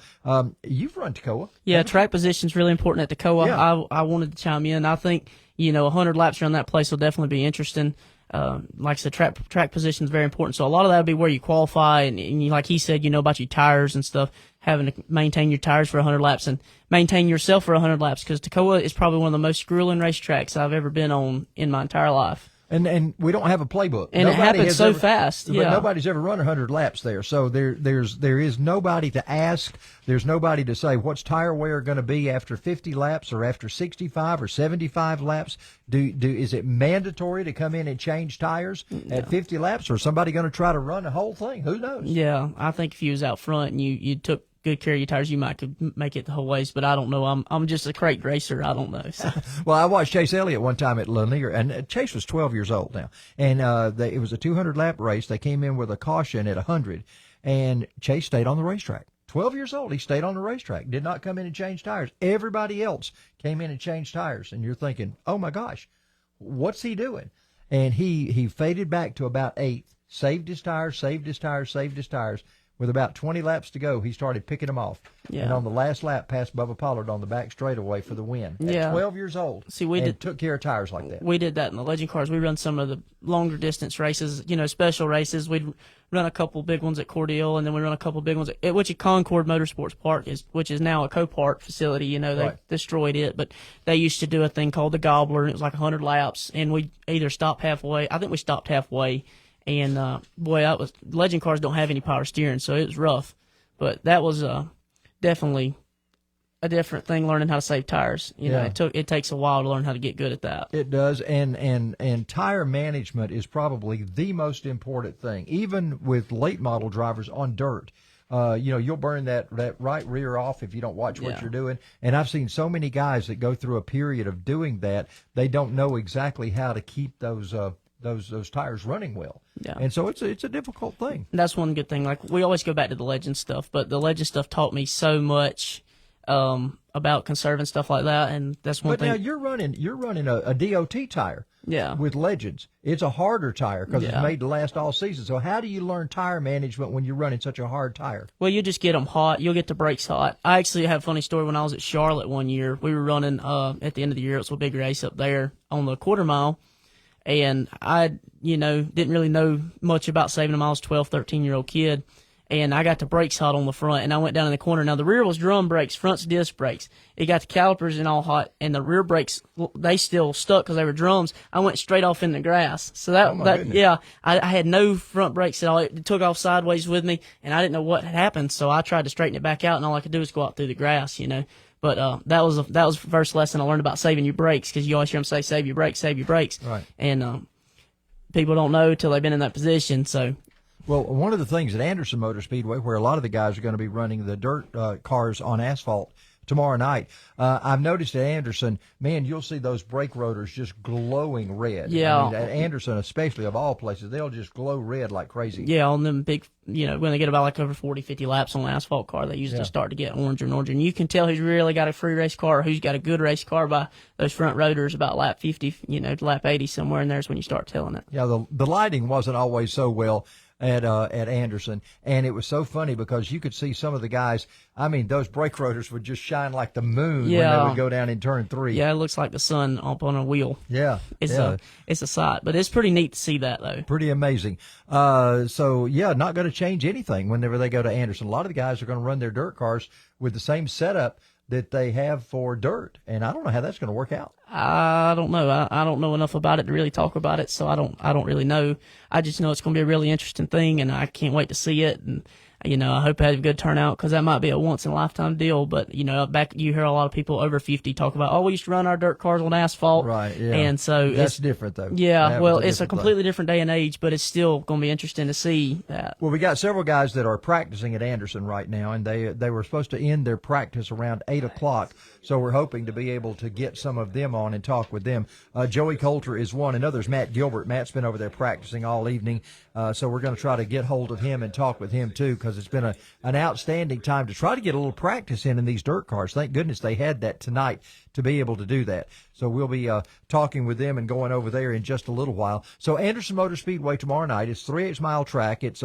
You've run Toccoa. Yeah, track position's really important at Toccoa. Yeah. I wanted to chime in. I think, 100 laps around that place will definitely be interesting. Like I said, track position is very important. So a lot of that will be where you qualify, and like he said, about your tires and stuff, having to maintain your tires for 100 laps and maintain yourself for 100 laps, because Toccoa is probably one of the most grueling racetracks I've ever been on in my entire life. And we don't have a playbook. And it happens so fast. But nobody's ever run 100 laps there. So there is nobody to ask. There's nobody to say, what's tire wear going to be after 50 laps or after 65 or 75 laps? Is it mandatory to come in and change tires at 50 laps, or is somebody going to try to run the whole thing? Who knows? Yeah, I think if you was out front and you took good care of your tires, you might could make it the whole ways, but I don't know. I'm just a crate racer. I don't know. So. Well, I watched Chase Elliott one time at Lanier, and Chase was 12 years old now, and it was a 200-lap race. They came in with a caution at 100, and Chase stayed on the racetrack. 12 years old, he stayed on the racetrack, did not come in and change tires. Everybody else came in and changed tires, and you're thinking, oh, my gosh, what's he doing? And he faded back to about 8th, saved his tires. With about 20 laps to go, he started picking them off. Yeah. And on the last lap, passed Bubba Pollard on the back straightaway for the win. At 12 years old. See, we took care of tires like that. We did that in the Legend Cars. We run some of the longer distance races, special races. We'd run a couple big ones at Cordele, and then we run a couple big ones at Concord Motorsports Park, which is now a Copart facility. They destroyed it, but they used to do a thing called the Gobbler, and it was like 100 laps, and we either stopped halfway. I think we stopped halfway. And, Legend Cars don't have any power steering, so it was rough. But that was definitely a different thing, learning how to save tires. It takes a while to learn how to get good at that. It does, and tire management is probably the most important thing, even with late model drivers on dirt. You'll burn that right rear off if you don't watch what you're doing. And I've seen so many guys that go through a period of doing that, they don't know exactly how to keep those tires running well. Yeah. And so it's a difficult thing. That's one good thing. Like, we always go back to the Legend stuff, but the Legend stuff taught me so much about conserving stuff like that, and that's one thing. But now you're running a DOT tire. Yeah. With Legends. It's a harder tire because it's made to last all season. So how do you learn tire management when you're running such a hard tire? Well, you just get them hot. You'll get the brakes hot. I actually have a funny story. When I was at Charlotte one year, we were running at the end of the year. It was a big race up there on the quarter mile. And I, didn't really know much about saving them. I was a 12, 13-year-old kid. And I got the brakes hot on the front, and I went down in the corner. Now, the rear was drum brakes, front's disc brakes. It got the calipers and all hot, and the rear brakes, they still stuck because they were drums. I went straight off in the grass. So I had no front brakes at all. It took off sideways with me, and I didn't know what had happened. So I tried to straighten it back out, and all I could do was go out through the grass, But that was the first lesson I learned about saving your brakes, because you always hear them say, save your brakes, save your brakes. Right. And people don't know till they've been in that position. So. Well, one of the things at Anderson Motor Speedway, where a lot of the guys are going to be running the dirt cars on asphalt tomorrow night, I've noticed at Anderson, man, you'll see those brake rotors just glowing red. Yeah. At Anderson, especially of all places, they'll just glow red like crazy. Yeah, on them big, when they get about like over 40, 50 laps on an asphalt car, they usually start to get oranger and oranger. And you can tell who's really got a free race car or who's got a good race car by those front rotors about lap 50, lap 80, somewhere in there's when you start telling it. Yeah, the lighting wasn't always so well at Anderson, and it was so funny because you could see some of the guys. I mean, those brake rotors would just shine like the moon when they would go down in turn 3. Yeah, it looks like the sun up on a wheel. Yeah, it's a sight, but it's pretty neat to see that though. Pretty amazing. Not going to change anything whenever they go to Anderson. A lot of the guys are going to run their dirt cars with the same setup that they have for dirt, and I don't know how that's going to work out. I don't know. I don't know enough about it to really talk about it, so I don't really know. I just know it's going to be a really interesting thing, and I can't wait to see it. And I hope I have a good turnout, because that might be a once in a lifetime deal. But you hear a lot of people over 50 talk about, we used to run our dirt cars on asphalt, right? Yeah, and so that's different though. Yeah, it's a completely different day and age, but it's still going to be interesting to see that. Well, we got several guys that are practicing at Anderson right now, and they were supposed to end their practice around 8:00. So we're hoping to be able to get some of them on and talk with them. Joey Coulter is one. Another's Matt Gilbert. Matt's been over there practicing all evening. So we're going to try to get hold of him and talk with him too, because it's been an outstanding time to try to get a little practice in these dirt cars. Thank goodness they had that tonight to be able to do that. So we'll be talking with them and going over there in just a little while. So Anderson Motor Speedway tomorrow night. It's 3/8 mile track. It's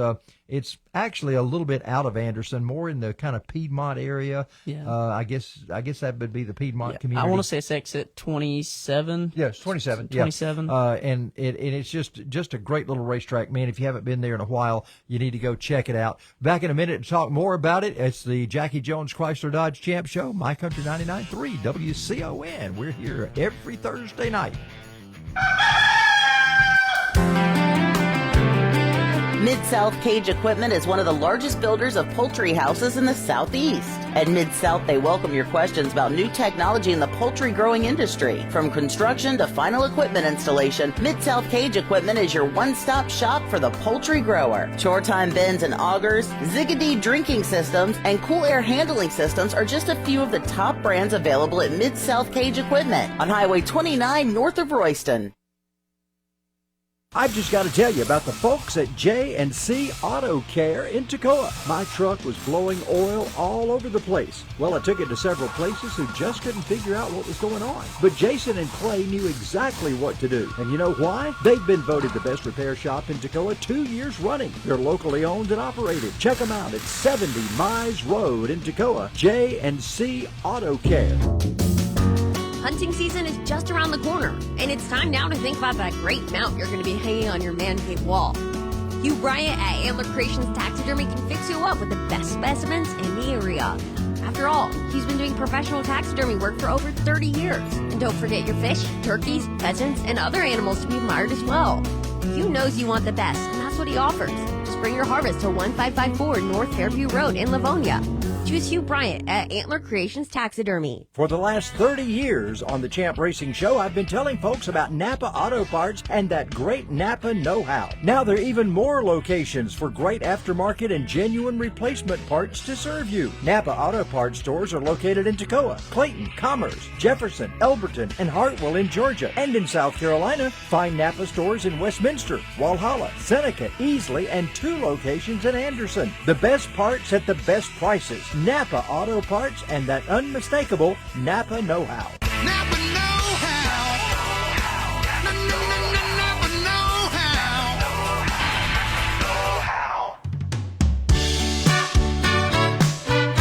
actually a little bit out of Anderson, more in the kind of Piedmont area. Yeah. I guess that would be the Piedmont community. I want to say it's exit 27. Yes, 27. 27. Yeah. And it's just a great little racetrack, man. If you haven't been there in a while, you need to go check it out. Back in a minute to talk more about it. It's the Jackie Jones Chrysler Dodge Champ Show, My Country 99.3 WCON. We're here every Thursday night. Mid-South Cage Equipment is one of the largest builders of poultry houses in the Southeast. At Mid-South, they welcome your questions about new technology in the poultry growing industry. From construction to final equipment installation, Mid-South Cage Equipment is your one-stop shop for the poultry grower. Chore time bins and augers, Ziggedy drinking systems, and cool air handling systems are just a few of the top brands available at Mid-South Cage Equipment on Highway 29 north of Royston. I've just got to tell you about the folks at J&C Auto Care in Toccoa. My truck was blowing oil all over the place. Well, I took it to several places who just couldn't figure out what was going on. But Jason and Clay knew exactly what to do. And you know why? They've been voted the best repair shop in Toccoa 2 years running. They're locally owned and operated. Check them out at 70 Mize Road in Toccoa. J&C Auto Care. Hunting season is just around the corner, and it's time now to think about that great mount you're going to be hanging on your man cave wall. Hugh Bryant at Antler Creations Taxidermy can fix you up with the best specimens in the area. After all, he's been doing professional taxidermy work for over 30 years. And don't forget your fish, turkeys, pheasants, and other animals to be admired as well. Hugh knows you want the best, and that's what he offers. Just bring your harvest to 1554 North Fairview Road in Livonia. Choose Hugh Bryant at Antler Creations Taxidermy. For the last 30 years on the Champ Racing Show, I've been telling folks about Napa Auto Parts and that great Napa know-how. Now there are even more locations for great aftermarket and genuine replacement parts to serve you. Napa Auto Parts stores are located in Toccoa, Clayton, Commerce, Jefferson, Elberton, and Hartwell in Georgia. And in South Carolina, find Napa stores in Westminster, Walhalla, Seneca, Easley, and 2 locations in Anderson. The best parts at the best prices. Napa Auto Parts and that unmistakable Napa know-how. Napa know-how. Napa know-how.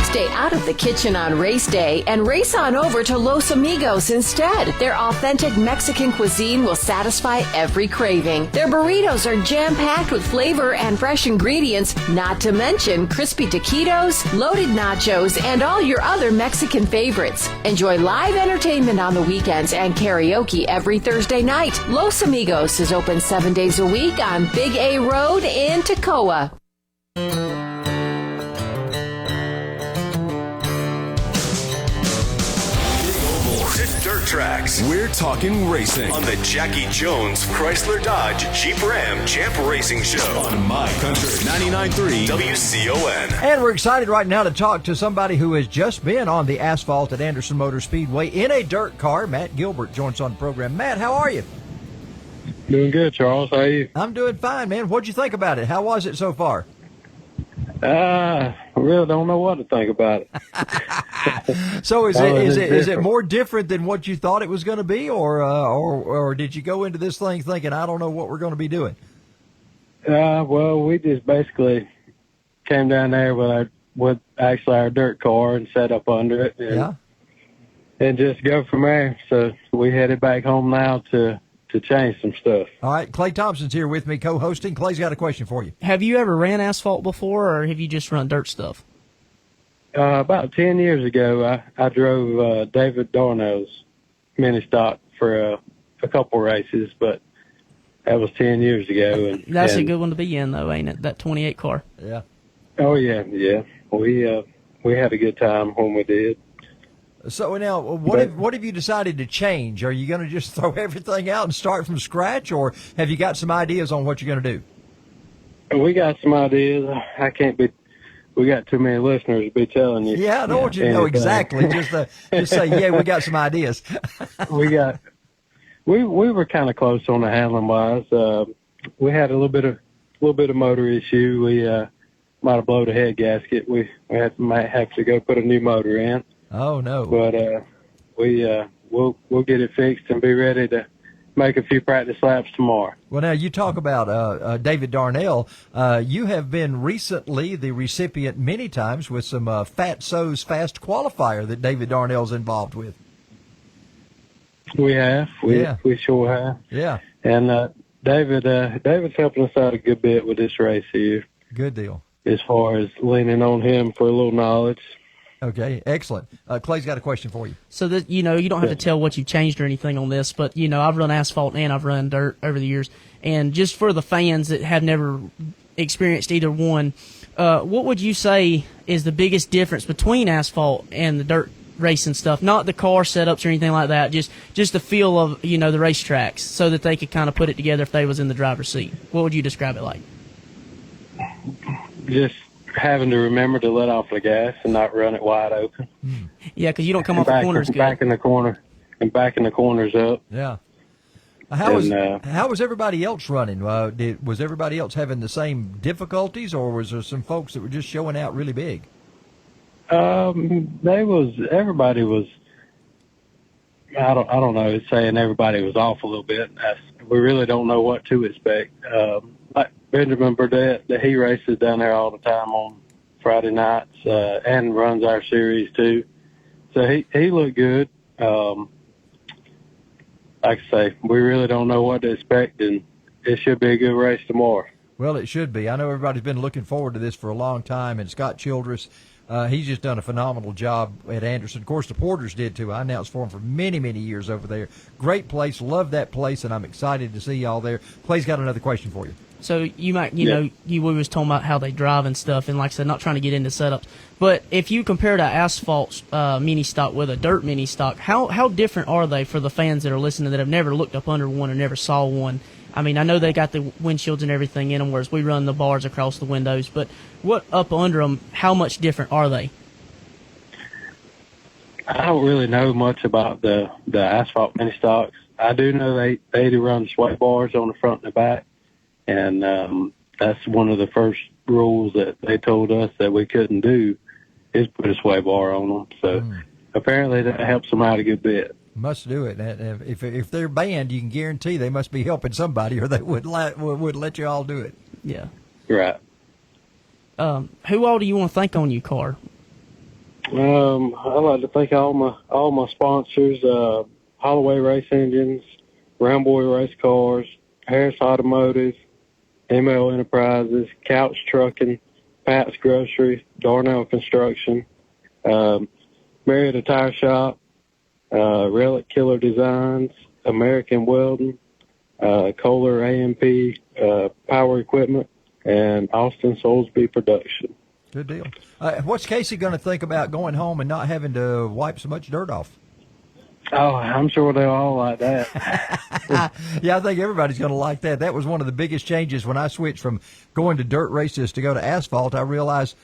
Stay out of the kitchen on race day and race on over to Los Amigos instead. Their authentic Mexican cuisine will satisfy every craving. Their burritos are jam-packed with flavor and fresh ingredients, not to mention crispy taquitos, loaded nachos, and all your other Mexican favorites. Enjoy live entertainment on the weekends and karaoke every Thursday night. Los Amigos is open 7 days a week on Big A Road in Toccoa. Dirt tracks. We're talking racing on the Jackie Jones Chrysler Dodge Jeep Ram Champ Racing Show on My Country 99.3 WCON. And we're excited right now to talk to somebody who has just been on the asphalt at Anderson Motor Speedway in a dirt car. Matt Gilbert joins on the program. Matt, how are you? Doing good, Charles. How are you? I'm doing fine, man. What'd you think about it? How was it so far? I really don't know what to think about it. So is it more different than what you thought it was going to be, or did you go into this thing thinking, I don't know what we're going to be doing? Well, we just basically came down there with our dirt car and set up under it, and just go from there. So we headed back home now to change some stuff. All right, Clay Thompson's here with me, co-hosting. Clay's got a question for you. Have you ever ran asphalt before, or have you just run dirt stuff? About 10 years ago, I drove David Darnell's mini stock for a couple races, but that was 10 years ago. And That's a good one to be in, though, ain't it? That 28 car. Yeah. Oh yeah. We had a good time when we did. So now, what have you decided to change? Are you going to just throw everything out and start from scratch, or have you got some ideas on what you're going to do? We got some ideas. We got too many listeners to be telling you. Yeah, I don't want you to know exactly. Just say, yeah, we got some ideas. we were kind of close on the handling wise. We had a little bit of motor issue. We might have blown a head gasket. We might have to go put a new motor in. Oh no! But we we'll get it fixed and be ready to make a few practice laps tomorrow. Well, now you talk about David Darnell. You have been recently the recipient many times with some Fatso's Fast Qualifier that David Darnell's involved with. We have. We sure have. Yeah. And David's helping us out a good bit with this race here. Good deal. As far as leaning on him for a little knowledge. Okay, excellent. Clay's got a question for you. So that you don't have to tell what you've changed or anything on this, but I've run asphalt and I've run dirt over the years, and just for the fans that have never experienced either one, what would you say is the biggest difference between asphalt and the dirt racing stuff? Not the car setups or anything like that, just the feel of the racetracks, so that they could kind of put it together if they was in the driver's seat. What would you describe it like? Just having to remember to let off the gas and not run it wide open. Yeah, because you don't come off the corners good. Back in the corner and backing the corners up. Yeah. How was everybody else running? Was everybody else having the same difficulties, or was there some folks that were just showing out really big? Everybody was. I don't know. Saying everybody was off a little bit. We really don't know what to expect. Like Benjamin Burdett, he races down there all the time on Friday nights, and runs our series too. So he looked good. Like I say, we really don't know what to expect, and it should be a good race tomorrow. Well, it should be. I know everybody's been looking forward to this for a long time, and Scott Childress, he's just done a phenomenal job at Anderson. Of course, the Porters did too. I announced for him for many, many years over there. Great place, love that place, and I'm excited to see y'all there. Clay's got another question for you. So you might, we was talking about how they drive and stuff, and like I said, not trying to get into setups, but if you compare the asphalt mini stock with a dirt mini stock, how different are they for the fans that are listening that have never looked up under one or never saw one? I mean, I know they got the windshields and everything in them, whereas we run the bars across the windows, but what up under them, how much different are they? I don't really know much about the asphalt mini stocks. I do know they do run sway bars on the front and the back. And that's one of the first rules that they told us that we couldn't do, is put a sway bar on them. So apparently that helps them out a good bit. Must do it. And if they're banned, you can guarantee they must be helping somebody, or they would let you all do it. Yeah. Right. Who all do you want to thank on your car? I'd like to thank all my sponsors: Holloway Race Engines, Round Boy Race Cars, Harris Automotive, ML Enterprises, Couch Trucking, Pat's Grocery, Darnell Construction, Marietta Tire Shop, Relic Killer Designs, American Welding, Kohler AMP, Power Equipment, and Austin Soulsby Production. Good deal. What's Casey going to think about going home and not having to wipe so much dirt off? Oh, I'm sure they'll all like that. Yeah, I think everybody's going to like that. That was one of the biggest changes when I switched from going to dirt races to go to asphalt. I realized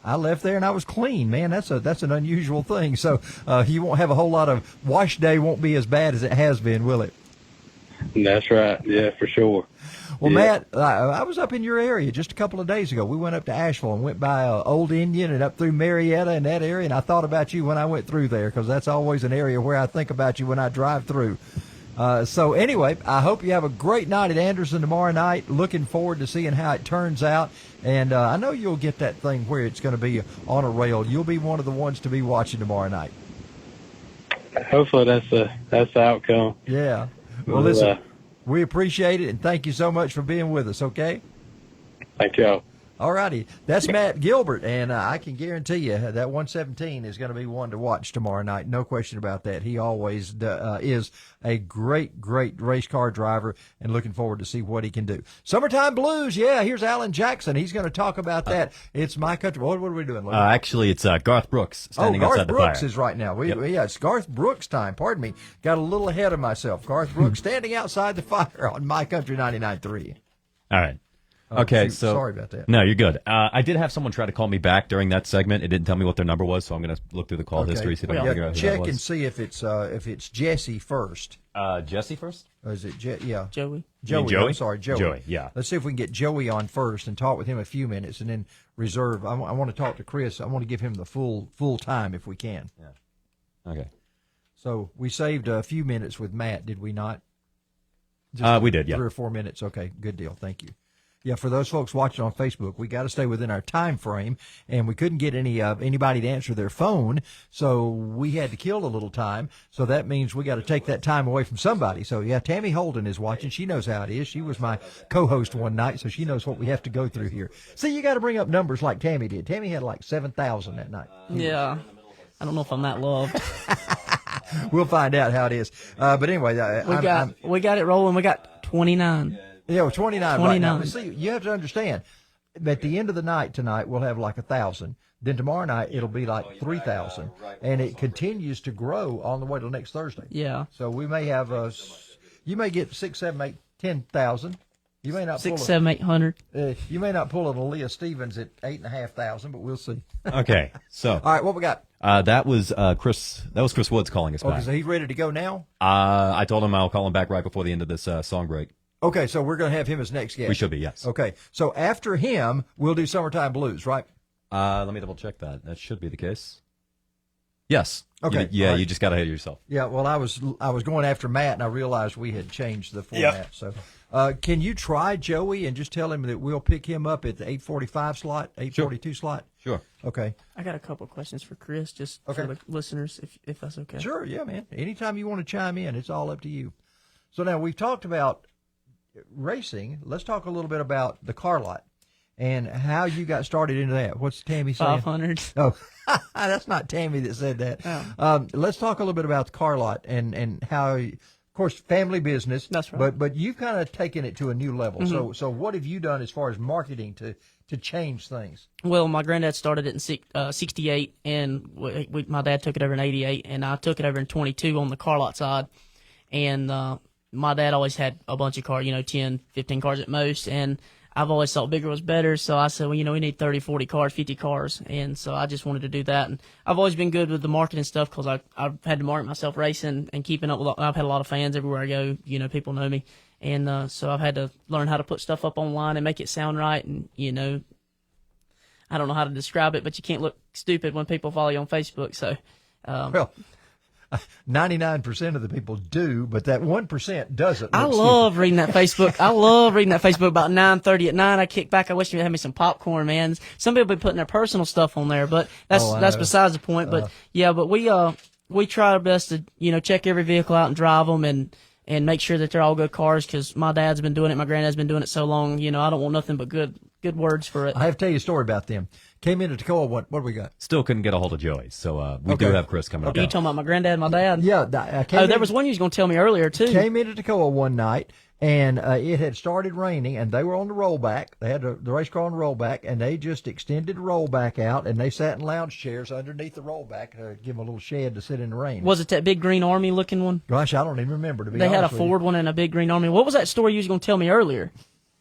I left there and I was clean. Man, that's an unusual thing. So you won't have a whole lot of wash day. Won't be as bad as it has been, will it? That's right. Yeah, for sure. Well, yeah. Matt, I was up in your area just a couple of days ago. We went up to Asheville and went by Old Indian and up through Marietta and that area, and I thought about you when I went through there, because that's always an area where I think about you when I drive through. So anyway, I hope you have a great night at Anderson tomorrow night. Looking forward to seeing how it turns out, and I know you'll get that thing where it's going to be on a rail. You'll be one of the ones to be watching tomorrow night. Hopefully that's the outcome. Yeah. Well, listen. We appreciate it, and thank you so much for being with us, okay? Thank you. All righty. That's Matt Gilbert, and I can guarantee you that 117 is going to be one to watch tomorrow night. No question about that. He always is a great, great race car driver, and looking forward to see what he can do. Summertime Blues, yeah, here's Alan Jackson. He's going to talk about that. It's My Country. What are we doing, Luke? Actually, it's Garth Brooks standing outside the fire. Garth Brooks is right now. Yeah, it's Garth Brooks time. Pardon me. Got a little ahead of myself. Garth Brooks standing outside the fire on My Country 99.3. All right. Okay, so sorry about that. No, you're good. I did have someone try to call me back during that segment. It didn't tell me what their number was, so I'm going to look through the call history, see if I can figure out who that was. Check and see if it's Jesse first. Jesse first? Or is it Joey? Joey. I'm sorry, Joey. Joey, yeah. Let's see if we can get Joey on first and talk with him a few minutes, and then reserve. I want to talk to Chris. I want to give him the full time if we can. Yeah. Okay. So we saved a few minutes with Matt, did we not? We did, yeah. 3 or 4 minutes. Okay, good deal. Thank you. Yeah, for those folks watching on Facebook, we got to stay within our time frame, and we couldn't get anybody to answer their phone, so we had to kill a little time. So that means we got to take that time away from somebody. So yeah, Tammy Holden is watching. She knows how it is. She was my co-host one night, so she knows what we have to go through here. See, you got to bring up numbers like Tammy did. Tammy had like 7,000 that night. Yeah, I don't know if I'm that loved. We'll find out how it is. But anyway, we got it rolling. We got 29. Yeah, 29 right 29. now. But see, you have to understand, at the end of the night tonight, we'll have like 1,000. Then tomorrow night, it'll be like 3,000. And it continues to grow on the way till next Thursday. Yeah. So we may have, you may get 6, 7, 8, 10,000. You may not 6, 7, 800. You may not pull an Aaliyah Stevens at 8,500, but we'll see. Okay, so. All right, what we got? That was Chris. That was Chris Woods calling us back. Okay, so he's ready to go now? I told him I'll call him back right before the end of this song break. Okay, so we're going to have him as next guest. We should be, yes. Okay, so after him, we'll do Summertime Blues, right? Let me double check that. That should be the case. Yes. Okay. Yeah, you just got ahead of yourself. Yeah, well, I was going after Matt, and I realized we had changed the format. Yep. So, can you try Joey and just tell him that we'll pick him up at the 8:45 slot, 8:42 slot? Sure. Okay. I got a couple of questions for Chris, just for the listeners, if that's okay. Sure, yeah, man. Anytime you want to chime in, it's all up to you. So now we've talked about racing. Let's talk a little bit about the car lot and how you got started into that. What's Tammy saying? 500. Oh, that's not Tammy that said that. Oh. Let's talk a little bit about the car lot and how, of course, family business. That's right. But you've kind of taken it to a new level. Mm-hmm. So what have you done as far as marketing to change things? Well, my granddad started it in 68, and my dad took it over in 88, and I took it over in 22 on the car lot side. And my dad always had a bunch of cars, 10, 15 cars at most, and I've always thought bigger was better, so I said, well, we need 30, 40 cars, 50 cars, and so I just wanted to do that. And I've always been good with the marketing stuff because I've had to market myself racing and keeping up with. I've had a lot of fans everywhere I go. People know me, and so I've had to learn how to put stuff up online and make it sound right. And I don't know how to describe it, but you can't look stupid when people follow you on Facebook. So, well, 99% of the people do, but that 1% doesn't. I love reading that Facebook. I love reading that Facebook about 9:30 at night. I kick back. I wish you had me some popcorn, man. Some people be putting their personal stuff on there, but that's besides the point. But but we try our best to check every vehicle out and drive them and make sure that they're all good cars because my dad's been doing it, my granddad's been doing it so long. I don't want nothing but good words for it. I have to tell you a story about them. Came into Tacoma. What do we got? Still couldn't get a hold of Joey, so we do have Chris coming up. Are you talking about my granddad and my dad? Yeah. There was one you was going to tell me earlier, too. Came into Tacoma one night, and it had started raining, and they were on the rollback. They had the race car on the rollback, and they just extended the rollback out, and they sat in lounge chairs underneath the rollback to give them a little shed to sit in the rain. Was it that big green Army looking one? Gosh, I don't even remember, to be honest. They had a with you. Ford one and a big green Army. What was that story you was going to tell me earlier?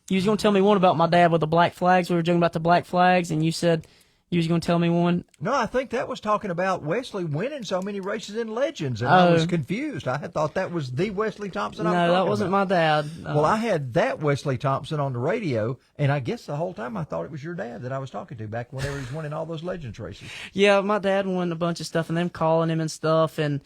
You was going to tell me one about my dad with the black flags. We were joking about the black flags, and you said you was going to tell me one. No, I think that was talking about Wesley winning so many races in Legends, and I was confused. I had thought that was the Wesley Thompson. No, that wasn't my dad. Well, I had that Wesley Thompson on the radio, and I guess the whole time I thought it was your dad that I was talking to back whenever he was winning all those Legends races. Yeah, my dad won a bunch of stuff, and them calling him and stuff, and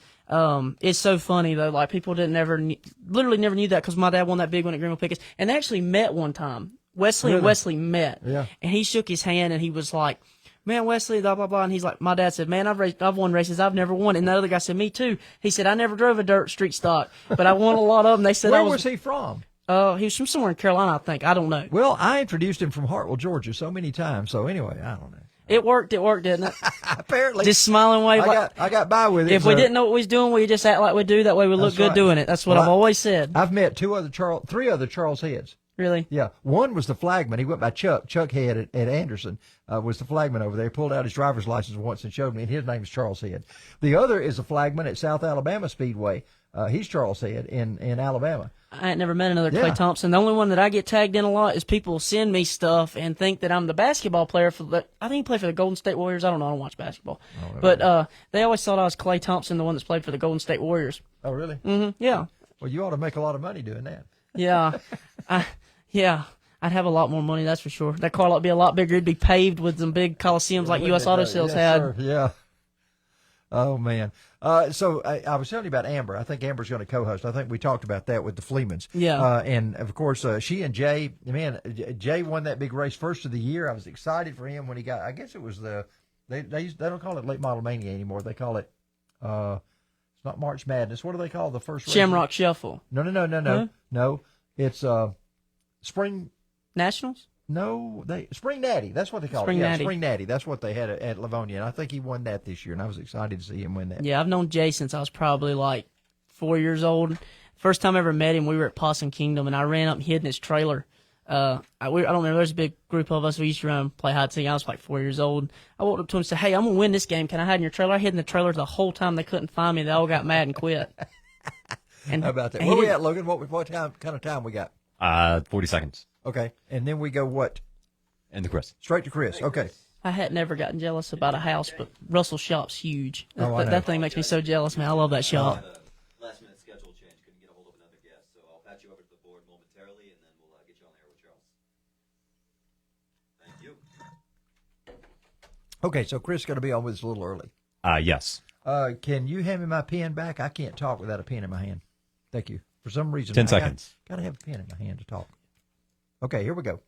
it's so funny though. Like people literally never knew that because my dad won that big one at Greenville Pickets, and they actually met one time. Wesley and Wesley met, yeah, and he shook his hand and he was like, man, Wesley, blah, blah, blah. And he's like, my dad said, man, I've won races I've never won. And the other guy said, me too. He said, I never drove a dirt street stock, but I won a lot of them. They said, where was he from? He was from somewhere in Carolina, I think. I don't know. Well, I introduced him from Hartwell, Georgia so many times. So anyway, I don't know. It worked, didn't it? Apparently. Just smiling away. I got by with it. If we didn't know what we was doing, we just act like we do. That way we look good doing it. That's what I've always said. I've met three other Charles Heads. Really? Yeah. One was the flagman. He went by Chuck. Chuck Head at Anderson was the flagman over there. He pulled out his driver's license once and showed me, and his name is Charles Head. The other is a flagman at South Alabama Speedway. He's Charles Head in Alabama. I ain't never met another Clay Thompson. The only one that I get tagged in a lot is people send me stuff and think that I'm the basketball player I think he played for the Golden State Warriors. I don't know. I don't watch basketball. Oh, but they always thought I was Clay Thompson, the one that's played for the Golden State Warriors. Oh, really? Mm-hmm. Yeah. Well, you ought to make a lot of money doing that. Yeah. Yeah. I'd have a lot more money, that's for sure. That car lot would be a lot bigger. It'd be paved with some big coliseums like U.S. Auto Sales had. Sir. Yeah. Oh, man. So I was telling you about Amber. I think Amber's going to co-host. I think we talked about that with the Fleemans. Yeah. And, of course, she and Jay, man, Jay won that big race first of the year. I was excited for him when he got, I guess it was they don't call it Late Model Mania anymore. They call it, it's not March Madness. What do they call the first race? Shamrock Shuffle. No. It's Spring Nationals? No, Spring Natty. That's what they call Spring it. Yeah, Natty. Spring Natty. That's what they had at Livonia, and I think he won that this year, and I was excited to see him win that. Yeah, I've known Jay since I was probably like 4 years old. First time I ever met him, we were at Possum Kingdom, and I ran up and hid in his trailer. I don't remember. There's a big group of us. We used to run and play hide and seek. I was like 4 years old. I walked up to him and said, "Hey, I'm gonna win this game. Can I hide in your trailer?" I hid in the trailer the whole time. They couldn't find me. They all got mad and quit. How about that? Where we at, Logan? What kind of time we got? 40 seconds. Okay, and then we go what? And to Chris. Straight to Chris. Okay. I had never gotten jealous about a house, but Russell's shop's huge. I know. That thing makes me so jealous, man. I love that shop. Last minute schedule change. Couldn't get a hold of another guest, so I'll patch you over to the board momentarily, and then we'll get you on air with Charles. Thank you. Okay, so Chris is going to be on with us a little early. Yes. Can you hand me my pen back? I can't talk without a pen in my hand. Thank you. For some reason, 10 seconds. Got to have a pen in my hand to talk. Okay, here we go.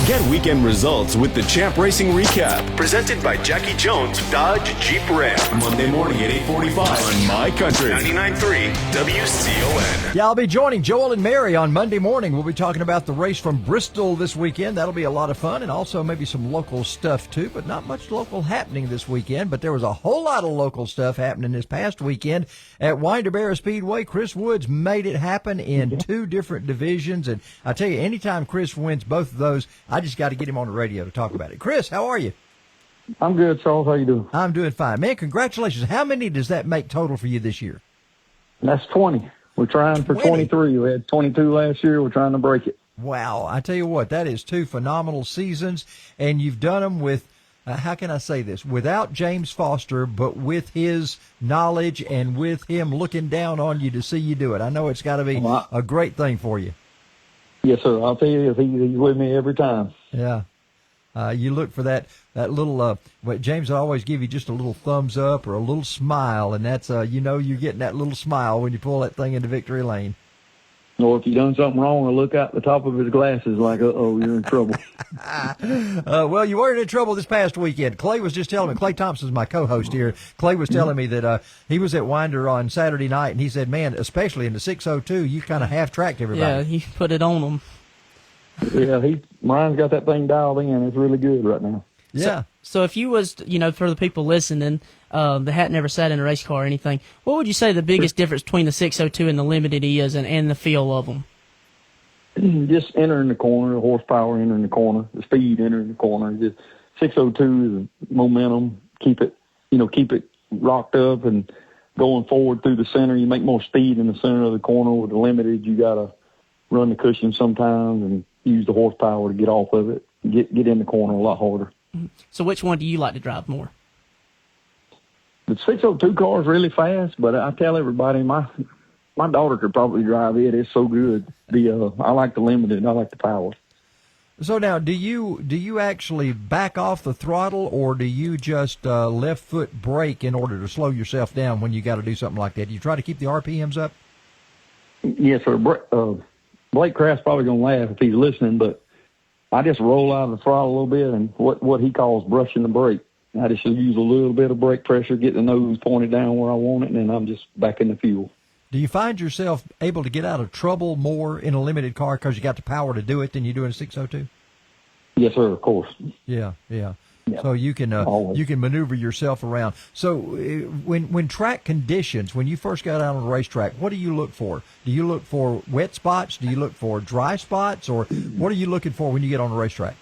Get weekend results with the Champ Racing Recap, presented by Jackie Jones Dodge Jeep Ram. Monday morning at 8:45 on My Country 99.3 WCON. Yeah, I'll be joining Joel and Mary on Monday morning. We'll be talking about the race from Bristol this weekend. That'll be a lot of fun, and also maybe some local stuff too, but not much local happening this weekend. But there was a whole lot of local stuff happening this past weekend at Winder Barrow Speedway. Chris Woods made it happen in two different divisions, and I tell you, anytime Chris wins both of those, I just got to get him on the radio to talk about it. Chris, how are you? I'm good, Charles. How you doing? I'm doing fine. Man, congratulations. How many does that make total for you this year? That's 20. We're trying for 23. We had 22 last year. We're trying to break it. Wow. I tell you what, that is two phenomenal seasons, and you've done them with, how can I say this, without James Foster, but with his knowledge and with him looking down on you to see you do it. I know it's got to be a great thing for you. Yes, sir. I'll tell you, he's with me every time. Yeah. You look for that little, what James will always give you just a little thumbs up or a little smile, and that's, you're getting that little smile when you pull that thing into victory lane. Or if you've done something wrong, I look out the top of his glasses like, uh-oh, you're in trouble. Well, you weren't in trouble this past weekend. Clay was just telling me, Clay Thompson's my co-host here. Clay was telling me that he was at Winder on Saturday night, and he said, man, especially in the 602, you kind of half-tracked everybody. Yeah, he put it on them. Yeah, Ryan's got that thing dialed in. It's really good right now. Yeah. So if you was, for the people listening that hadn't ever sat in a race car or anything, what would you say the biggest difference between the 602 and the Limited is and the feel of them? Just entering the corner, the horsepower entering the corner, the speed entering the corner. Just 602 is momentum. Keep it rocked up and going forward through the center. You make more speed in the center of the corner. With the Limited, you got to run the cushion sometimes and use the horsepower to get off of it. Get in the corner a lot harder. So which one do you like to drive more? The 602 car is really fast, but I tell everybody my daughter could probably drive it. It's so good. I like the Limited. I like the power. So now, do you actually back off the throttle, or do you just left foot brake in order to slow yourself down when you got to do something like that? Do you try to keep the RPMs up? Yes, sir. Blake Craft's probably going to laugh if he's listening, but I just roll out of the throttle a little bit and what he calls brushing the brake. I just use a little bit of brake pressure, get the nose pointed down where I want it, and then I'm just back in the fuel. Do you find yourself able to get out of trouble more in a Limited car because you got the power to do it than you do in a 602? Yes, sir, of course. Yeah. So you can maneuver yourself around. So when track conditions, when you first got out on the racetrack, what do you look for? Do you look for wet spots? Do you look for dry spots? Or what are you looking for when you get on the racetrack?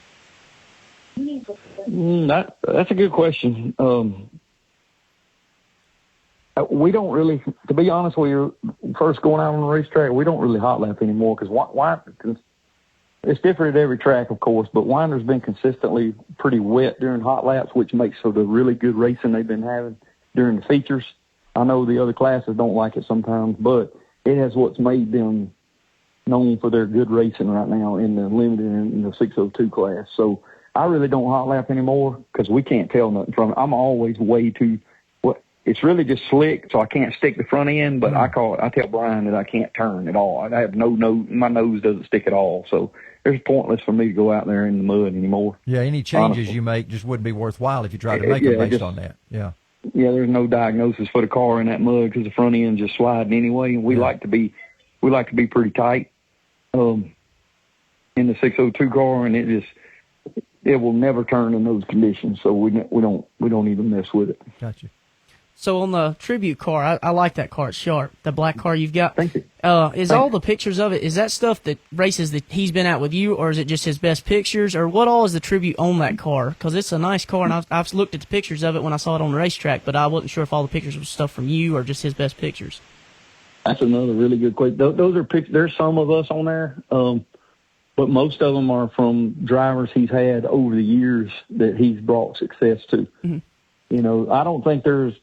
That's a good question. We don't really, to be honest with you, first going out on the racetrack, we don't really hot lap anymore because why? It's different at every track, of course, but Winder's been consistently pretty wet during hot laps, which makes for the really good racing they've been having during the features. I know the other classes don't like it sometimes, but it has what's made them known for their good racing right now in the limited and in the 602 class. So I really don't hot lap anymore because we can't tell nothing from it. I'm always way too. It's really just slick, so I can't stick the front end. But I tell Brian that I can't turn at all. I have no nose. My nose doesn't stick at all. So it's pointless for me to go out there in the mud anymore. Yeah, any changes honestly. You make just wouldn't be worthwhile if you tried to make them based on that. Yeah. Yeah, there's no diagnosis for the car in that mud because the front end just sliding anyway. And we like to be pretty tight in the 602 car, and it will never turn in those conditions. So we don't even mess with it. Gotcha. So on the tribute car, I like that car. It's sharp. The black car you've got. Thank you. All the pictures of it, is that stuff that races that he's been at with you, or is it just his best pictures, or what all is the tribute on that car? Because it's a nice car, and I've looked at the pictures of it when I saw it on the racetrack, but I wasn't sure if all the pictures were stuff from you or just his best pictures. That's another really good question. Those are pictures. There's some of us on there, but most of them are from drivers he's had over the years that he's brought success to. Mm-hmm. You know, I don't think there's.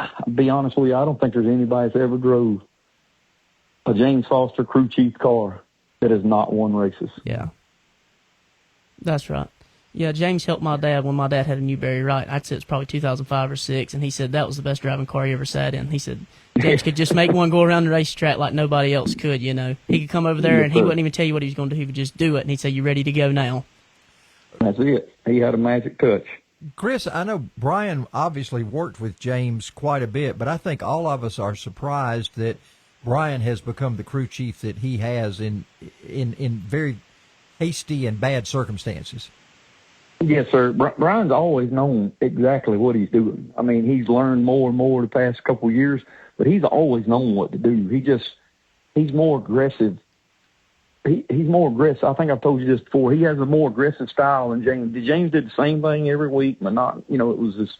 I'll be honest with you, I don't think there's anybody that's ever drove a James Foster crew chief car that has not won races. Yeah. That's right. Yeah, James helped my dad when my dad had a Newberry Wright. I'd say it's probably 2005 or 6, and he said that was the best driving car he ever sat in. He said James could just make one go around the racetrack like nobody else could, you know. He could come over there, and he wouldn't even tell you what he was going to do. He would just do it, and he'd say, "You ready to go now?" That's it. He had a magic touch. Chris, I know Brian obviously worked with James quite a bit, but I think all of us are surprised that Brian has become the crew chief that he has in very hasty and bad circumstances. Yes, sir. Brian's always known exactly what he's doing. I mean, he's learned more and more the past couple of years, but he's always known what to do. He's more aggressive. He's more aggressive. I think I've told you this before. He has a more aggressive style than James. James did the same thing every week, but not, it was just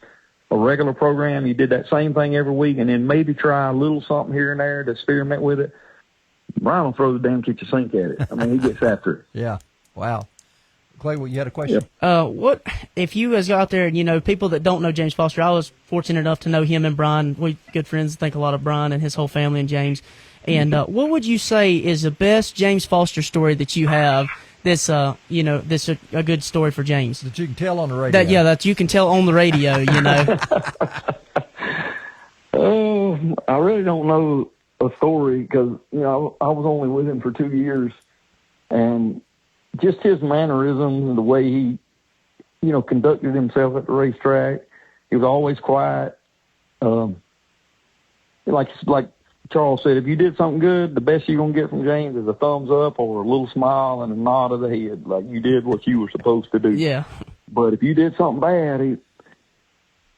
a regular program. He did that same thing every week and then maybe try a little something here and there to experiment with it. Brian will throw the damn kitchen sink at it. I mean, he gets after it. Yeah. Wow. Clay, you had a question? What if you guys go out there and, people that don't know James Foster, I was fortunate enough to know him and Brian. We good friends, think a lot of Brian and his whole family and James. And what would you say is the best James Foster story that you have that's a good story for James? That you can tell on the radio. That you can tell on the radio, Oh, I really don't know a story because, I was only with him for 2 years. And just his mannerisms and the way he, conducted himself at the racetrack. He was always quiet. Like Charles said, if you did something good, the best you're going to get from James is a thumbs up or a little smile and a nod of the head, like you did what you were supposed to do. Yeah. But if you did something bad,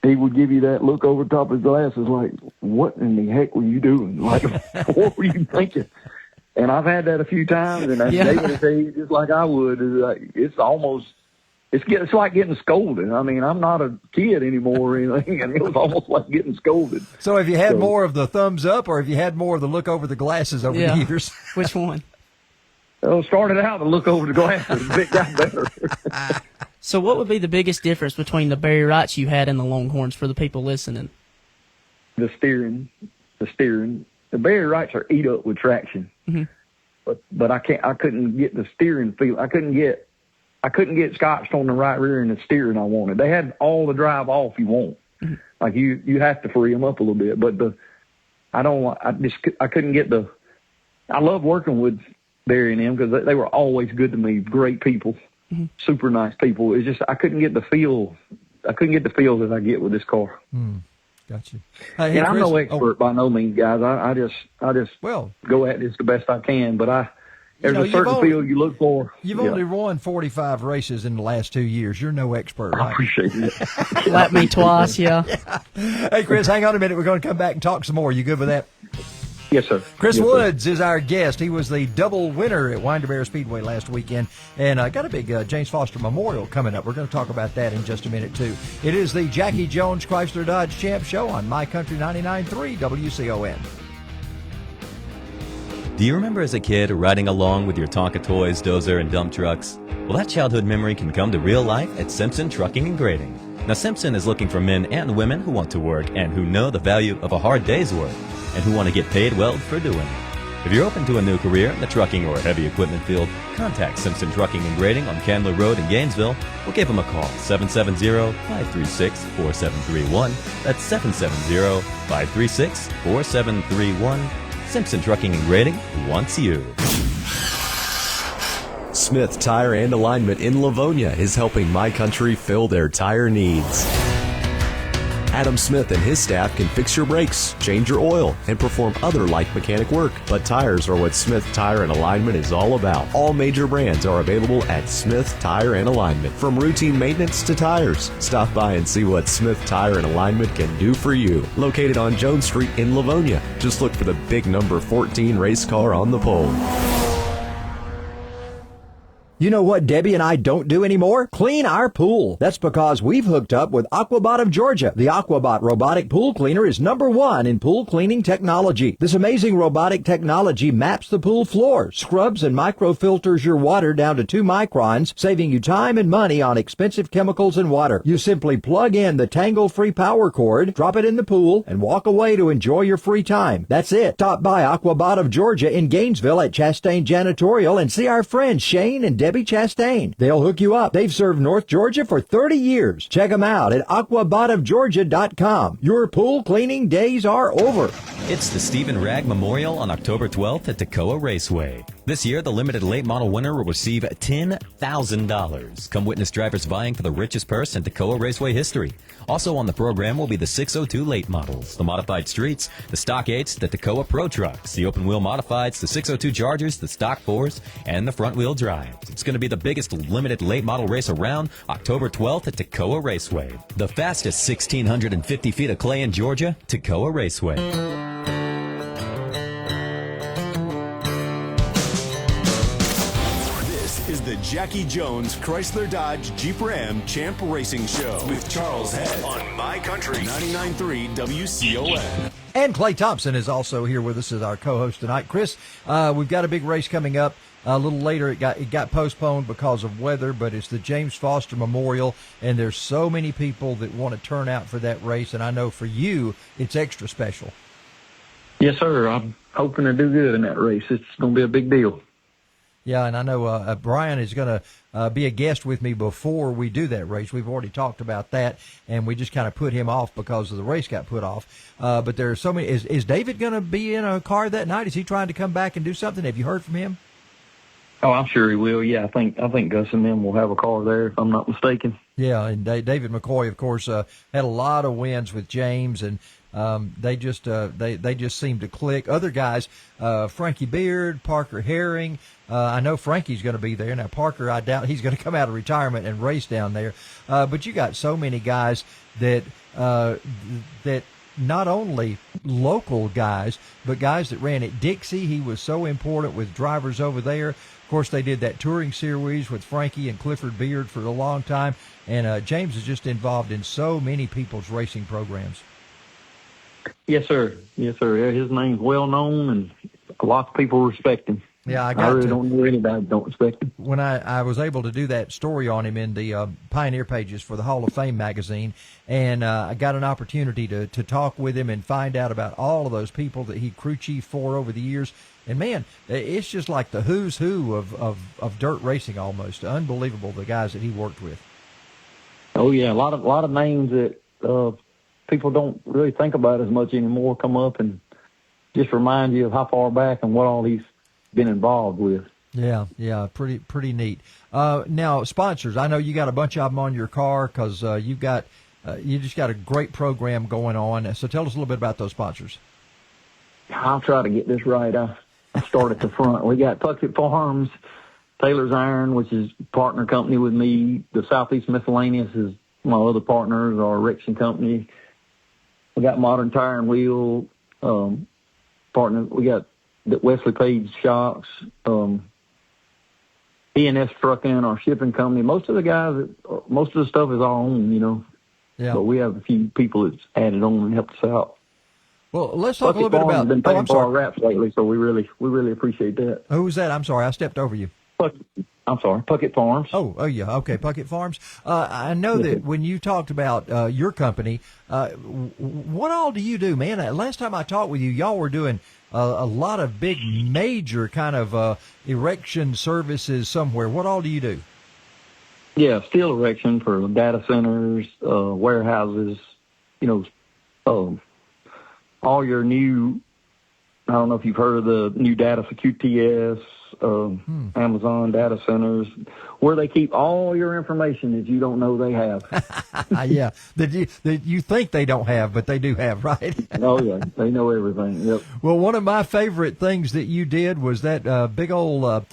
he would give you that look over top of his glasses like, what in the heck were you doing? Like, what were you thinking? And I've had that a few times, and they would tell you just like I would. It's like getting scolded. I mean, I'm not a kid anymore or anything, and it was almost like getting scolded. So have you had more of the thumbs up, or have you had more of the look over the glasses over the years? Which one? Well, started out to look over the glasses, but it got better. So what would be the biggest difference between the Barry Wrights you had and the Longhorns for the people listening? The steering. The Barry Wrights are eat up with traction, but I couldn't get the steering feel. I couldn't get scotched on the right rear and the steering I wanted. They had all the drive off you want. Like you have to free them up a little bit, but I couldn't get I love working with Barry and them because they were always good to me. Great people, super nice people. It's just I couldn't get the feel that I get with this car. Gotcha. And I'm no expert by no means, guys. I just go at this the best I can, but there's a certain feel you look for. You've only won 45 races in the last 2 years. You're no expert, right? I appreciate it. Lap me twice, yeah. Hey, Chris, hang on a minute. We're going to come back and talk some more. You good with that? Yes, sir. Chris Woods is our guest. He was the double winner at Windermere Speedway last weekend, and got a big James Foster Memorial coming up. We're going to talk about that in just a minute, too. It is the Jackie Jones Chrysler Dodge Champ Show on My Country 99.3 WCON. Do you remember as a kid riding along with your Tonka toys, dozer, and dump trucks? Well, that childhood memory can come to real life at Simpson Trucking and Grading. Now, Simpson is looking for men and women who want to work and who know the value of a hard day's work and who want to get paid well for doing it. If you're open to a new career in the trucking or heavy equipment field, contact Simpson Trucking and Grading on Candler Road in Gainesville or give them a call, 770-536-4731. That's 770-536-4731. Simpson Trucking and Grading wants you. Smith Tire and Alignment in Livonia is helping My Country fill their tire needs. Adam Smith and his staff can fix your brakes, change your oil, and perform other light mechanic work. But tires are what Smith Tire and Alignment is all about. All major brands are available at Smith Tire and Alignment, from routine maintenance to tires. Stop by and see what Smith Tire and Alignment can do for you. Located on Jones Street in Livonia. Just look for the big number 14 race car on the pole. You know what Debbie and I don't do anymore? Clean our pool. That's because we've hooked up with Aquabot of Georgia. The Aquabot robotic pool cleaner is #1 in pool cleaning technology. This amazing robotic technology maps the pool floor, scrubs and microfilters your water down to 2 microns, saving you time and money on expensive chemicals and water. You simply plug in the tangle-free power cord, drop it in the pool, and walk away to enjoy your free time. That's it. Stop by Aquabot of Georgia in Gainesville at Chastain Janitorial and see our friends Shane and Debbie Chastain. They'll hook you up. They've served North Georgia for 30 years. Check them out at aquabotofgeorgia.com. Your pool cleaning days are over. It's the Stephen Ragg Memorial on October 12th at Toccoa Raceway. This year, the limited late model winner will receive $10,000. Come witness drivers vying for the richest purse in Toccoa Raceway history. Also on the program will be the 602 late models, the modified streets, the stock 8s, the Toccoa Pro Trucks, the open wheel modifieds, the 602 Chargers, the stock 4s, and the front wheel drives. It's going to be the biggest limited late model race around, October 12th at Toccoa Raceway. The fastest 1,650 feet of clay in Georgia, Toccoa Raceway. Is the Jackie Jones Chrysler Dodge Jeep Ram Champ Racing Show with Charles Head on My Country 99.3 WCON. And Clay Thompson is also here with us as our co-host tonight. Chris, we've got a big race coming up. A little later, it got postponed because of weather, but it's the James Foster Memorial, and there's so many people that want to turn out for that race, and I know for you, it's extra special. Yes, sir. I'm hoping to do good in that race. It's going to be a big deal. Yeah, and I know Brian is going to be a guest with me before we do that race. We've already talked about that, and we just kind of put him off because the race got put off. But there are so many. Is David going to be in a car that night? Is he trying to come back and do something? Have you heard from him? Oh, I'm sure he will. Yeah, I think Gus and them will have a car there, if I'm not mistaken. Yeah, and David McCoy, of course, had a lot of wins with James, and they just seem to click. Other guys, Frankie Beard, Parker Herring. I know Frankie's going to be there. Now, Parker, I doubt he's going to come out of retirement and race down there. But you got so many guys that not only local guys, but guys that ran at Dixie. He was so important with drivers over there. Of course, they did that touring series with Frankie and Clifford Beard for a long time. And James is just involved in so many people's racing programs. Yes, sir. Yes, sir. Yeah, his name's well known, and lots of people respect him. Yeah, I really don't know anybody that don't respect him. When I was able to do that story on him in the Pioneer Pages for the Hall of Fame magazine, and I got an opportunity to talk with him and find out about all of those people that he crew chief for over the years. And man, it's just like the who's who of dirt racing almost. Unbelievable, the guys that he worked with. Oh yeah, a lot of names that people don't really think about as much anymore come up and just remind you of how far back and what all he's been involved with. Yeah, pretty neat. Now, sponsors, I know you got a bunch of them on your car because you just got a great program going on. So tell us a little bit about those sponsors. I'll try to get this right. I start at the front. We got Puckett Farms, Taylor's Iron, which is a partner company with me. The Southeast Miscellaneous is my other partners, our erection company. We got Modern Tire and Wheel partner. We got the Wesley Page Shocks, E&S Trucking, our shipping company. Most of the stuff is our own, you know. Yeah. But we have a few people that's added on and helped us out. Well, let's talk a little bit about. Been paying for our wraps lately, so we really appreciate that. Who was that? I'm sorry, I stepped over you. I'm sorry, Puckett Farms. Oh, yeah. Okay, Puckett Farms. I know that when you talked about your company, what all do you do, man? Last time I talked with you, y'all were doing a lot of big, major kind of erection services somewhere. What all do you do? Yeah, steel erection for data centers, warehouses, all your new, I don't know if you've heard of the new data for QTS, Amazon data centers, where they keep all your information that you don't know they have. Yeah, that you think they don't have, but they do have, right? Oh, yeah, they know everything, yep. Well, one of my favorite things that you did was that big old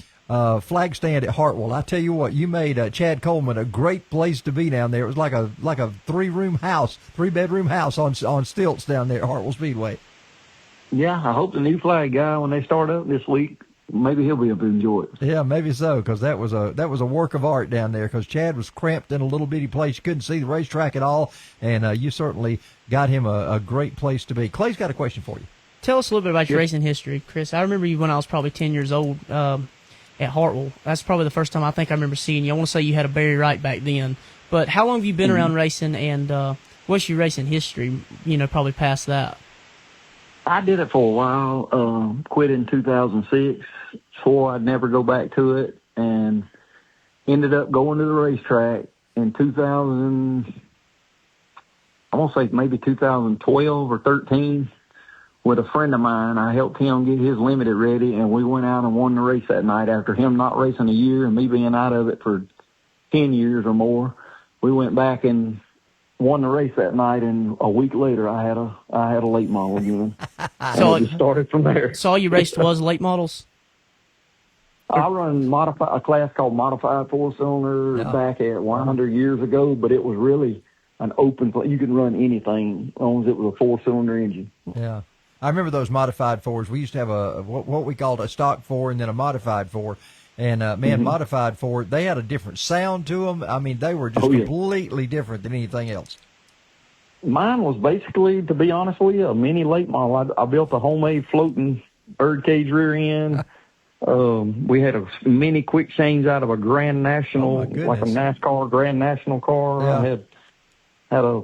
flag stand at Hartwell. I tell you what, you made Chad Coleman a great place to be down there. It was like a 3-bedroom house on stilts down there at Hartwell Speedway. Yeah, I hope the new flag guy, when they start up this week, maybe he'll be able to enjoy it. Yeah, maybe so, because that was a work of art down there, because Chad was cramped in a little bitty place. You couldn't see the racetrack at all, and you certainly got him a great place to be. Clay's got a question for you. Tell us a little bit about your racing history, Chris. I remember you when I was probably 10 years old at Hartwell. That's probably the first time I think I remember seeing you. I want to say you had a Barry Wright back then. But how long have you been around racing, and what's your racing history, probably past that? I did it for a while, quit in 2006, swore I'd never go back to it, and ended up going to the racetrack in 2000, I want to say maybe 2012 or 13, with a friend of mine. I helped him get his limited ready, and we went out and won the race that night after him not racing a year and me being out of it for 10 years or more. We went back and won the race that night, and a week later I had a late model again. So it just started from there. So all you raced was late models? I run a class called modified 4-cylinder back at 100 years ago, but it was really an open. You can run anything as long as it was a 4-cylinder engine. Yeah, I remember those modified 4s. We used to have what we called a stock 4 and then a modified 4. And, modified 4, they had a different sound to them. I mean, they were just completely different than anything else. Mine was basically, to be honest with you, a mini late model. I built a homemade floating birdcage rear end. We had a mini quick change out of a Grand National, like a NASCAR Grand National car. Yeah. I had a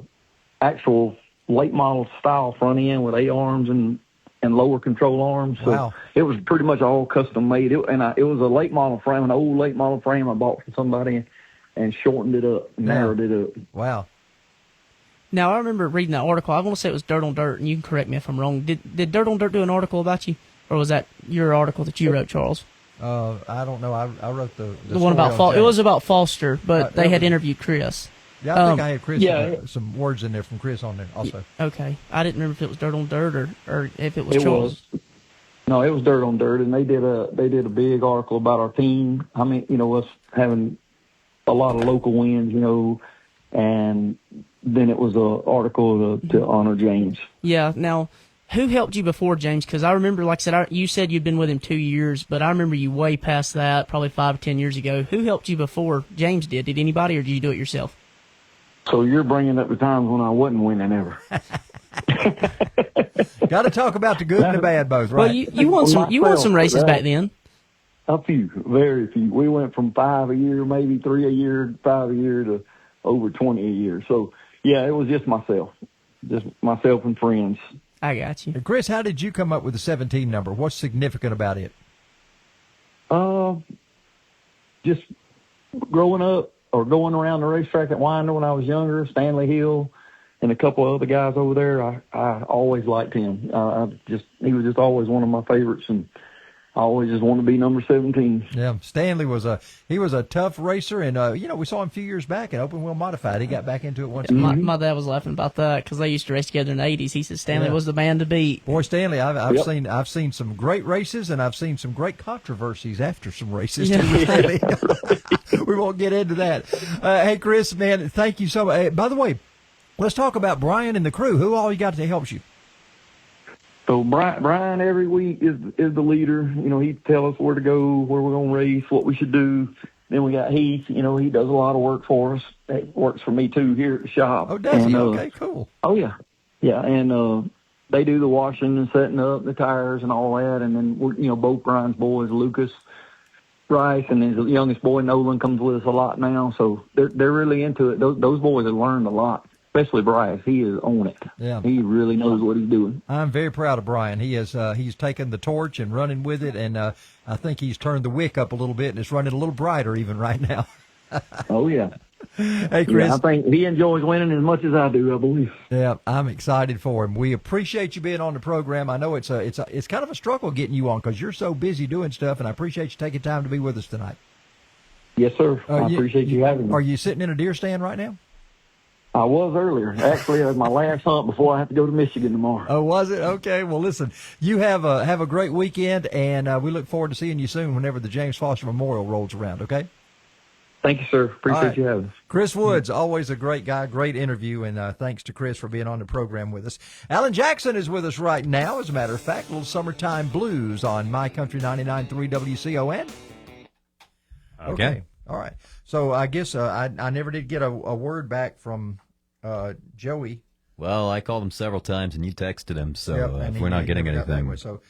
actual late model style front end with A-arms and lower control arms. So it was pretty much all custom made. It was a late model frame, an old late model frame I bought from somebody and shortened it up, narrowed it up. Wow. Now, I remember reading that article. I want to say it was Dirt on Dirt, and you can correct me if I'm wrong. Did Dirt on Dirt do an article about you, or was that your article that you wrote, Charles? I don't know. I wrote the one about it was about Foster, but they had interviewed Chris. Yeah, I think I had Chris, some words in there from Chris on there also. Okay. I didn't remember if it was Dirt on Dirt or if it was Charles. No, it was Dirt on Dirt, and they did a big article about our team. I mean, us having a lot of local wins, and then it was an article to honor James. Yeah. Now, who helped you before James? Because I remember, like I said, you said you'd been with him 2 years, but I remember you way past that, probably 5 or 10 years ago. Who helped you before James did? Did anybody, or did you do it yourself? So you're bringing up the times when I wasn't winning ever. Got to talk about the good and the bad both, right? Well, you won some races back then. A few, very few. We went from 5 a year, maybe 3 a year, 5 a year, to over 20 a year. So yeah, it was just myself and friends. I got you. And Chris, how did you come up with the 17 number? What's significant about it? Just growing up, or going around the racetrack at Winder when I was younger, Stanley Hill and a couple of other guys over there, I always liked him. He was just always one of my favorites, and I always just wanted to be number 17. Yeah, Stanley was a tough racer, and we saw him a few years back in open wheel modified. He got back into it once. My dad was laughing about that because they used to race together in the 80s. He said Stanley was the man to beat. Boy, Stanley, I've seen some great races, and I've seen some great controversies after some races too. We won't get into that. Hey, Chris, man, thank you so much. Hey, by the way, let's talk about Brian and the crew. Who all you got that helps you? So Brian every week is the leader. He'd tell us where to go, where we're going to race, what we should do. Then we got Heath. He does a lot of work for us. It works for me too here at the shop. Oh, does he? Okay, cool. Oh yeah, yeah. And they do the washing and setting up the tires and all that. And then both Brian's boys, Lucas Bryce and his youngest boy Nolan comes with us a lot now, so they're really into it. Those boys have learned a lot, especially Bryce. He is on it. Yeah, he really knows what he's doing. I'm very proud of Brian. He's taken the torch and running with it, and I think he's turned the wick up a little bit, and it's running a little brighter even right now. Oh yeah. Hey, Chris. Yeah, I think he enjoys winning as much as I do, I believe. Yeah, I'm excited for him. We appreciate you being on the program. I know it's kind of a struggle getting you on because you're so busy doing stuff, and I appreciate you taking time to be with us tonight. Yes, sir. I appreciate you having me. Are you sitting in a deer stand right now? I was earlier. Actually, it was my last hunt before I have to go to Michigan tomorrow. Oh, was it? Okay. Well, listen, you have a great weekend, and we look forward to seeing you soon whenever the James Foster Memorial rolls around, okay? Thank you, sir. Appreciate you having us. Chris Woods, always a great guy, great interview, and thanks to Chris for being on the program with us. Alan Jackson is with us right now, as a matter of fact, little Summertime Blues on My Country 99.3 WCON. Okay. All right. So I guess I never did get a word back from Joey. Well, I called him several times, and you texted him, so Yep, if we're not getting anything. So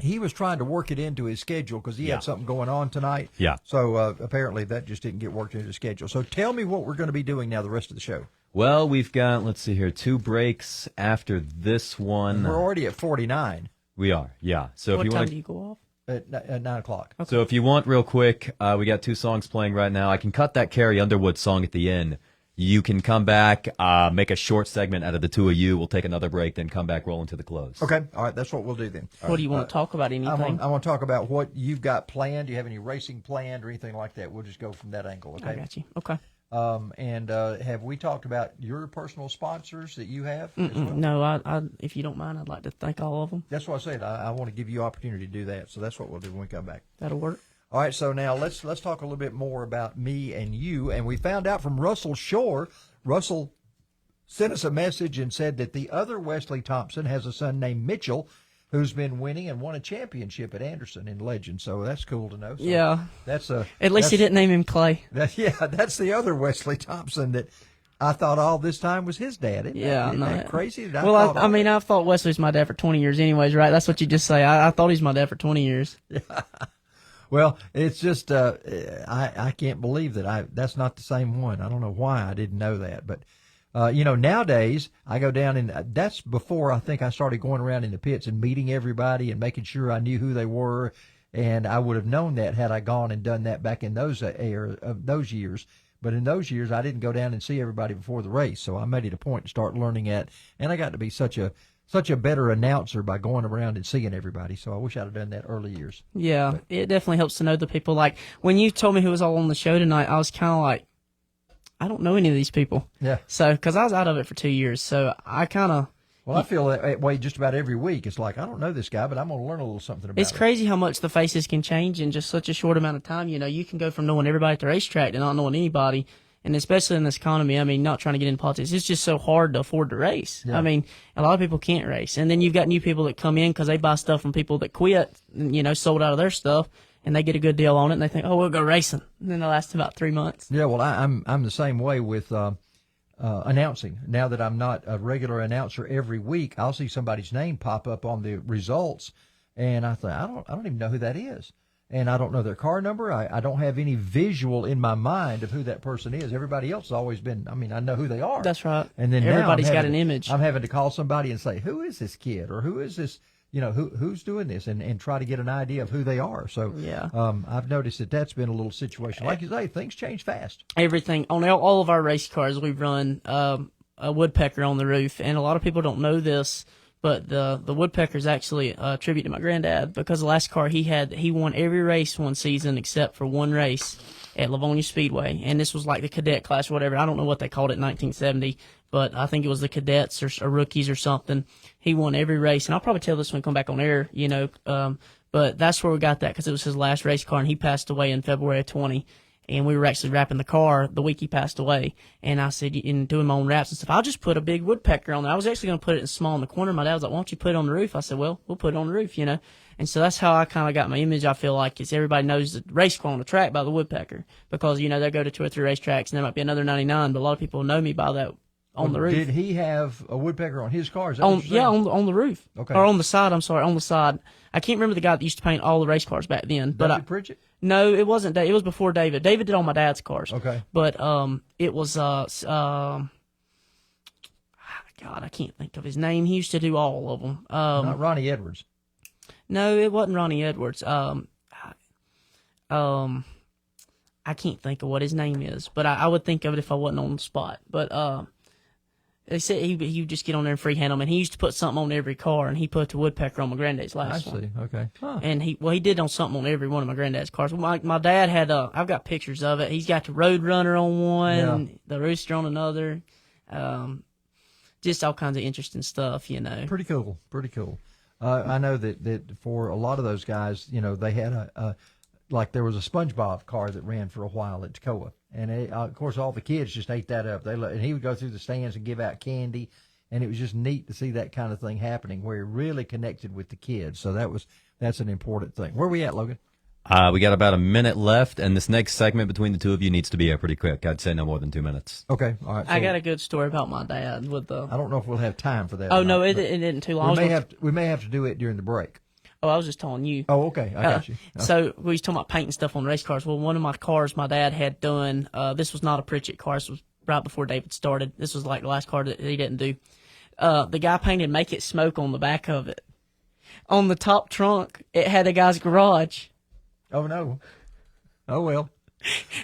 he was trying to work it into his schedule because he had something going on tonight. Yeah. So apparently that just didn't get worked into the schedule. So tell me what we're going to be doing now the rest of the show. Well, we've got, let's see here, 2 breaks after this one. We're already at 49. We are, yeah. So what if you time want do you go off? At 9 o'clock. Okay. So if you want real quick, we got 2 songs playing right now. I can cut that Carrie Underwood song at the end. You can come back, make a short segment out of the two of you. We'll take another break, then come back, roll into the close. Okay. All right. That's what we'll do then. What do you want to talk about? Anything? I want to talk about what you've got planned. Do you have any racing planned or anything like that? We'll just go from that angle. Okay. I got you. Okay. And have we talked about your personal sponsors that you have? As well? No, I if you don't mind, I'd like to thank all of them. That's what I said. I want to give you opportunity to do that. So that's what we'll do when we come back. That'll work. All right. So now let's talk a little bit more about me and you. And we found out from Russell Shore. Russell sent us a message and said that the other Wesley Thompson has a son named Mitchell who's been winning and won a championship at Anderson in Legend. So that's cool to know. So yeah. That's at least he didn't name him Clay. That's the other Wesley Thompson that I thought all this time was his dad. Isn't that crazy? I mean, I've thought Wesley was my dad for 20 years anyways, right? That's what you just say. I thought he's my dad for 20 years. Yeah. Well, it's just I can't believe that that's not the same one. I don't know why I didn't know that, but nowadays I go down and that's before I think I started going around in the pits and meeting everybody and making sure I knew who they were, and I would have known that had I gone and done that back in those years. But in those years, I didn't go down and see everybody before the race, so I made it a point to start learning at, and I got to be such a better announcer by going around and seeing everybody. So I wish I'd have done that early years. Yeah, it definitely helps to know the people. Like when you told me who was all on the show tonight, I was kind of like, I don't know any of these people. Yeah. So, because I was out of it for 2 years, so I kind of. Well, I feel that way just about every week. It's like, I don't know this guy, but I'm going to learn a little something about It's crazy how much the faces can change in just such a short amount of time. You can go from knowing everybody at the racetrack to not knowing anybody. And especially in this economy, I mean, not trying to get into politics, it's just so hard to afford to race. Yeah. I mean, a lot of people can't race. And then you've got new people that come in because they buy stuff from people that quit, sold out of their stuff, and they get a good deal on it, and they think, oh, we'll go racing. And then they last about 3 months. Yeah, well, I'm the same way with announcing. Now that I'm not a regular announcer every week, I'll see somebody's name pop up on the results, and I think, I don't even know who that is. And I don't know their car number. I don't have any visual in my mind of who that person is. Everybody else has always been, I know who they are. That's right. And then everybody's got an image. I'm having to call somebody and say, who is this kid? Or who is this, who's doing this? And try to get an idea of who they are. So yeah. I've noticed that's been a little situation. Like you say, things change fast. Everything. On all of our race cars, we run a woodpecker on the roof. And a lot of people don't know this. But the woodpecker is actually a tribute to my granddad because the last car he won every race one season except for one race at Livonia Speedway. And this was like the cadet class or whatever. I don't know what they called it in 1970, but I think it was the cadets or rookies or something. He won every race. And I'll probably tell this when we come back on air, but that's where we got that because it was his last race car and he passed away in February of 20. And we were actually wrapping the car the week he passed away. And I said, in doing my own wraps and stuff, I'll just put a big woodpecker on there. I was actually going to put it small in the corner. My dad was like, why don't you put it on the roof? I said, well, we'll put it on the roof, And so that's how I kind of got my image. I feel like it's everybody knows the race car on the track by the woodpecker because, they go to 2 or 3 racetracks and there might be another 99, but a lot of people know me by that on the roof. Did he have a woodpecker on his car? Is that On what you're saying? on the roof. Okay. Or on the side. I'm sorry, on the side. I can't remember the guy that used to paint all the race cars back then. David Pritchett? No, it wasn't. It was before David. David did all my dad's cars. Okay. But it was God, I can't think of his name. He used to do all of them. Not Ronnie Edwards. No, it wasn't Ronnie Edwards. I can't think of what his name is, but I would think of it if I wasn't on the spot. But they said he would just get on there and freehand them, and he used to put something on every car, and he put the woodpecker on my granddad's last one. I see. Okay. Huh. And he did on something on every one of my granddad's cars. My dad had I've got pictures of it. He's got the Roadrunner on one, the Rooster on another, just all kinds of interesting stuff, you know. Pretty cool. Pretty cool. I know that for a lot of those guys, you know, they had like there was a SpongeBob car that ran for a while at Toccoa. And of course, all the kids just ate that up. And he would go through the stands and give out candy. And it was just neat to see that kind of thing happening where he really connected with the kids. So that's an important thing. Where are we at, Logan? We got about a minute left, and this next segment between the two of you needs to be pretty quick. I'd say no more than 2 minutes. Okay, all right. So I got a good story about my dad with the. I don't know if we'll have time for that. Oh no, it isn't too long. We may have to do it during the break. Oh, I was just telling you. Oh, okay, I got you. So we was talking about painting stuff on race cars. Well, one of my cars my dad had done. This was not a Pritchett car. This was right before David started. This was like the last car that he didn't do. The guy painted "Make It Smoke" on the back of it. On the top trunk, it had a guy's garage. Oh no. Oh well.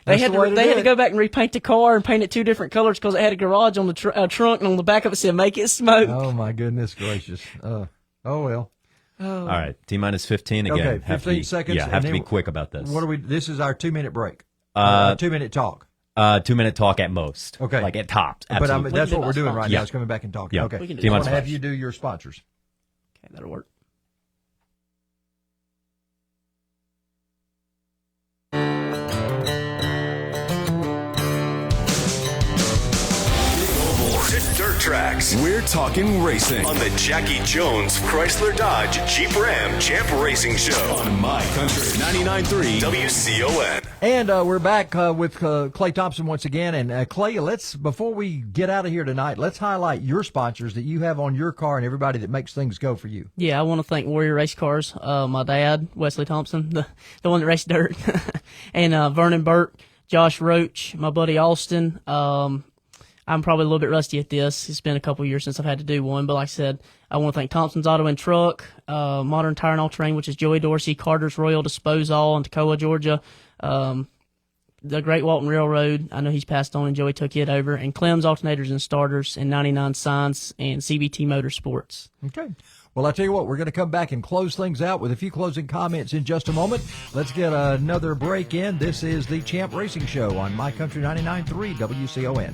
They had to go back and repaint the car and paint it two different colors because it had a garage on the trunk, and on the back of it said "Make It Smoke." Oh my goodness gracious. Oh well. Oh. All right, T-minus 15 again. Okay, 15 seconds. Yeah, have to be quick about this. This is our 2-minute break. 2-minute talk. 2-minute talk at most. Okay. Like at tops. But that's what we're doing right now. It's coming back and talking. Yeah. Okay. We can I'm going to have you do your sponsors. Okay, that'll work. Dirt Tracks. We're talking racing on the Jackie Jones Chrysler Dodge Jeep Ram Champ Racing Show on My Country 99.3 WCON. And we're back with Clay Thompson once again. And Clay, before we get out of here tonight, let's highlight your sponsors that you have on your car and everybody that makes things go for you. Yeah, I want to thank Warrior Race Cars, my dad, Wesley Thompson, the one that raced dirt, and Vernon Burke, Josh Roach, my buddy Austin. I'm probably a little bit rusty at this. It's been a couple years since I've had to do one, but like I said, I want to thank Thompson's Auto and Truck, Modern Tire and All Terrain, which is Joey Dorsey, Carter's Royal Disposal in Toccoa, Georgia, the Great Walton Railroad. I know he's passed on and Joey took it over, and Clem's Alternators and Starters, and 99 Signs, and CBT Motorsports. Okay. Well, I tell you what, we're going to come back and close things out with a few closing comments in just a moment. Let's get another break in. This is the Champ Racing Show on My Country 99.3 WCON.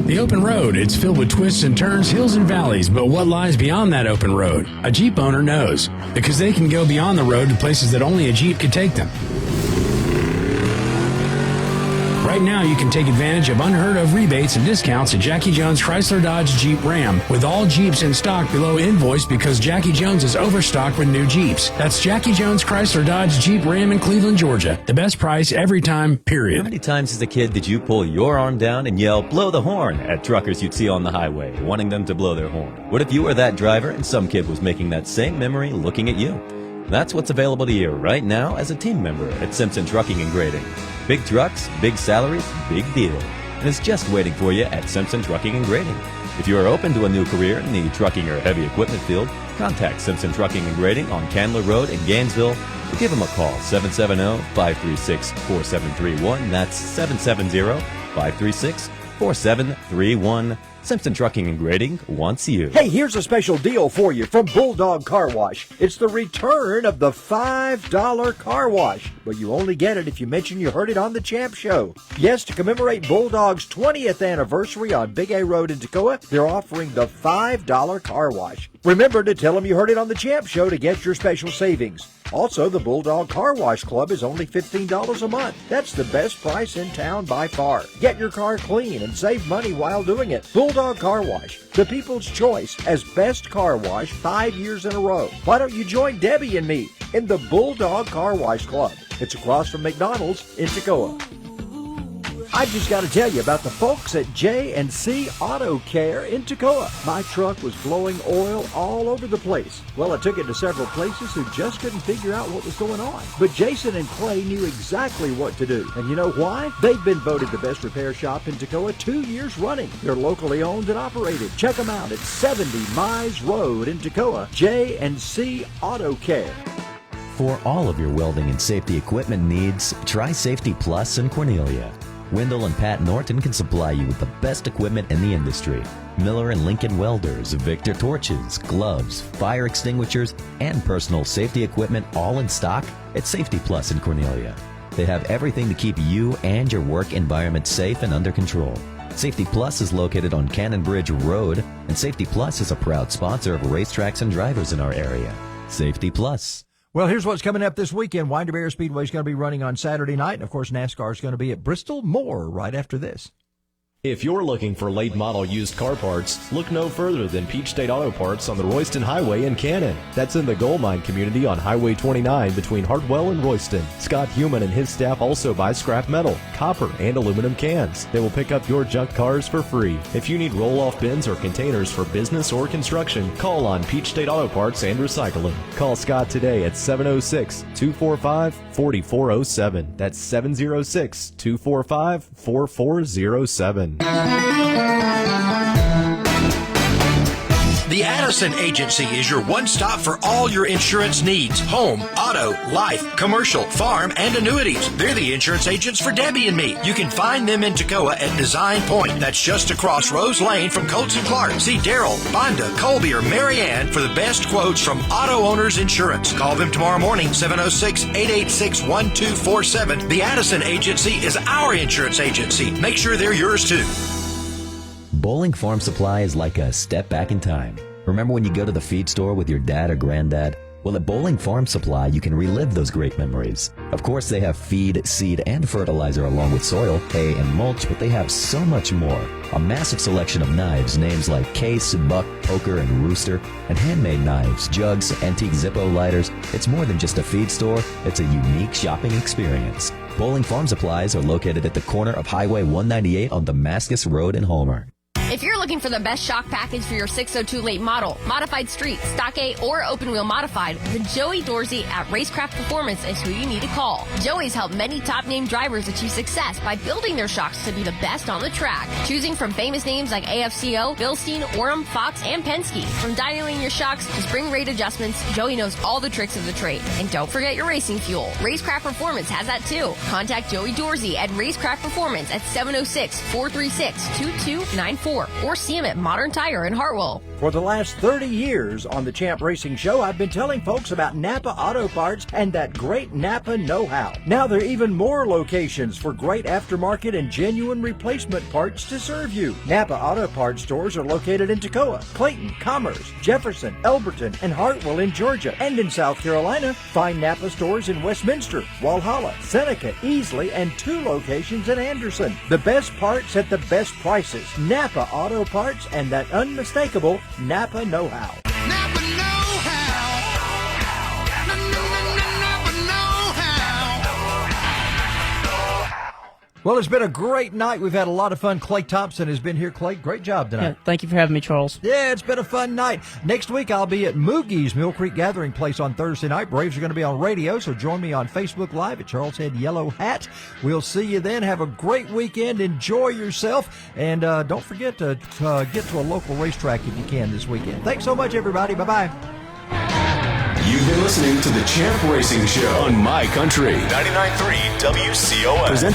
The open road, it's filled with twists and turns, hills and valleys, but what lies beyond that open road? A Jeep owner knows, because they can go beyond the road to places that only a Jeep could take them. Right now, you can take advantage of unheard-of rebates and discounts at Jackie Jones Chrysler Dodge Jeep Ram, with all Jeeps in stock below invoice because Jackie Jones is overstocked with new Jeeps. That's Jackie Jones Chrysler Dodge Jeep Ram in Cleveland, Georgia. The best price every time, period. How many times as a kid did you pull your arm down and yell, "Blow the horn," at truckers you'd see on the highway, wanting them to blow their horn? What if you were that driver and some kid was making that same memory looking at you? That's what's available to you right now as a team member at Simpson Trucking and Grading. Big trucks, big salaries, big deal. And it's just waiting for you at Simpson Trucking and Grading. If you are open to a new career in the trucking or heavy equipment field, contact Simpson Trucking and Grading on Candler Road in Gainesville or give them a call, 770-536-4731. That's 770-536-4731. Simpson Trucking and Grading wants you. Hey, here's a special deal for you from Bulldog Car Wash. It's the return of the $5 car wash, but you only get it if you mention you heard it on the Champ Show. Yes, to commemorate Bulldog's 20th anniversary on Big A Road in Toccoa, they're offering the $5 car wash. Remember to tell them you heard it on the Champ Show to get your special savings. Also, the Bulldog Car Wash Club is only $15 a month. That's the best price in town by far. Get your car clean and save money while doing it. Bulldog Car Wash, the people's choice as best car wash 5 years in a row. Why don't you join Debbie and me in the Bulldog Car Wash Club? It's across from McDonald's in Toccoa. I just got to tell you about the folks at J&C Auto Care in Toccoa. My truck was blowing oil all over the place. Well, I took it to several places who just couldn't figure out what was going on. But Jason and Clay knew exactly what to do. And you know why? They've been voted the best repair shop in Toccoa 2 years running. They're locally owned and operated. Check them out at 70 Mize Road in Toccoa. J&C Auto Care. For all of your welding and safety equipment needs, try Safety Plus in Cornelia. Wendell and Pat Norton can supply you with the best equipment in the industry. Miller and Lincoln Welders, Victor torches, gloves, fire extinguishers, and personal safety equipment all in stock at Safety Plus in Cornelia. They have everything to keep you and your work environment safe and under control. Safety Plus is located on Cannon Bridge Road, and Safety Plus is a proud sponsor of racetracks and drivers in our area. Safety Plus. Well, here's what's coming up this weekend. Winder Barrow Speedway is going to be running on Saturday night. And, of course, NASCAR is going to be at Bristol. More right after this. If you're looking for late model used car parts, look no further than Peach State Auto Parts on the Royston Highway in Cannon. That's in the Gold Mine community on Highway 29 between Hartwell and Royston. Scott Heumann and his staff also buy scrap metal, copper, and aluminum cans. They will pick up your junk cars for free. If you need roll-off bins or containers for business or construction, call on Peach State Auto Parts and Recycling. Call Scott today at 706-245-4407. That's 706-245-4407. The Addison Agency is your one-stop for all your insurance needs. Home, auto, life, commercial, farm, and annuities. They're the insurance agents for Debbie and me. You can find them in Toccoa at Design Point. That's just across Rose Lane from Colts and Clark. See Daryl, Bonda, Colby, or Mary Ann for the best quotes from Auto Owners Insurance. Call them tomorrow morning, 706-886-1247. The Addison Agency is our insurance agency. Make sure they're yours, too. Bowling Farm Supply is like a step back in time. Remember when you go to the feed store with your dad or granddad? Well, at Bowling Farm Supply, you can relive those great memories. Of course, they have feed, seed, and fertilizer along with soil, hay, and mulch, but they have so much more. A massive selection of knives, names like Case, Buck, Poker, and Rooster, and handmade knives, jugs, antique Zippo lighters. It's more than just a feed store. It's a unique shopping experience. Bowling Farm Supplies are located at the corner of Highway 198 on Damascus Road in Homer. If you're looking for the best shock package for your 602 late model, modified street, stock A, or open wheel modified, then Joey Dorsey at Racecraft Performance is who you need to call. Joey's helped many top name drivers achieve success by building their shocks to be the best on the track. Choosing from famous names like AFCO, Bilstein, Orem, Fox, and Penske. From dialing your shocks to spring rate adjustments, Joey knows all the tricks of the trade. And don't forget your racing fuel. Racecraft Performance has that too. Contact Joey Dorsey at Racecraft Performance at 706-436-2294. Or see him at Modern Tire in Hartwell. For the last 30 years on the Champ Racing Show, I've been telling folks about Napa Auto Parts and that great Napa know-how. Now there are even more locations for great aftermarket and genuine replacement parts to serve you. Napa Auto Parts stores are located in Toccoa, Clayton, Commerce, Jefferson, Elberton, and Hartwell in Georgia. And in South Carolina, find Napa stores in Westminster, Walhalla, Seneca, Easley, and 2 locations in Anderson. The best parts at the best prices. Napa Auto Parts and that unmistakable Napa know-how. Napa know-how. Napa know-how. Well, it's been a great night. We've had a lot of fun. Clay Thompson has been here. Clay, great job tonight. Yeah, thank you for having me, Charles. Yeah, it's been a fun night. Next week, I'll be at Moogie's Mill Creek Gathering Place on Thursday night. Braves are going to be on radio, so join me on Facebook Live at Charles Head Yellow Hat. We'll see you then. Have a great weekend. Enjoy yourself. And don't forget to get to a local racetrack if you can this weekend. Thanks so much, everybody. Bye-bye. You've been listening to the Champ Racing Show on My Country 99.3 WCOM. Presented